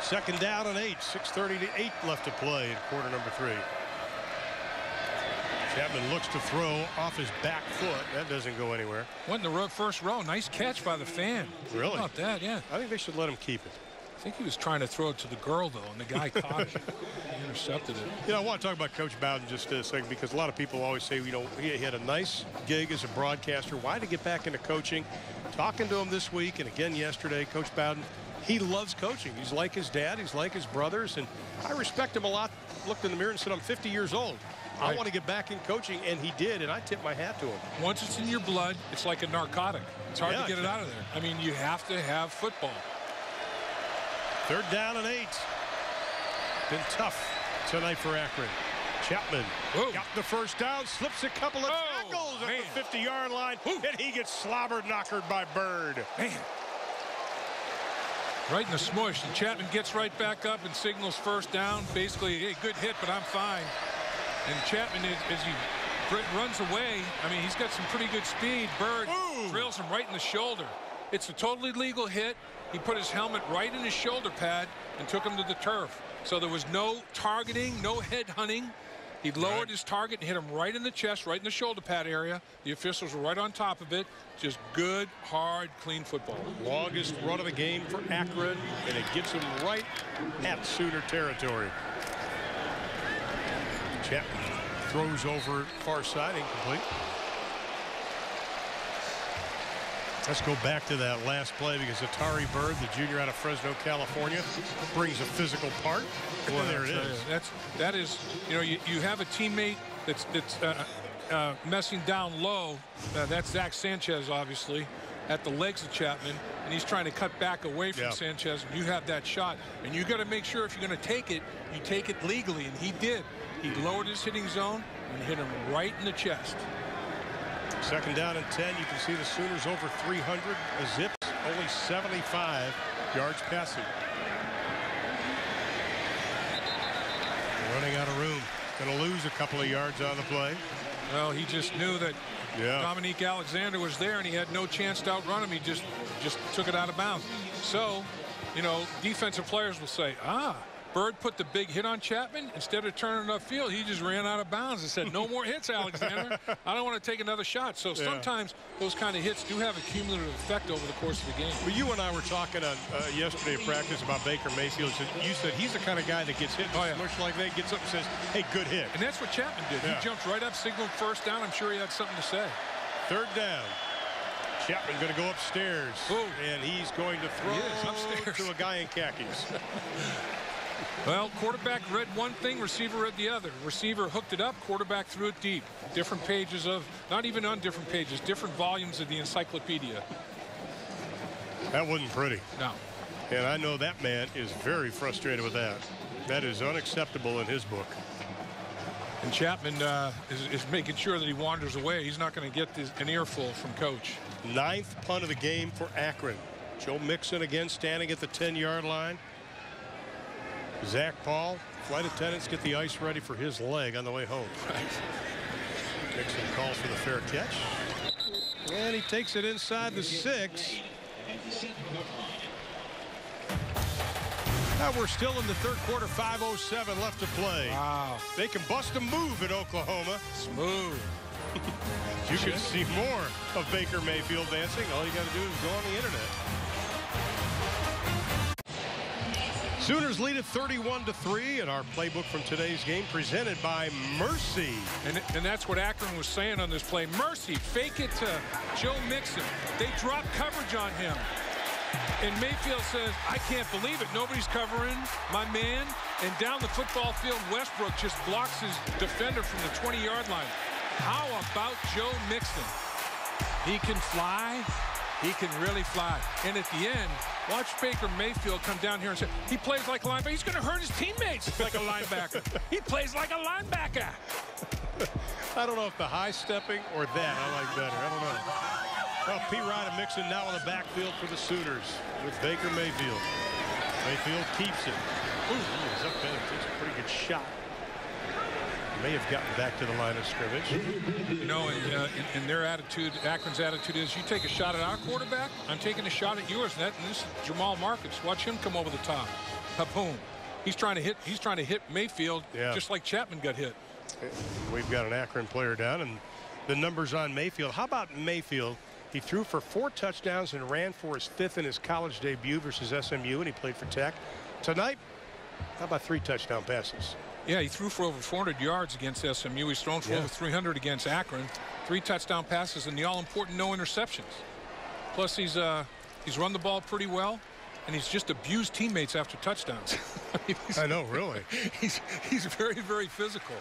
Second down and 8, 6:38 left to play in quarter number 3. Chapman looks to throw off his back foot. That doesn't go anywhere. Went in the first row. Nice catch by the fan. Really? How about that? Yeah. I think they should let him keep it. I think he was trying to throw it to the girl, though, and the guy caught it. He intercepted it. You know, I want to talk about Coach Bowden just a second, because a lot of people always say, you know, he had a nice gig as a broadcaster. Why to get back into coaching? Talking to him this week and again yesterday, Coach Bowden, he loves coaching. He's like his dad. He's like his brothers. And I respect him a lot. Looked in the mirror and said, I'm 50 years old. I want to get back in coaching, and he did, and I tip my hat to him. Once it's in your blood, it's like a narcotic. It's hard to get it out of there. I mean, you have to have football. Third down and 8. Been tough tonight for Akron. Chapman got the first down, slips a couple of tackles at the 50-yard line, and he gets slobbered knockered by Bird. Man. Right in the smush, and Chapman gets right back up and signals first down. Basically, hey, good hit, but I'm fine. And Chapman, as he runs away, I mean, he's got some pretty good speed. Bird drills him right in the shoulder. It's a totally legal hit. He put his helmet right in his shoulder pad and took him to the turf. So there was no targeting, no head hunting. He lowered his target and hit him right in the chest, right in the shoulder pad area. The officials were right on top of it. Just good, hard, clean football. Longest run of the game for Akron, and it gets him right at Sooner territory. Chapman throws over far side, incomplete. Let's go back to that last play because Atari Bird, the junior out of Fresno, California, brings a physical part. Well, there it is. That is, you know, you have a teammate that's messing down low. That's Zach Sanchez, obviously, at the legs of Chapman, and he's trying to cut back away from Sanchez, and you have that shot. And you got to make sure if you're going to take it, you take it legally, and he did. He lowered his hitting zone and hit him right in the chest. Second down and 10. You can see the Sooners over 300. The Zips only 75 yards passing. Running out of room. Going to lose a couple of yards on the play. Well, he just knew that Dominique Alexander was there, and he had no chance to outrun him. He just took it out of bounds. So, you know, defensive players will say, Bird put the big hit on Chapman. Instead of turning upfield, he just ran out of bounds and said, no more hits, Alexander. I don't want to take another shot. So sometimes those kind of hits do have a cumulative effect over the course of the game. Well, you and I were talking on yesterday at practice about Baker Mayfield. You said he's the kind of guy that gets hit much like that, gets up and says, hey, good hit. And that's what Chapman did. He jumped right up, signaled first down. I'm sure he had something to say. Third down. Chapman going to go upstairs. And he's going to throw to a guy in khakis. Well, quarterback read one thing, receiver read the other. Receiver hooked it up, quarterback threw it deep. Different pages of, not even on different pages, different volumes of the encyclopedia. That wasn't pretty. No. And I know that man is very frustrated with that. That is unacceptable in his book. And Chapman is making sure that he wanders away. He's not going to get an earful from coach. 9th punt of the game for Akron. Joe Mixon again standing at the 10-yard line. Zach Paul, flight attendants get the ice ready for his leg on the way home. Mixon calls for the fair catch. And he takes it inside the 6. Now we're still in the third quarter, 5:07 left to play. Wow. They can bust a move in Oklahoma. Smooth. You can see more of Baker Mayfield dancing. All you got to do is go on the internet. Sooners lead at 31-3, and our playbook from today's game presented by Mercy. And that's what Akron was saying on this play. Mercy, fake it to Joe Mixon. They drop coverage on him. And Mayfield says, I can't believe it. Nobody's covering my man. And down the football field, Westbrook just blocks his defender from the 20-yard line. How about Joe Mixon? He can fly. He can really fly. And at the end, watch Baker Mayfield come down here and say, he plays like a linebacker. He's going to hurt his teammates like a linebacker. He plays like a linebacker. I don't know if the high stepping or that I like better. I don't know. Well, P. Ryan and Mixon now in the backfield for the Sooners with Baker Mayfield. Mayfield keeps it. Ooh, he is up there. Takes a pretty good shot. May have gotten back to the line of scrimmage. You know, and their attitude, Akron's attitude is, you take a shot at our quarterback, I'm taking a shot at yours. And this is Jamal Marcus. Watch him come over the top. Boom. He's trying to hit Mayfield just like Chapman got hit. We've got an Akron player down, and the numbers on Mayfield. How about Mayfield? He threw for 4 touchdowns and ran for his 5th in his college debut versus SMU, and he played for Tech. Tonight, how about 3 touchdown passes? Yeah, he threw for over 400 yards against SMU. He's thrown for over 300 against Akron. 3 touchdown passes and the all-important no interceptions. Plus, he's run the ball pretty well, and he's just abused teammates after touchdowns. I know, really. He's very, very physical.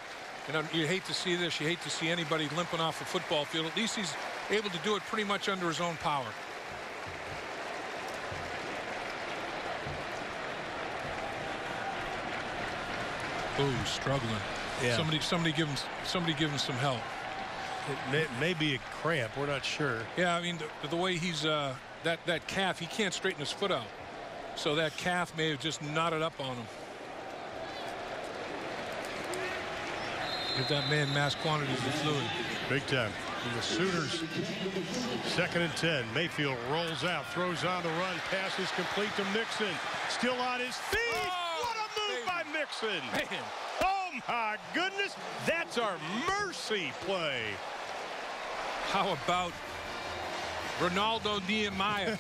And you hate to see this. You hate to see anybody limping off the football field. At least he's able to do it pretty much under his own power. Ooh, struggling. Yeah. Somebody give him some help. It may be a cramp. We're not sure. Yeah, I mean the way he's that calf, he can't straighten his foot out. So that calf may have just knotted up on him. Give that man mass quantities of fluid. Big time. And the Sooners, 2nd and 10. Mayfield rolls out, throws on the run, passes complete to Mixon. Still on his feet. Oh, what a move by Mixon. Man. Oh, my goodness. That's our mercy play. How about Ronaldo Nehemiah?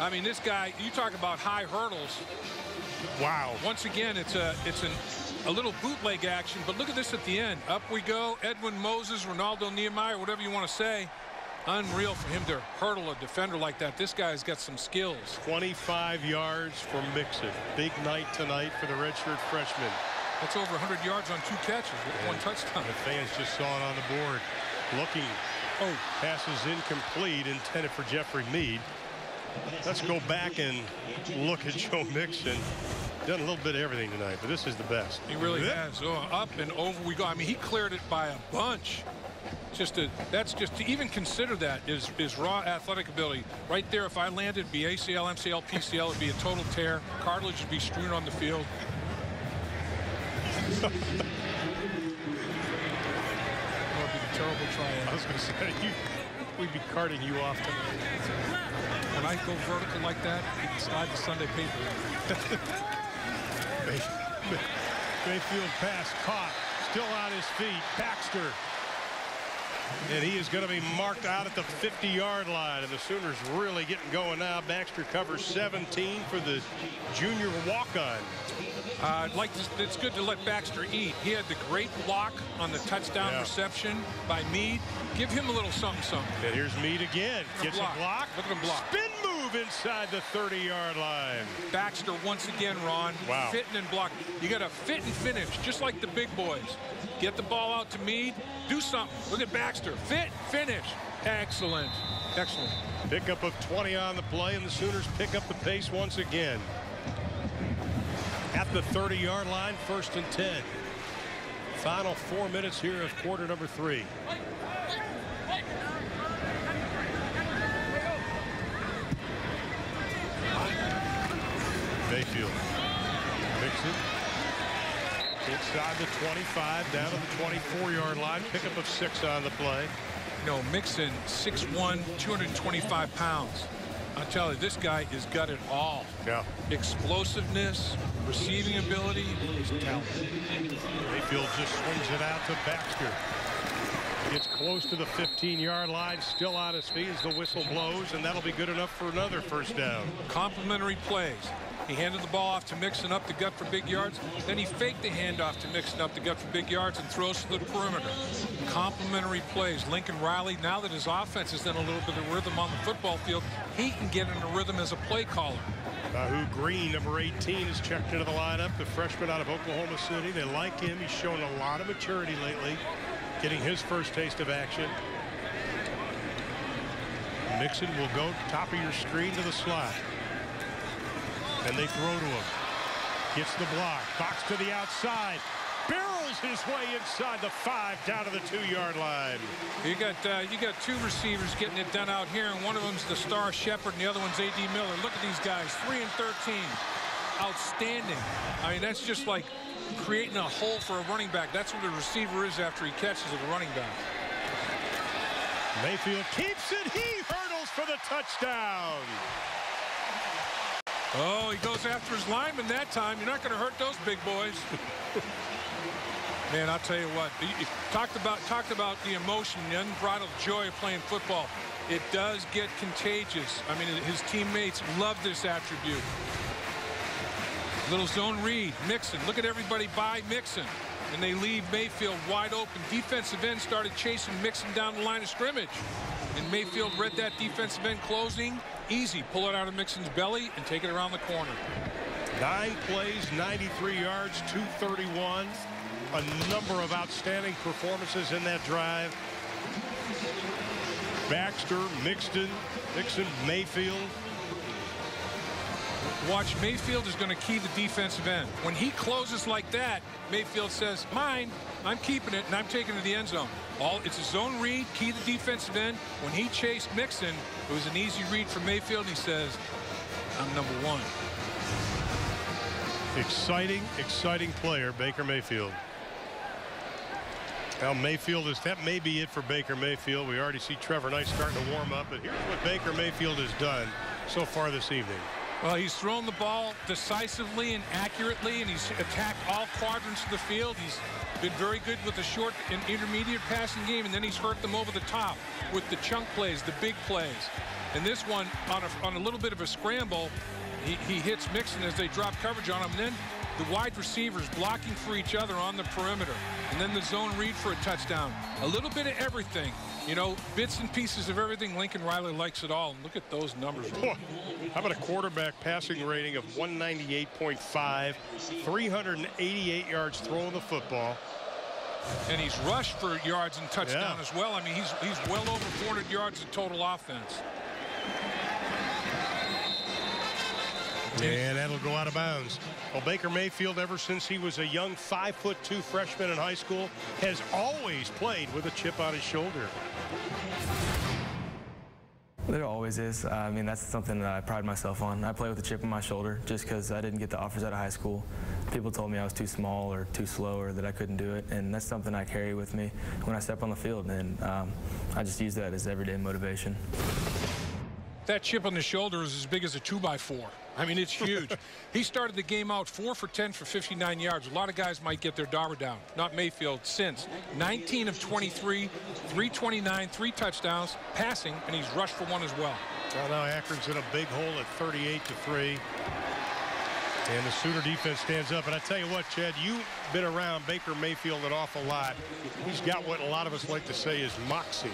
I mean, this guy, you talk about high hurdles. Wow. Once again, it's an a little bootleg action, but look at this at the end. Up we go. Edwin Moses, Ronaldo Nehemiah, whatever you want to say. Unreal for him to hurdle a defender like that. This guy's got some skills. 25 yards for Mixon. Big night tonight for the redshirt freshman. That's over 100 yards on 2 catches with 1 touchdown. The fans just saw it on the board. Looking. Oh, passes incomplete, intended for Jeffrey Mead. Let's go back and look at Joe Mixon. Done a little bit of everything tonight, but this is the best. He really has. Oh, up and over we go. I mean, he cleared it by a bunch. That's just to even consider that is raw athletic ability. Right there, if I landed, it'd be ACL, MCL, PCL, it'd be a total tear. Cartilage would be strewn on the field. That would be a terrible trial. I was going to say, we'd be carting you off tonight. When I go vertical like that, you can slide the Sunday paper. Mayfield pass caught, still on his feet. Baxter. And he is going to be marked out at the 50-yard line. And the Sooners really getting going now. Baxter covers 17 for the junior walk-on. It's good to let Baxter eat. He had the great block on the touchdown reception by Mead. Give him a little something. And here's Mead again. Gets a block. Look at him block. Spin move inside the 30-yard line. Baxter once again, Ron. Wow. Fitting and blocking. You got to fit and finish, just like the big boys. Get the ball out to Mead. Do something. Look at Baxter. Fit, finish. Excellent. Excellent. Pickup of 20 on the play, and the Sooners pick up the pace once again. At the 30-yard line, 1st and 10. Final 4 minutes here of quarter number 3. Mayfield picks it inside the 25, down to the 24-yard line. Pickup of 6 on the play. No, Mixon, 6'1", 225 pounds. I'll tell you, this guy has got it all. Yeah. Explosiveness, receiving ability, his talent. Mayfield just swings it out to Baxter. Gets close to the 15-yard line, still on his feet as the whistle blows, and that'll be good enough for another 1st down. Complimentary plays. He handed the ball off to Mixon up the gut for big yards. Then he faked the handoff to Mixon up the gut for big yards and throws to the perimeter. Complimentary plays. Lincoln Riley, now that his offense has done a little bit of rhythm on the football field, he can get in a rhythm as a play caller. Bahu Green, number 18, is checked into the lineup. The freshman out of Oklahoma City. They like him. He's shown a lot of maturity lately, getting his first taste of action. Mixon will go top of your screen to the slot. And they throw to him. Gets the block. Box to the outside. Barrels his way inside the 5 down to the 2-yard line. You got 2 receivers getting it done out here, and one of them's the star Shepard, and the other one's A.D. Miller. Look at these guys, 3 and 13. Outstanding. I mean, that's just like creating a hole for a running back. That's what a receiver is after he catches it, a running back. Mayfield keeps it. He hurdles for the touchdown. Oh, he goes after his lineman that time. You're not going to hurt those big boys. Man, I'll tell you what. You talked about the emotion, the unbridled joy of playing football. It does get contagious. I mean, his teammates love this attribute. Little zone read. Mixon. Look at everybody by Mixon. And they leave Mayfield wide open. Defensive end started chasing Mixon down the line of scrimmage. And Mayfield read that defensive end closing. Easy. Pull it out of Mixon's belly and take it around the corner. 9 plays, 93 yards, 231. A number of outstanding performances in that drive. Baxter, Mixon, Mayfield. Watch, Mayfield is going to key the defensive end. When he closes like that, Mayfield says, mine, I'm keeping it, and I'm taking it to the end zone. It's a zone read, key the defensive end. When he chased Mixon, it was an easy read for Mayfield. He says, I'm number 1. Exciting player, Baker Mayfield. Now that may be it for Baker Mayfield. We already see Trevor Knight starting to warm up, but here's what Baker Mayfield has done so far this evening. Well, he's thrown the ball decisively and accurately, and he's attacked all quadrants of the field. He's been very good with the short and intermediate passing game, and then he's hurt them over the top with the chunk plays, the big plays. And this one, on a little bit of a scramble, he hits Mixon as they drop coverage on him. And then the wide receivers blocking for each other on the perimeter, and then the zone read for a touchdown. A little bit of everything. You know, bits and pieces of everything. Lincoln Riley likes it all. And look at those numbers. Boy, how about a quarterback passing rating of 198.5, 388 yards throwing the football. And he's rushed for yards and touchdown as well. I mean, he's well over 400 yards of total offense. And that'll go out of bounds. Well, Baker Mayfield, ever since he was a young 5'2" freshman in high school, has always played with a chip on his shoulder. There always is. I mean, that's something that I pride myself on. I play with a chip on my shoulder just because I didn't get the offers out of high school. People told me I was too small or too slow or that I couldn't do it, and that's something I carry with me when I step on the field, and I just use that as everyday motivation. That chip on the shoulder is as big as a 2x4. I mean, it's huge. He started the game out 4 for 10 for 59 yards. A lot of guys might get their dollar down. Not Mayfield. Since 19 of 23, 329, 3 touchdowns, passing, and he's rushed for 1 as well. Well, now Akron's in a big hole at 38-3. And the Sooner defense stands up. And I tell you what, Chad, you've been around Baker Mayfield an awful lot. He's got what a lot of us like to say is moxie.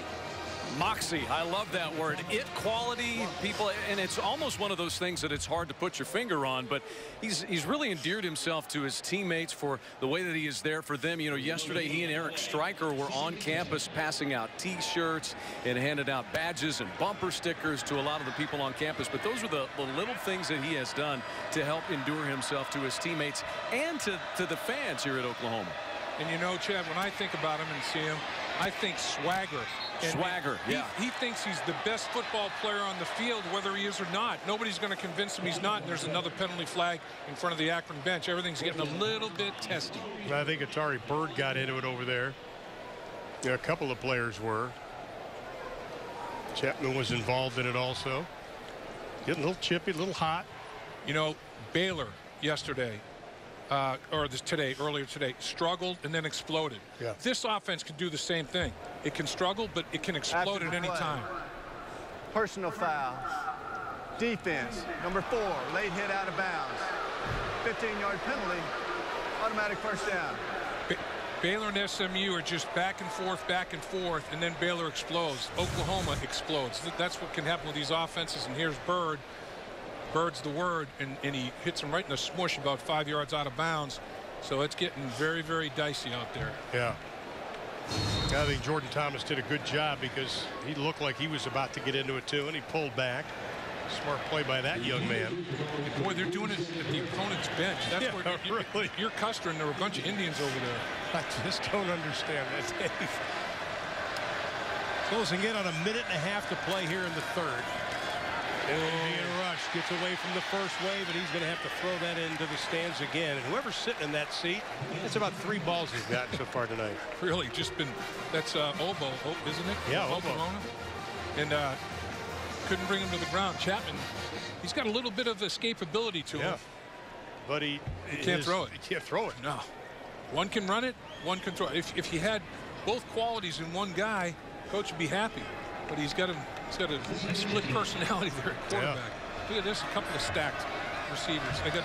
Moxie, I love that word. It quality, people, and it's almost one of those things that it's hard to put your finger on, but he's really endeared himself to his teammates for the way that he is there for them. You know, yesterday he and Eric Stryker were on campus passing out T-shirts and handed out badges and bumper stickers to a lot of the people on campus, but those are the little things that he has done to help endure himself to his teammates and to the fans here at Oklahoma. And you know, Chad, when I think about him and see him, I think swagger. And swagger, yeah. He thinks he's the best football player on the field, whether he is or not. Nobody's going to convince him he's not. And there's another penalty flag in front of the Akron bench. Everything's getting a little bit testy. I think Atari Bird got into it over there. Yeah, a couple of players were. Chapman was involved in it also. Getting a little chippy, a little hot. You know, Baylor yesterday, earlier today, struggled and then exploded. Yeah. This offense can do the same thing. It can struggle, but it can explode at any time. Personal foul. Defense, number 4, late hit out of bounds. 15-yard penalty, automatic first down. Baylor and SMU are just back and forth, and then Baylor explodes. Oklahoma explodes. That's what can happen with these offenses, and here's Bird. Bird's the word, and he hits him right in the smush about 5 yards out of bounds. So it's getting very, very dicey out there. Yeah. I think Jordan Thomas did a good job because he looked like he was about to get into it too, and he pulled back. Smart play by that young man. Boy, they're doing it at the opponent's bench. That's where really. You're Custer, and there were a bunch of Indians over there. I just don't understand that, Dave. Closing in on a minute and a half to play here in the third. And Rush gets away from the first wave, and he's going to have to throw that into the stands again. And whoever's sitting in that seat, it's about 3 balls he's gotten so far tonight. Really, just been, that's Obo, isn't it? Yeah, Obo. And couldn't bring him to the ground. Chapman, he's got a little bit of escapability to him. But he can't throw it. He can't throw it. No. One can run it, one can throw it. If he had both qualities in one guy, coach would be happy. But he's got a split personality there at quarterback. Yeah. Look at this, a couple of stacked receivers. They got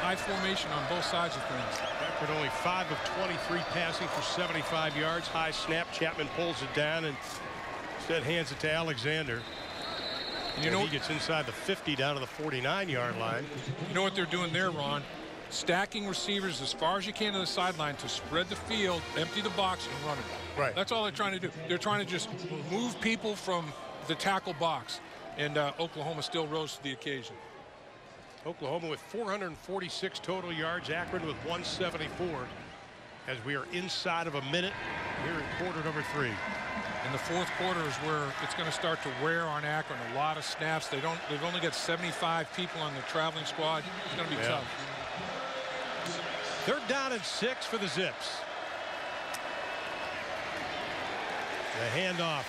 high formation on both sides of things. Akron only 5 of 23 passing for 75 yards. High snap. Chapman pulls it down and instead hands it to Alexander. And you know he gets inside the 50 down to the 49-yard line. You know what they're doing there, Ron? Stacking receivers as far as you can to the sideline to spread the field, empty the box, and run it. Right. That's all they're trying to do. They're trying to just move people from the tackle box. And Oklahoma still rose to the occasion. Oklahoma with 446 total yards. Akron with 174. As we are inside of a minute here in quarter number 3. And the fourth quarter is where it's going to start to wear on Akron. A lot of snaps. They've only got 75 people on the traveling squad. It's going to be tough. They're down at 6 for the Zips. The handoff.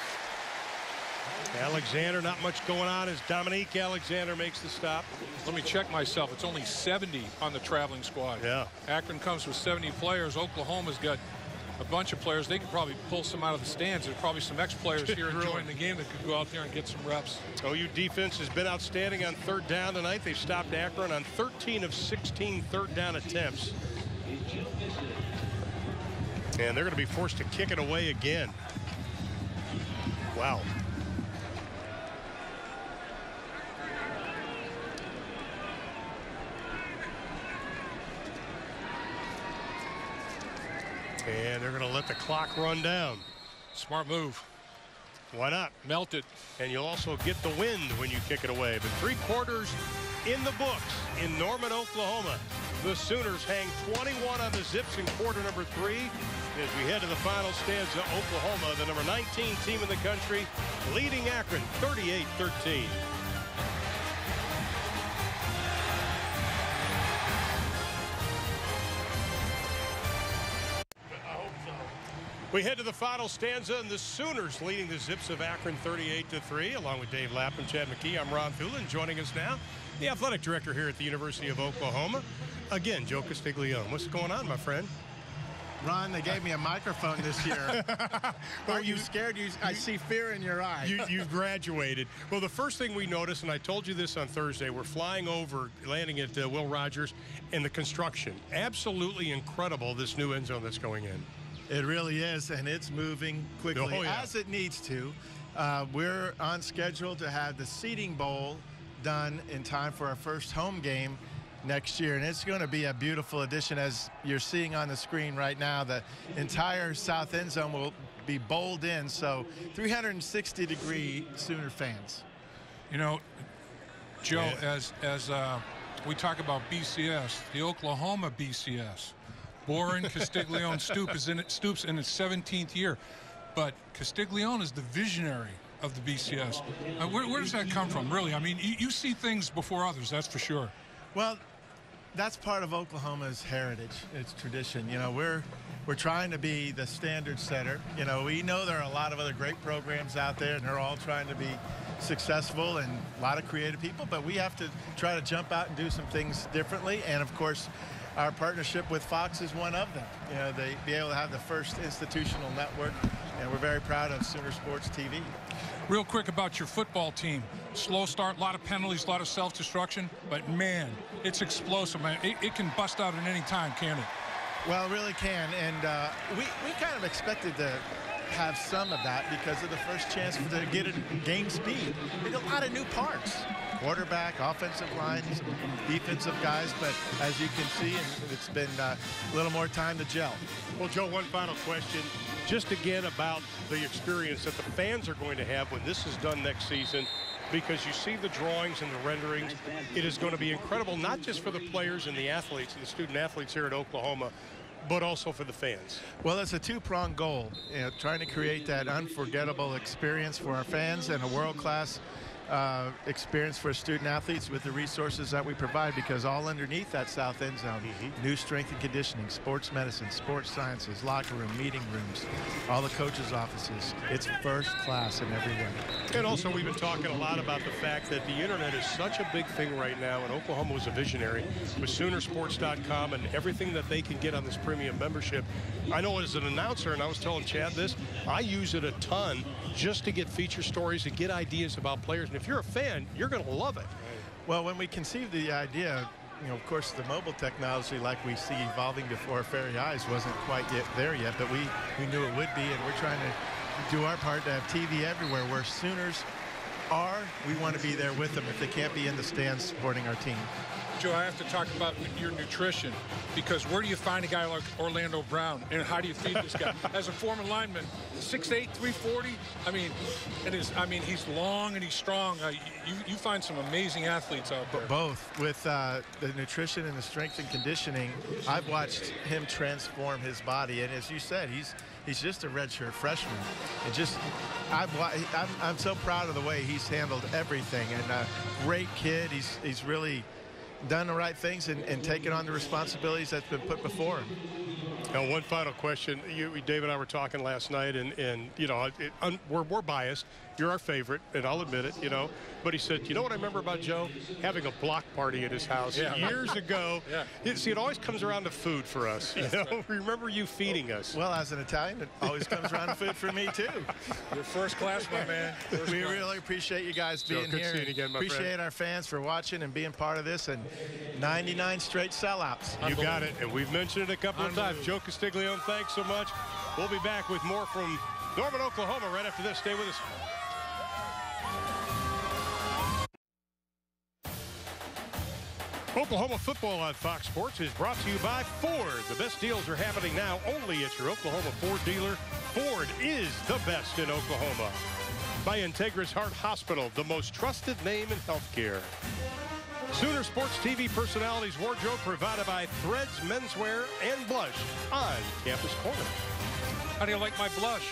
Alexander, not much going on as Dominique Alexander makes the stop. Let me check myself. It's only 70 on the traveling squad. Yeah. Akron comes with 70 players. Oklahoma's got a bunch of players. They could probably pull some out of the stands. There's probably some ex-players here enjoying the game that could go out there and get some reps. OU defense has been outstanding on third down tonight. They've stopped Akron on 13 of 16 third down attempts. And they're going to be forced to kick it away again. Wow. And they're going to let the clock run down. Smart move. Why not? Melt it. And you'll also get the wind when you kick it away. But 3 quarters in the books in Norman, Oklahoma. The Sooners hang 21 on the Zips in quarter number 3. As we head to the final stanza, Oklahoma, the number 19 team in the country, leading Akron 38-13. We head to the final stanza, and the Sooners leading the Zips of Akron 38-3. Along with Dave Lapp and Chad McKee, I'm Ron Thulin. Joining us now, the athletic director here at the University of Oklahoma. Again, Joe Castiglione. What's going on, my friend? Ron, they gave me a microphone this year. Are you scared? I see fear in your eye. You've graduated. Well, the first thing we noticed, and I told you this on Thursday, we're flying over, landing at Will Rogers, and the construction. Absolutely incredible, this new end zone that's going in. It really is, and it's moving quickly, as it needs to. We're on schedule to have the seating bowl done in time for our first home game next year, and it's going to be a beautiful addition. As you're seeing on the screen right now, the entire south end zone will be bowled in, so 360-degree Sooner fans. You know, Joe, as we talk about BCS, the Oklahoma BCS, Boren Castiglione Stoops in its 17th year, but Castiglione is the visionary of the BCS. Where does that come from, really? I mean, you see things before others, that's for sure. Well, that's part of Oklahoma's heritage, its tradition. You know, we're trying to be the standard setter. You know, we know there are a lot of other great programs out there, and they're all trying to be successful, and a lot of creative people, but we have to try to jump out and do some things differently. And of course, our partnership with Fox is one of them. You know, they be able to have the first institutional network, and we're very proud of Sooner Sports TV. Real quick about your football team. Slow start, a lot of penalties, a lot of self-destruction, but man, it's explosive, man. It can bust out at any time, can't it? Well, it really can, and we kind of expected to have some of that because of the first chance to get gain speed. There's a lot of new parts. Quarterback, offensive lines, defensive guys, but as you can see, it's been a little more time to gel. Well, Joe, one final question. Just again about the experience that the fans are going to have when this is done next season, because you see the drawings and the renderings. It is going to be incredible, not just for the players and the athletes and the student athletes here at Oklahoma, but also for the fans. Well, it's a two-pronged goal, you know, trying to create that unforgettable experience for our fans and a world-class experience for student athletes with the resources that we provide, because all underneath that south end zone, new strength and conditioning, sports medicine, sports sciences, locker room, meeting rooms, all the coaches' offices. It's first class in every way. And also, we've been talking a lot about the fact that the internet is such a big thing right now, and Oklahoma was a visionary with Soonersports.com and everything that they can get on this premium membership. I know as an announcer, and I was telling Chad this, I use it a ton just to get feature stories and get ideas about players. And if you're a fan, you're going to love it. Well, when we conceived the idea, you know, of course, the mobile technology like we see evolving before our very eyes wasn't quite yet there yet, but we knew it would be, and we're trying to do our part to have TV everywhere. Where Sooners are, we want to be there with them if they can't be in the stands supporting our team. Joe, I have to talk about your nutrition, because where do you find a guy like Orlando Brown, and how do you feed this guy? As a former lineman, 6'8", 340. I mean, he's long and he's strong. You find some amazing athletes out there. Both with the nutrition and the strength and conditioning. I've watched him transform his body, and as you said, he's just a redshirt freshman. And just, I'm so proud of the way he's handled everything, and a great kid. He's really done the right things and taken on the responsibilities that's been put before him. Now, one final question. Dave and I were talking last night, and you know, we're biased. You're our favorite, and I'll admit it, you know. But he said, you know what I remember about Joe? Having a block party at his house years ago. See, it always comes around to food for us, you know. Right. Remember you feeding us. Well, as an Italian, it always comes around to food for me, too. You're first class, my man. We really appreciate you guys being Joe, here. Good seeing you again, my appreciate friend. our fans for watching and being part of this, and 99 straight sellouts. You got it, and we've mentioned it a couple of times. Joe Castiglione, thanks so much. We'll be back with more from Norman, Oklahoma right after this. Stay with us. Oklahoma football on Fox Sports is brought to you by Ford. The best deals are happening now only at your Oklahoma Ford dealer. Ford is the best in Oklahoma. By Integris Heart Hospital, the most trusted name in healthcare. Sooner Sports TV personalities wardrobe provided by Threads Menswear and Blush on Campus Corner. How do you like my blush?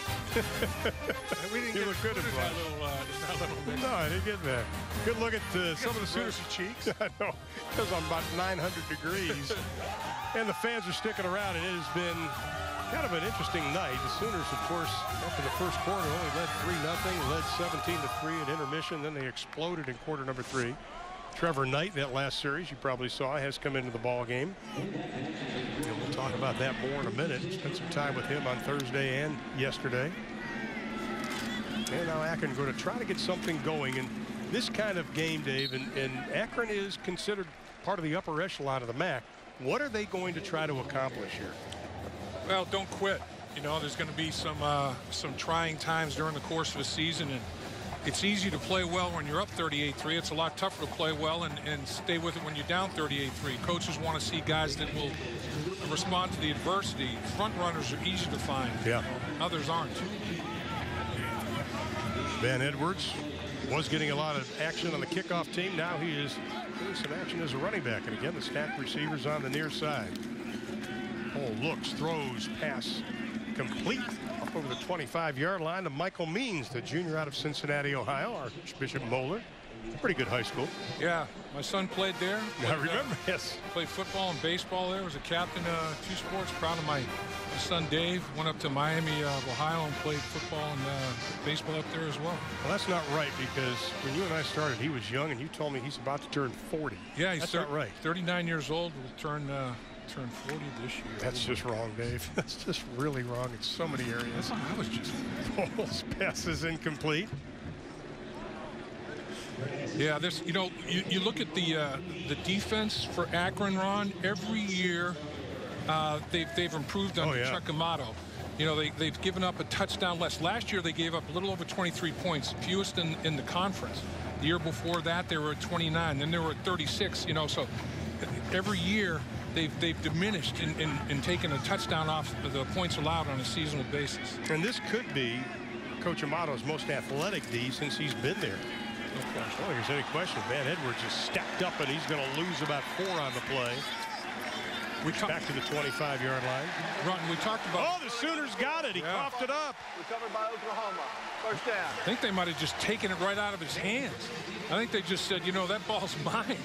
We didn't You look good at blush. No, I didn't get that. Good look at some of the Sooners' cheeks. I know, because I'm about 900 degrees. And the fans are sticking around, and it has been kind of an interesting night. The Sooners, of course, after the first quarter, only led 3-0, led 17-3 at intermission. Then they exploded in quarter number 3. Trevor Knight, that last series you probably saw, has come into the ball game. And we'll talk about that more in a minute. Spent some time with him on Thursday and yesterday. And now Akron going to try to get something going in this kind of game, Dave. And Akron is considered part of the upper echelon of the MAC. What are they going to try to accomplish here? Well, don't quit. You know, there's going to be some trying times during the course of a season, and it's easy to play well when you're up 38-3. It's a lot tougher to play well and stay with it when you're down 38-3. Coaches want to see guys that will respond to the adversity. Front runners are easy to find. Yeah. Others aren't. Ben Edwards was getting a lot of action on the kickoff team. Now he is getting some action as a running back. And again, the stacked receivers on the near side. Oh, looks, throws, pass complete. Over the 25-yard line to Michael Means, the junior out of Cincinnati, Ohio, Archbishop Moeller. Pretty good high school. Yeah, my son played there. I remember, yes. Played football and baseball there. Was a captain of 2 sports. Proud of my son Dave. Went up to Miami of Ohio and played football and baseball up there as well. Well, that's not right, because when you and I started, he was young, and you told me he's about to turn 40. Yeah, he's not right. 39 years old. Will turn 40 this year. That's just wrong, Dave. That's just really wrong in so many areas. I was just Bowles passes incomplete. Yeah, this, you know, you look at the defense for Akron, Ron. Every year they've improved under Chuck Amato. You know, they've given up a touchdown less. Last year they gave up a little over 23 points, fewest in the conference. The year before that they were at 29. Then they were at 36. You know, so every year they've diminished in taking a touchdown off the points allowed on a seasonal basis. And this could be Coach Amato's most athletic D since he's been there. I don't think there's any question. Van Edwards is stacked up, and he's going to lose about 4 on the play. Back to the 25-yard line. Ron, we talked about. Oh, the Sooners got it. He coughed it up. Recovered by Oklahoma. First down. I think they might have just taken it right out of his hands. I think they just said, you know, that ball's mine.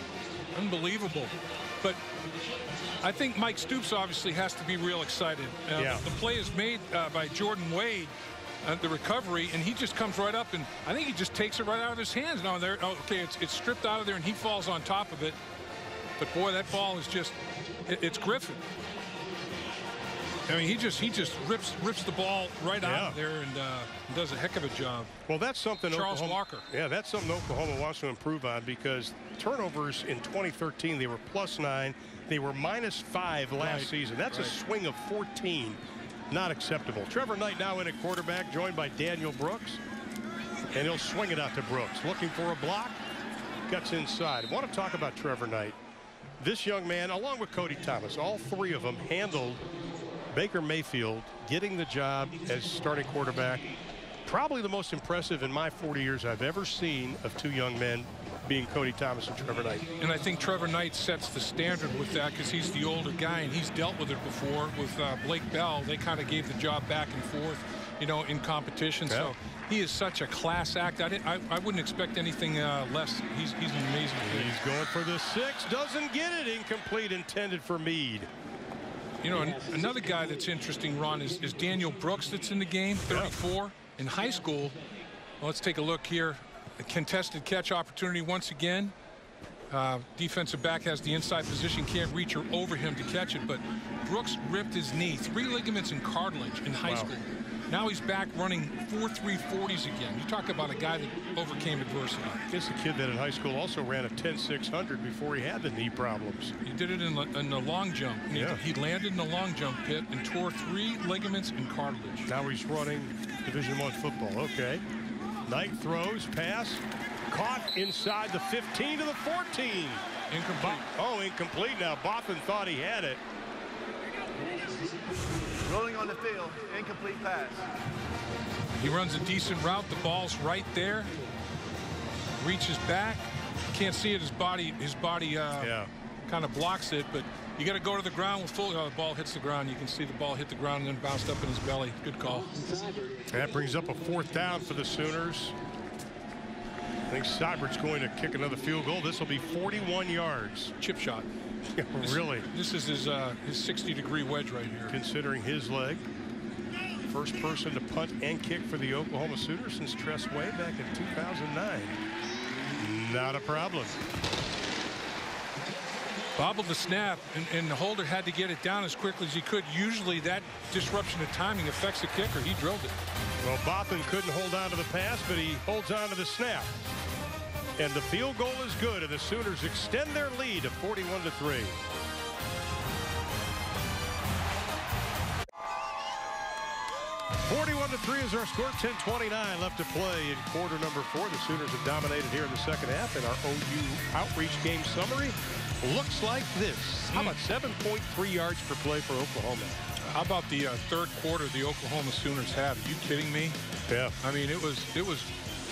Unbelievable. But I think Mike Stoops obviously has to be real excited. The play is made by Jordan Wade, the recovery, and he just comes right up, and I think he just takes it right out of his hands. No, okay, it's stripped out of there, and he falls on top of it. But boy, that ball is just, it's Griffin. I mean, he just rips the ball right out of there and does a heck of a job. Well, that's something Charles Walker. Yeah, that's something Oklahoma wants to improve on, because turnovers in 2013, they were +9. They were -5 last season. That's a swing of 14. Not acceptable. Trevor Knight now in at quarterback, joined by Daniel Brooks. And he'll swing it out to Brooks. Looking for a block. Cuts inside. I want to talk about Trevor Knight. This young man, along with Cody Thomas, all 3 of them handled Baker Mayfield getting the job as starting quarterback. Probably the most impressive in my 40 years I've ever seen of 2 young men, being Cody Thomas and Trevor Knight. And I think Trevor Knight sets the standard with that, because he's the older guy and he's dealt with it before. With Blake Bell, they kind of gave the job back and forth, you know, in competition. Yeah. So he is such a class act. I wouldn't expect anything less. He's an amazing kid. He's going for the 6, doesn't get it. Incomplete, intended for Meade. You know, another guy that's interesting, Ron, is Daniel Brooks that's in the game, 34. In high school, well, let's take a look here. A contested catch opportunity once again. Defensive back has the inside position, can't reach or over him to catch it, but Brooks ripped his knee, 3 ligaments and cartilage in high school. Now he's back running 4.3 40s again. You talk about a guy that overcame adversity. It's a kid that in high school also ran a 10.600 before he had the knee problems. He did it in the long jump. He landed in the long jump pit and tore 3 ligaments and cartilage. Now he's running Division I football. Okay. Knight throws, pass, caught inside the 15 to the 14. Incomplete. Incomplete. Now Botham thought he had it. Rolling on the field, incomplete pass. He runs a decent route. The ball's right there. Reaches back. Can't see it. His body kind of blocks it, but you got to go to the ground with full. The ball hits the ground. You can see the ball hit the ground and then bounced up in his belly. Good call. That brings up a 4th down for the Sooners. I think Seibert's going to kick another field goal. This will be 41 yards. Chip shot. Yeah, really? This is his 60-degree wedge right here. Considering his leg. First person to punt and kick for the Oklahoma Sooners since Tress Way back in 2009. Not a problem. Bobbled the snap, and the holder had to get it down as quickly as he could. Usually that disruption of timing affects the kicker. He drilled it. Well, Botham couldn't hold on to the pass, but he holds on to the snap. And the field goal is good, and the Sooners extend their lead to 41-3. (41-3) is our score. 10:29 left to play in quarter number 4. The Sooners have dominated here in the second half. In our OU outreach game summary, looks like this. How about 7.3 yards per play for Oklahoma? How about the third quarter the Oklahoma Sooners had? Are you kidding me? Yeah. I mean, it was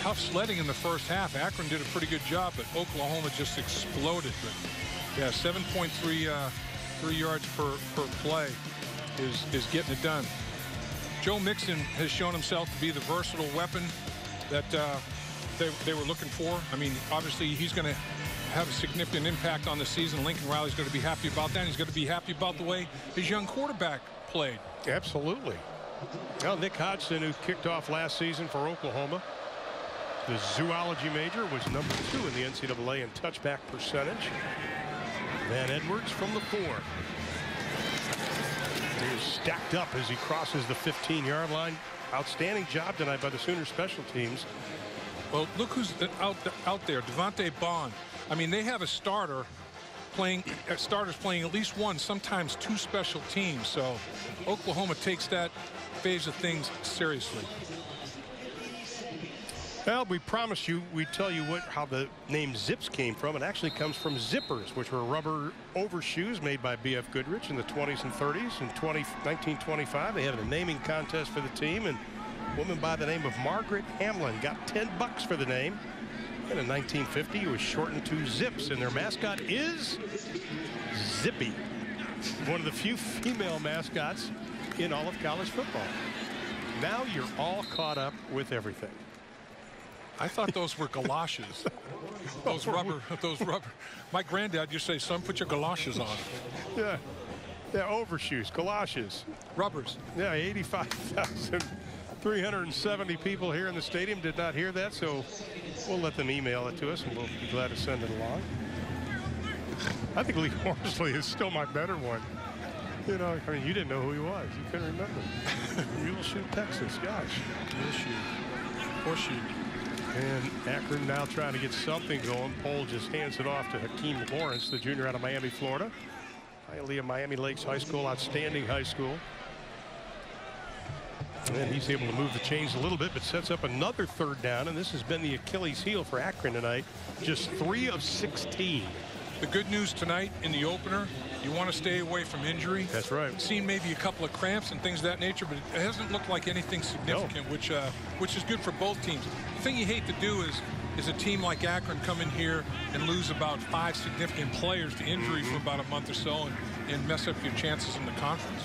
tough sledding in the first half. Akron did a pretty good job, but Oklahoma just exploded. But yeah, 7.3 yards per play is getting it done. Joe Mixon has shown himself to be the versatile weapon that they were looking for. I mean, obviously he's going to have a significant impact on the season. Lincoln Riley's going to be happy about that. He's going to be happy about the way his young quarterback played. Absolutely. Well, Nick Hodgson, who kicked off last season for Oklahoma, the zoology major, was number 2 in the NCAA in touchback percentage. Van Edwards from the 4. He's stacked up as he crosses the 15-yard line. Outstanding job tonight by the Sooner special teams. Well, look who's out there. Devontae Bond. I mean, they have a starters playing at least 1, sometimes 2 special teams. So Oklahoma takes that phase of things seriously. Well, we promised you we'd tell you how the name Zips came from. It actually comes from zippers, which were rubber overshoes made by B.F. Goodrich in the 20s and 30s. In 1925, they had a naming contest for the team, and a woman by the name of Margaret Hamlin got $10 for the name. And in 1950, it was shortened to Zips, and their mascot is Zippy, one of the few female mascots in all of college football. Now you're all caught up with everything. I thought those were galoshes. those rubber. My granddad used to say, son, put your galoshes on. Yeah, overshoes, galoshes. Rubbers. Yeah, 85,370 people here in the stadium did not hear that, so we'll let them email it to us, and we'll be glad to send it along. I think Lee Horsley is still my better one. You know, I mean, you didn't know who he was. You couldn't remember. Muleshoe, Texas, gosh. Muleshoe. Horseshoe. And Akron now trying to get something going. Pohl just hands it off to Hakeem Lawrence, the junior out of Miami, Florida. Hialeah Miami Lakes High School, outstanding high school. And he's able to move the chains a little bit, but sets up another 3rd down. And this has been the Achilles heel for Akron tonight. Just 3 of 16. The good news tonight in the opener, you want to stay away from injury. That's right. Seen maybe a couple of cramps and things of that nature, but it hasn't looked like anything significant, no. which is good for both teams. The thing you hate to do is a team like Akron come in here and lose about 5 significant players to injury for about a month or so and mess up your chances in the conference.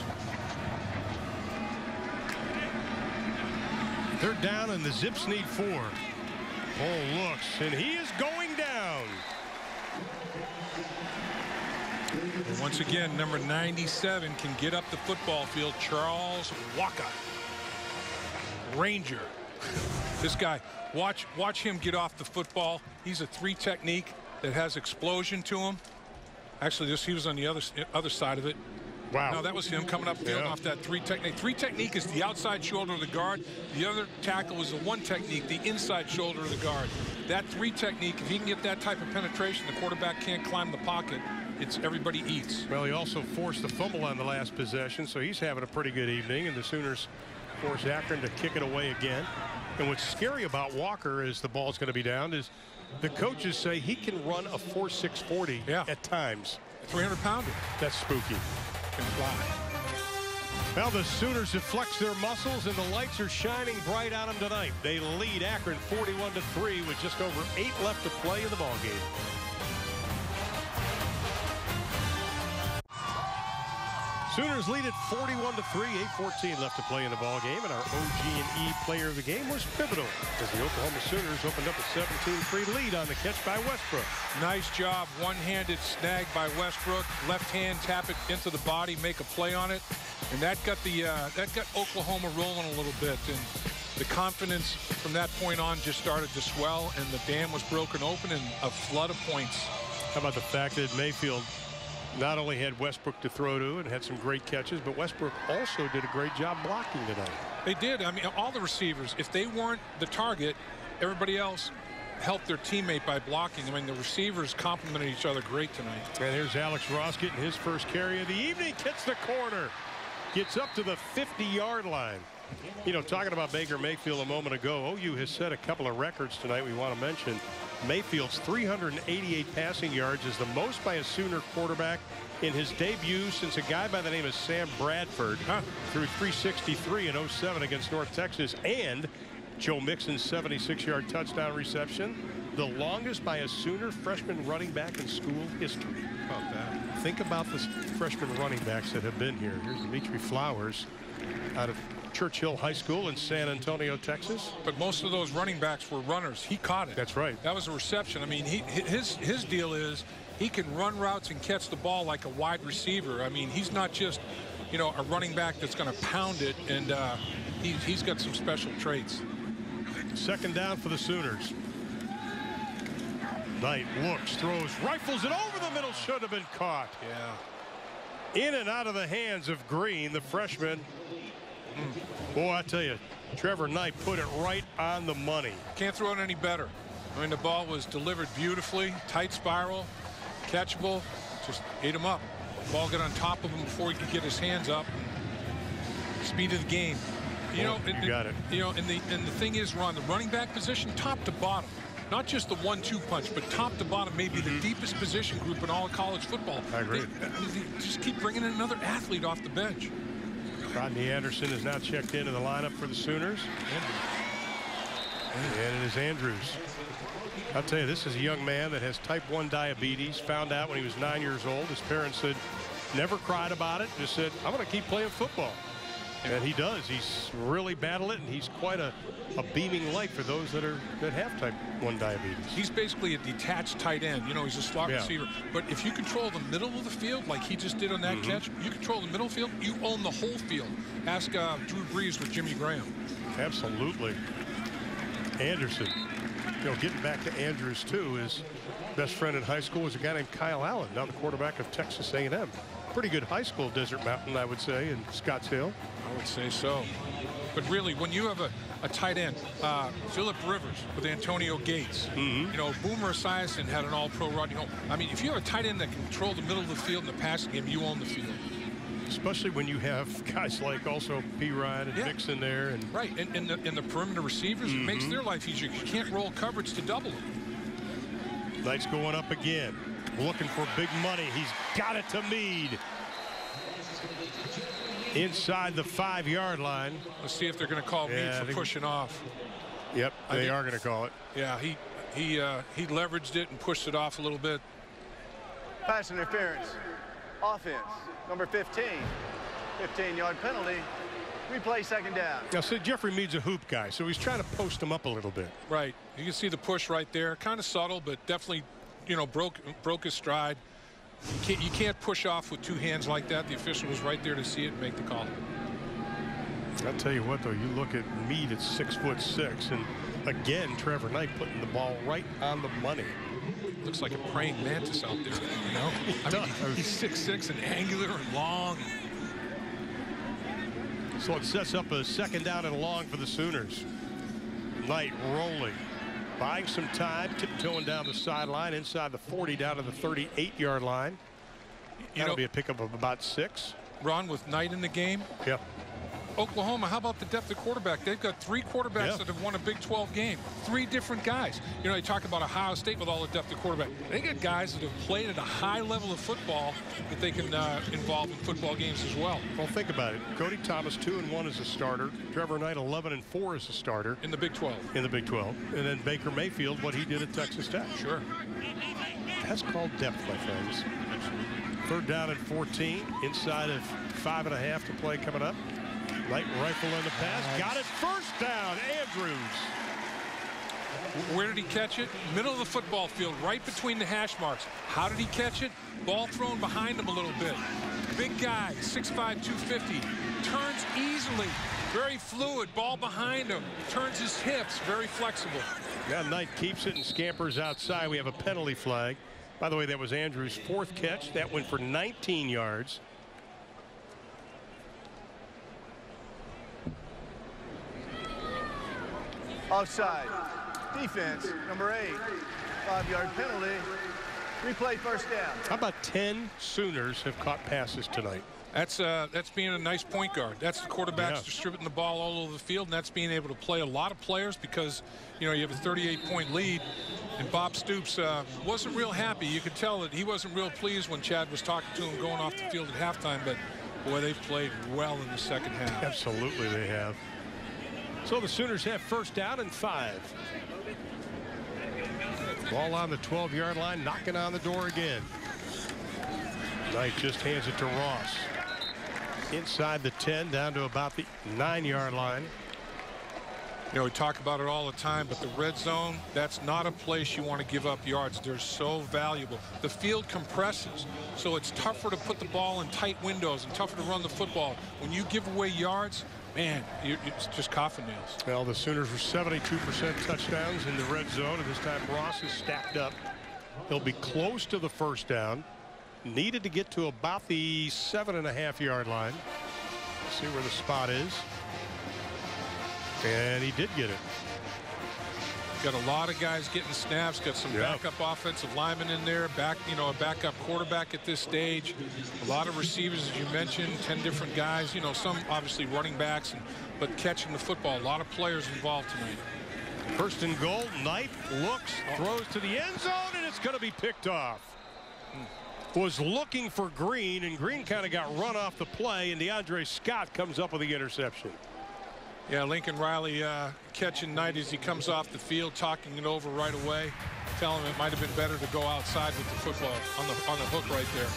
3rd down, and the Zips need 4. Pohl looks, and he is going down. And Once again, number 97 can get up the football field. Charles Waka, Ranger. This guy, watch him get off the football. He's a 3 technique that has explosion to him. Actually, he was on the other side of it. Wow. No, that was him coming up the field off that 3 technique. 3 technique is the outside shoulder of the guard. The other tackle is the 1 technique, the inside shoulder of the guard. That 3 technique, if he can get that type of penetration, the quarterback can't climb the pocket. It's everybody eats. Well, he also forced the fumble on the last possession, so he's having a pretty good evening, and the Sooners force Akron to kick it away again. And what's scary about Walker is the ball's going to be down is the coaches say he can run a 4.6 40 at times. 300-pounder. That's spooky. Can fly. Well, the Sooners have flexed their muscles, and the lights are shining bright on them tonight. They lead Akron 41-3 with just over 8 left to play in the ballgame. Sooners lead at 41-3, 8:14 left to play in the ballgame, and our OG&E player of the game was pivotal as the Oklahoma Sooners opened up a 17-3 lead on the catch by Westbrook. Nice job, one-handed snag by Westbrook. Left hand, tap it into the body, make a play on it, and that got Oklahoma rolling a little bit. And the confidence from that point on just started to swell, and the dam was broken open, and a flood of points. How about the fact that Mayfield not only had Westbrook to throw to and had some great catches, but Westbrook also did a great job blocking tonight. They did. I mean, all the receivers, if they weren't the target, everybody else helped their teammate by blocking. I mean, the receivers complimented each other great tonight. And here's Alex Ross getting his first carry of the evening. Hits the corner. Gets up to the 50-yard line. You know, talking about Baker Mayfield a moment ago, OU has set a couple of records tonight we want to mention. Mayfield's 388 passing yards is the most by a Sooner quarterback in his debut since a guy by the name of Sam Bradford threw 363 in 07 against North Texas, and Joe Mixon's 76-yard touchdown reception, the longest by a Sooner freshman running back in school history. How about that? Think about the freshman running backs that have been here. Here's Dimitri Flowers out of Churchill High School in San Antonio, Texas. But most of those running backs were runners. He caught it. That's right. That was a reception. I mean, his deal is he can run routes and catch the ball like a wide receiver. I mean, he's not just, you know, a running back that's going to pound it, and he's got some special traits. Second down for the Sooners. Knight looks, throws, rifles it over the middle, should have been caught. Yeah. In and out of the hands of Green, the freshman. Boy, I tell you, Trevor Knight put it right on the money. Can't throw it any better. I mean, the ball was delivered beautifully, tight spiral, catchable, just ate him up. The ball got on top of him before he could get his hands up. Speed of the game. You know, you got it. You know, and the thing is, Ron, the running back position, top to bottom. Not just the 1-2 punch, but top to bottom, maybe the deepest position group in all of college football. I agree. They just keep bringing in another athlete off the bench. Rodney Anderson is now checked into the lineup for the Sooners. And it is Andrews. I'll tell you, this is a young man that has type 1 diabetes, found out when he was 9 years old. His parents said, never cried about it, just said, I'm going to keep playing football. And he does. He's really battled it, and he's quite a beaming light for those that have type 1 diabetes. He's basically a detached tight end. You know, he's a slot receiver. But if you control the middle of the field like he just did on that catch, you control the middle field, you own the whole field. Ask Drew Brees with Jimmy Graham. Absolutely. Anderson. You know, getting back to Andrews, too, his best friend in high school was a guy named Kyle Allen, now the quarterback of Texas A&M. Pretty good high school, Desert Mountain, I would say, in Scottsdale. I would say so. But really, when you have a tight end, Phillip Rivers with Antonio Gates, you know, Boomer Esiason had an all-pro run. You know, I mean, if you have a tight end that can control the middle of the field in the passing game, you own the field. Especially when you have guys like also P. Ryan and Mixon there. And right, and the perimeter receivers, it makes their life easier. You can't roll coverage to double it. Knight's going up again. Looking for big money. He's got it to Meade. Inside the 5-yard line. Let's see if they're going to call Meade for pushing off. Yep, they are going to call it. Yeah, he leveraged it and pushed it off a little bit. Pass interference. Offense. Number 15. 15-yard penalty. Replay second down. Now, see, Jeffrey Meade's a hoop guy, so he's trying to post him up a little bit. Right. You can see the push right there. Kind of subtle, but definitely, you know, broke his stride. You can't push off with two hands like that. The official was right there to see it and make the call. I'll tell you what, though, you look at Meade at 6'6", and again, Trevor Knight putting the ball right on the money. Looks like a praying mantis out there, you know? I mean, he's 6'6" and angular and long. So it sets up a second down and long for the Sooners. Knight rolling, buying some time, tiptoeing down the sideline, inside the 40, down to the 38-yard line. That'll be a pickup of about 6. Ron, with Knight in the game. Yep. Oklahoma, how about the depth of quarterback? They've got 3 quarterbacks that have won a Big 12 game. 3 different guys. You know, you talk about Ohio State with all the depth of quarterback. They got guys that have played at a high level of football that they can involve in football games as well. Well, think about it. Cody Thomas 2-1 as a starter. Trevor Knight 11-4 as a starter. In the Big 12. In the Big 12. And then Baker Mayfield, what he did at Texas Tech. Sure. That's called depth, my friends. Third down and 14. Inside of 5.5 to play coming up. Light rifle in the pass. Got it. First down, Andrews. Where did he catch it? Middle of the football field, right between the hash marks. How did he catch it? Ball thrown behind him a little bit. Big guy, 6'5", 250. Turns easily. Very fluid. Ball behind him. Turns his hips. Very flexible. Yeah, Knight keeps it and scampers outside. We have a penalty flag. By the way, that was Andrews' 4th catch. That went for 19 yards. Offside. Defense, number 8. 5-yard penalty. Replay first down. How about 10 Sooners have caught passes tonight? That's being a nice point guard. That's the quarterbacks distributing the ball all over the field, and that's being able to play a lot of players because, you know, you have a 38-point lead. And Bob Stoops wasn't real happy. You could tell that he wasn't real pleased when Chad was talking to him going off the field at halftime, but boy, they've played well in the second half. Absolutely they have. So the Sooners have first down and 5. Ball on the 12-yard line, knocking on the door again. Knight just hands it to Ross. Inside the 10, down to about the 9-yard line. You know, we talk about it all the time, but the red zone, that's not a place you want to give up yards. They're so valuable. The field compresses, so it's tougher to put the ball in tight windows and tougher to run the football. When you give away yards, man, it's just coffin nails. Well, the Sooners were 72% touchdowns in the red zone, and this time Ross is stacked up. He'll be close to the first down. Needed to get to about the 7.5-yard line. See where the spot is. And he did get it. Got a lot of guys getting snaps. Got some backup offensive linemen in there. A backup quarterback at this stage. A lot of receivers, as you mentioned, 10 different guys. You know, some obviously running backs, but catching the football. A lot of players involved tonight. First and goal. Knight looks, throws to the end zone, and it's going to be picked off. Was looking for Green, and Green kind of got run off the play, and DeAndre Scott comes up with the interception. Yeah, Lincoln Riley catching Knight as he comes off the field, talking it over right away, telling him it might have been better to go outside with the football on the hook right there.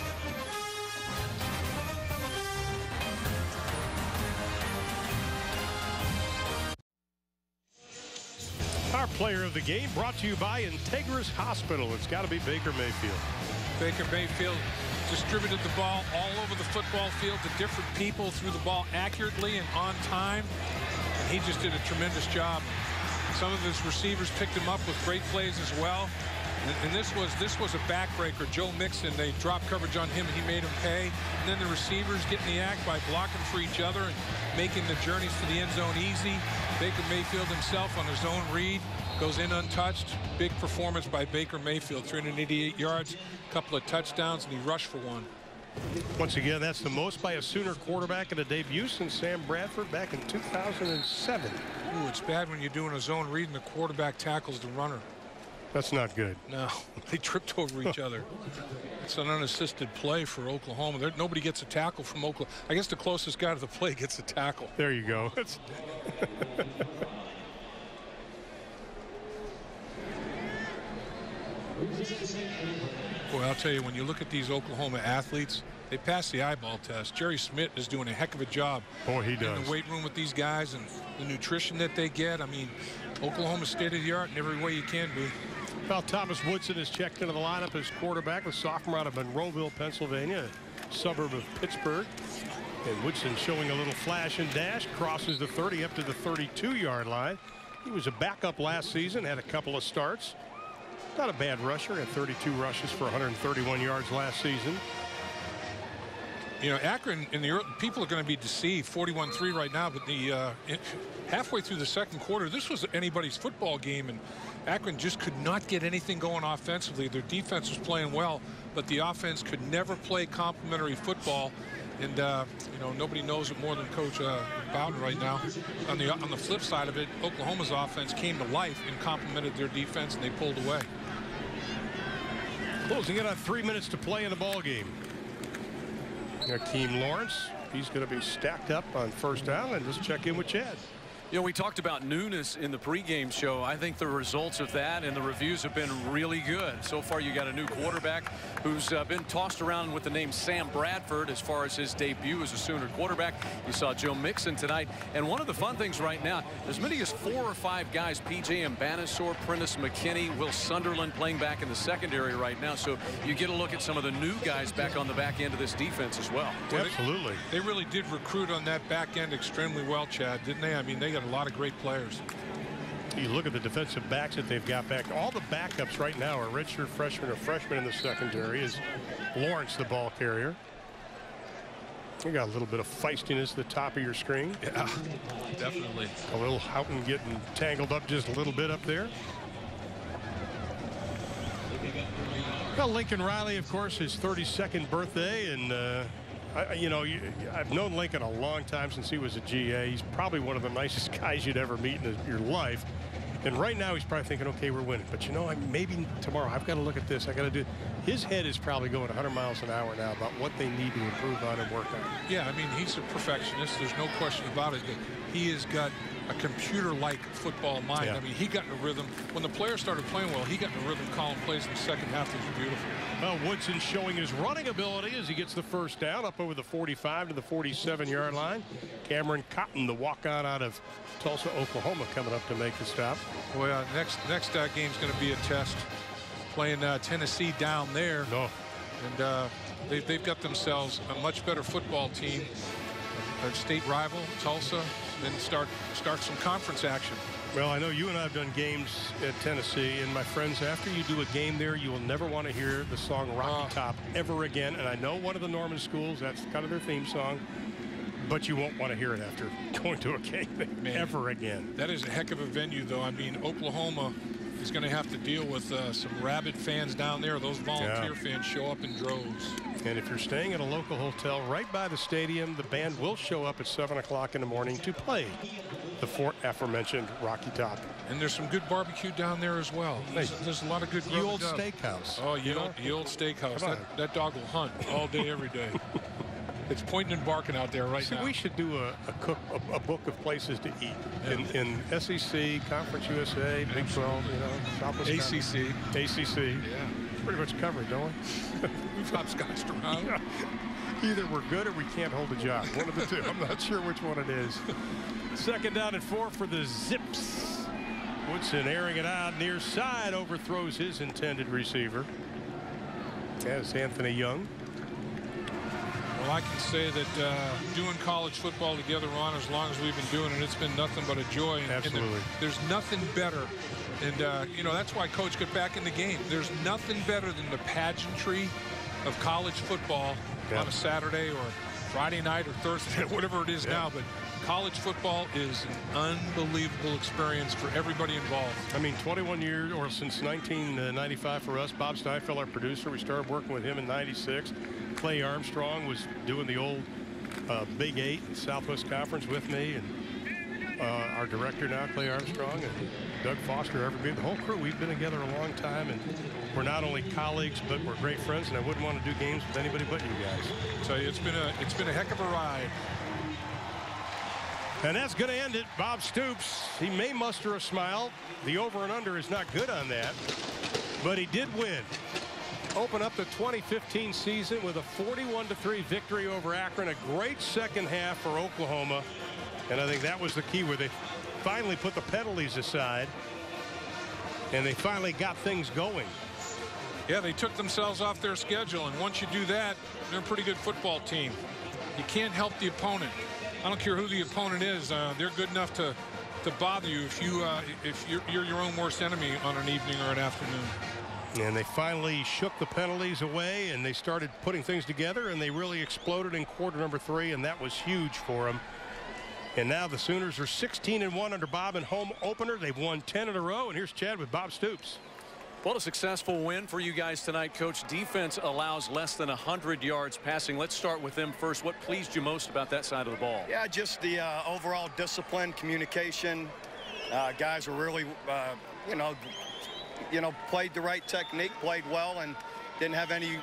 Our player of the game brought to you by Integris Hospital. It's got to be Baker Mayfield. Baker Mayfield distributed the ball all over the football field to different people, threw the ball accurately and on time. And he just did a tremendous job. Some of his receivers picked him up with great plays as well. And this was a backbreaker. Joe Mixon, they dropped coverage on him. He made him pay. And then the receivers getting the act by blocking for each other and making the journeys to the end zone easy. Baker Mayfield himself on his own read goes in untouched. Big performance by Baker Mayfield. 388 yards, a couple of touchdowns, and he rushed for 1. Once again, that's the most by a Sooner quarterback in a debut since Sam Bradford back in 2007. Ooh, it's bad when you're doing a zone read and the quarterback tackles the runner. That's not good. No, they tripped over each other. It's an unassisted play for Oklahoma. Nobody gets a tackle from Oklahoma. I guess the closest guy to the play gets a tackle. There you go. Boy, I'll tell you, when you look at these Oklahoma athletes, They passed the eyeball test. Jerry Smith is doing a heck of a job. Boy, he does. In the weight room with these guys and the nutrition that they get. I mean, Oklahoma's state of the art in every way you can be. Well, Thomas Woodson is checked into the lineup as quarterback, the sophomore out of Monroeville, Pennsylvania, a suburb of Pittsburgh. And Woodson showing a little flash and dash, crosses the 30 up to the 32-yard line. He was a backup last season, had a couple of starts. Not a bad rusher, had 32 rushes for 131 yards last season. You know, Akron in the early, people are going to be deceived, 41-3 right now, but the halfway through the second quarter, this was anybody's football game, and Akron just could not get anything going offensively. Their defense was playing well, but the offense could never play complementary football. And you know, nobody knows it more than Coach Bowden right now. On the flip side of it, Oklahoma's offense came to life and complemented their defense, and they pulled away. Closing in on 3 minutes to play in the ball game. Akeem Lawrence, he's going to be stacked up on first down, and let's check in with Chad. You know, we talked about newness in the pregame show. I think the results of that and the reviews have been really good. So far, you got a new quarterback who's been tossed around with the name Sam Bradford as far as his debut as a Sooner quarterback. You saw Joe Mixon tonight. And one of the fun things right now, as many as 4 or 5 guys, P.J. Mbanasor, Prentice McKinney, Will Sunderland playing back in the secondary right now. So you get a look at some of the new guys back on the back end of this defense as well. Absolutely. They really did recruit on that back end extremely well, Chad, didn't they? I mean, they got a lot of great players. You look at the defensive backs that they've got back. All the backups right now are redshirt freshmen or freshmen in the secondary. Is Lawrence the ball carrier? You got a little bit of feistiness at the top of your screen. Yeah, definitely. A little Houghton getting tangled up just a little bit up there. Well, Lincoln Riley, of course, his 32nd birthday, and you know, I've known Lincoln a long time, since he was a GA. He's probably one of the nicest guys you'd ever meet in your life. And right now he's probably thinking, okay, we're winning. But, you know, maybe tomorrow I've got to look at this. I got to do. His head is probably going 100 miles an hour now about what they need to improve on and work on. Yeah, I mean, he's a perfectionist. There's no question about it. He has got a computer-like football mind. Yeah. I mean, he got in a rhythm. When the players started playing well, he got in a rhythm calling plays in the second half. That was beautiful. Well, Woodson showing his running ability as he gets the first down up over the 45 to the 47-yard line. Cameron Cotton, the walk-on out of Tulsa, Oklahoma, coming up to make the stop. Well, next game's going to be a test. Playing Tennessee down there. No. And they've got themselves a much better football team. Their state rival, Tulsa, then start some conference action. Well, I know you and I have done games at Tennessee, and my friends, after you do a game there, you will never want to hear the song Rocky Top ever again. And I know one of the Norman schools, that's kind of their theme song, but you won't want to hear it after going to a game ever again. That is a heck of a venue, though. I mean, Oklahoma is going to have to deal with some rabid fans down there. Those volunteer fans show up in droves. And if you're staying at a local hotel right by the stadium, the band will show up at 7 o'clock in the morning to play the aforementioned Rocky Top. And there's some good barbecue down there as well. There's a lot of good The old steakhouse. Oh, the old steakhouse. That dog will hunt all day, every day. It's pointing and barking out there right now. We should do a book of places to eat in SEC, Conference USA, Big 12, you know, Southwest ACC. Yeah. Pretty much covered, don't we? We've hopscotched around. Yeah. Either we're good or we can't hold a job. One of the two. I'm not sure which one it is. Second down and 4 for the Zips. Woodson airing it out near side, overthrows his intended receiver. As Anthony Young. Well, I can say that doing college football together, Ron, as long as we've been doing it, it's been nothing but a joy. Absolutely. And there's nothing better. And, you know, that's why Coach got back in the game. There's nothing better than the pageantry of college football on a Saturday or Friday night or Thursday, whatever it is now. But college football is an unbelievable experience for everybody involved. I mean, 21 years, or since 1995 for us. Bob Steinfeld, our producer, we started working with him in '96. Clay Armstrong was doing the old Big 8 Southwest Conference with me, and our director now, Clay Armstrong, and Doug Foster, the whole crew. We've been together a long time, and we're not only colleagues, but we're great friends, and I wouldn't want to do games with anybody but you guys. So it's been a heck of a ride. And that's going to end it. Bob Stoops, he may muster a smile. The over and under is not good on that, but he did win. open up the 2015 season with a 41-3 victory over Akron. A great second half for Oklahoma. And I think that was the key, where they finally put the penalties aside. And they finally got things going. Yeah, they took themselves off their schedule. And once you do that, they're a pretty good football team. You can't help the opponent. I don't care who the opponent is. They're good enough to bother you if you're your own worst enemy on an evening or an afternoon. And they finally shook the penalties away, and they started putting things together, and they really exploded in quarter number 3, and that was huge for them. And now the Sooners are 16-1 under Bob in home opener. They've won 10 in a row, and here's Chad with Bob Stoops. What a successful win for you guys tonight, Coach. Defense allows less than 100 yards passing. Let's start with them first. What pleased you most about that side of the ball? Yeah, just the overall discipline, communication. Guys were really, played the right technique, played well, and didn't have any,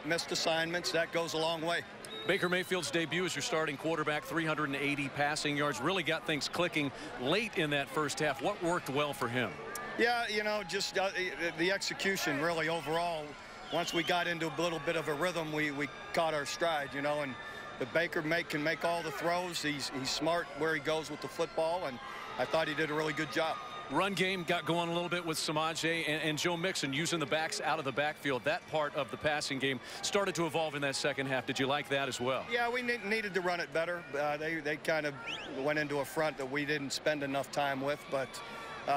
missed assignments. That goes a long way. Baker Mayfield's debut as your starting quarterback, 380 passing yards, really got things clicking late in that first half. What worked well for him? Yeah, just the execution really overall. Once we got into a little bit of a rhythm, we caught our stride, and the Baker can make all the throws. He's smart where he goes with the football, and I thought he did a really good job. Run game got going a little bit with Samaje and Joe Mixon using the backs out of the backfield. That part of the passing game started to evolve in that second half. Did you like that as well? Yeah, we needed to run it better. They kind of went into a front that we didn't spend enough time with, but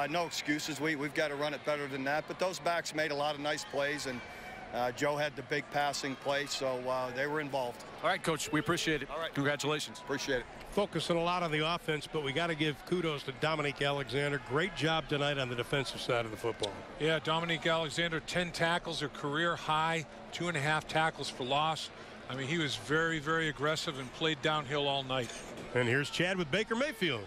no excuses. We've got to run it better than that. But those backs made a lot of nice plays, and Joe had the big passing play, so they were involved. All right, Coach, we appreciate it. All right, congratulations. Appreciate it. Focusing a lot on the offense, but we got to give kudos to Dominique Alexander. Great job tonight on the defensive side of the football. Yeah, Dominique Alexander, 10 tackles, a career high, 2.5 tackles for loss. I mean, he was very, very aggressive and played downhill all night. And here's Chad with Baker Mayfield.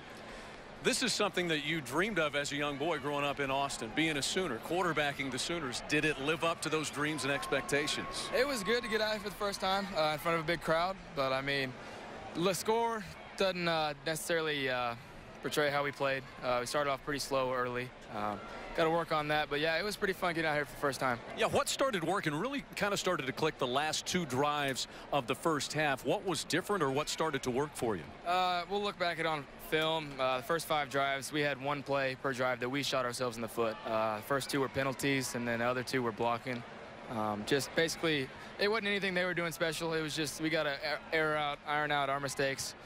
This is something that you dreamed of as a young boy growing up in Austin, being a Sooner, quarterbacking the Sooners. Did it live up to those dreams and expectations? It was good to get out here for the first time in front of a big crowd, but I mean, the score doesn't necessarily portray how we played. We started off pretty slow early. Got to work on that, but yeah, it was pretty fun getting out here for the first time. Yeah, what started working really kind of started to click the last 2 drives of the first half. What was different, or what started to work for you? We'll look back at on film. The first 5 drives, we had 1 play per drive that we shot ourselves in the foot. The first 2 were penalties, and then the other 2 were blocking. Just basically, it wasn't anything they were doing special. It was just we got to iron out our mistakes.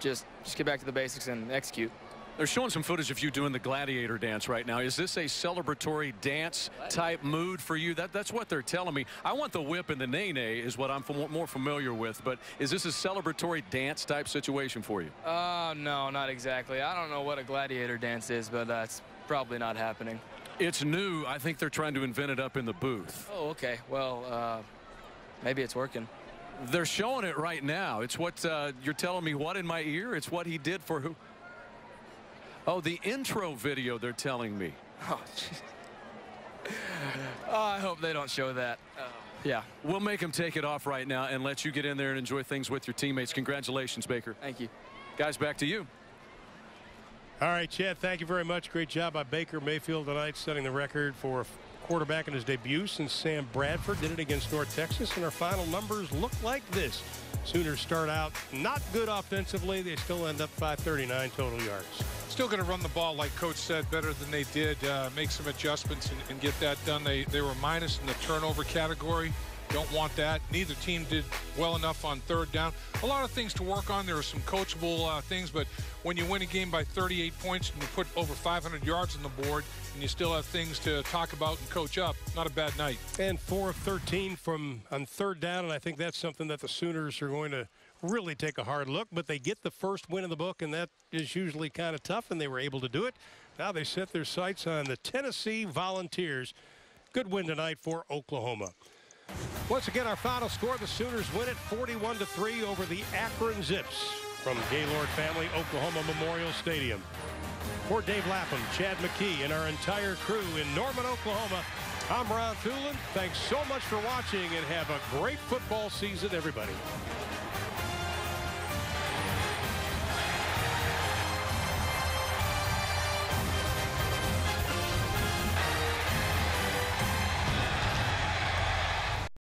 Just get back to the basics and execute. They're showing some footage of you doing the gladiator dance right now. Is this a celebratory dance type mood for you? That's what they're telling me. I want the whip and the nay-nay is what I'm more familiar with. But is this a celebratory dance type situation for you? No, not exactly. I don't know what a gladiator dance is, but that's probably not happening. It's new. I think they're trying to invent it up in the booth. Oh, okay. Well, maybe it's working. They're showing it right now. It's what you're telling me what in my ear? It's what he did for who? Oh, the intro video, they're telling me. Oh, I hope they don't show that. Yeah. We'll make them take it off right now and let you get in there and enjoy things with your teammates. Congratulations, Baker. Thank you. Guys, back to you. All right, Chad, thank you very much. Great job by Baker Mayfield tonight, setting the record for a quarterback in his debut since Sam Bradford did it against North Texas. And our final numbers look like this. Sooners start out not good offensively. They still end up 539 total yards. Still going to run the ball, like Coach said, better than they did. Make some adjustments and get that done. They were minus in the turnover category. Don't want that. Neither team did well enough on 3rd down. A lot of things to work on. There are some coachable things, but when you win a game by 38 points and you put over 500 yards on the board and you still have things to talk about and coach up, not a bad night. And 4 of 13 on 3rd down, and I think that's something that the Sooners are going to really take a hard look, but they get the first win in the book, and that is usually kind of tough, and they were able to do it. Now they set their sights on the Tennessee Volunteers. Good win tonight for Oklahoma. Once again, our final score, the Sooners win it 41-3 over the Akron Zips from Gaylord Family Oklahoma Memorial Stadium. For Dave Lapham, Chad McKee, and our entire crew in Norman, Oklahoma, I'm Ron Thulin. Thanks so much for watching, and have a great football season, everybody.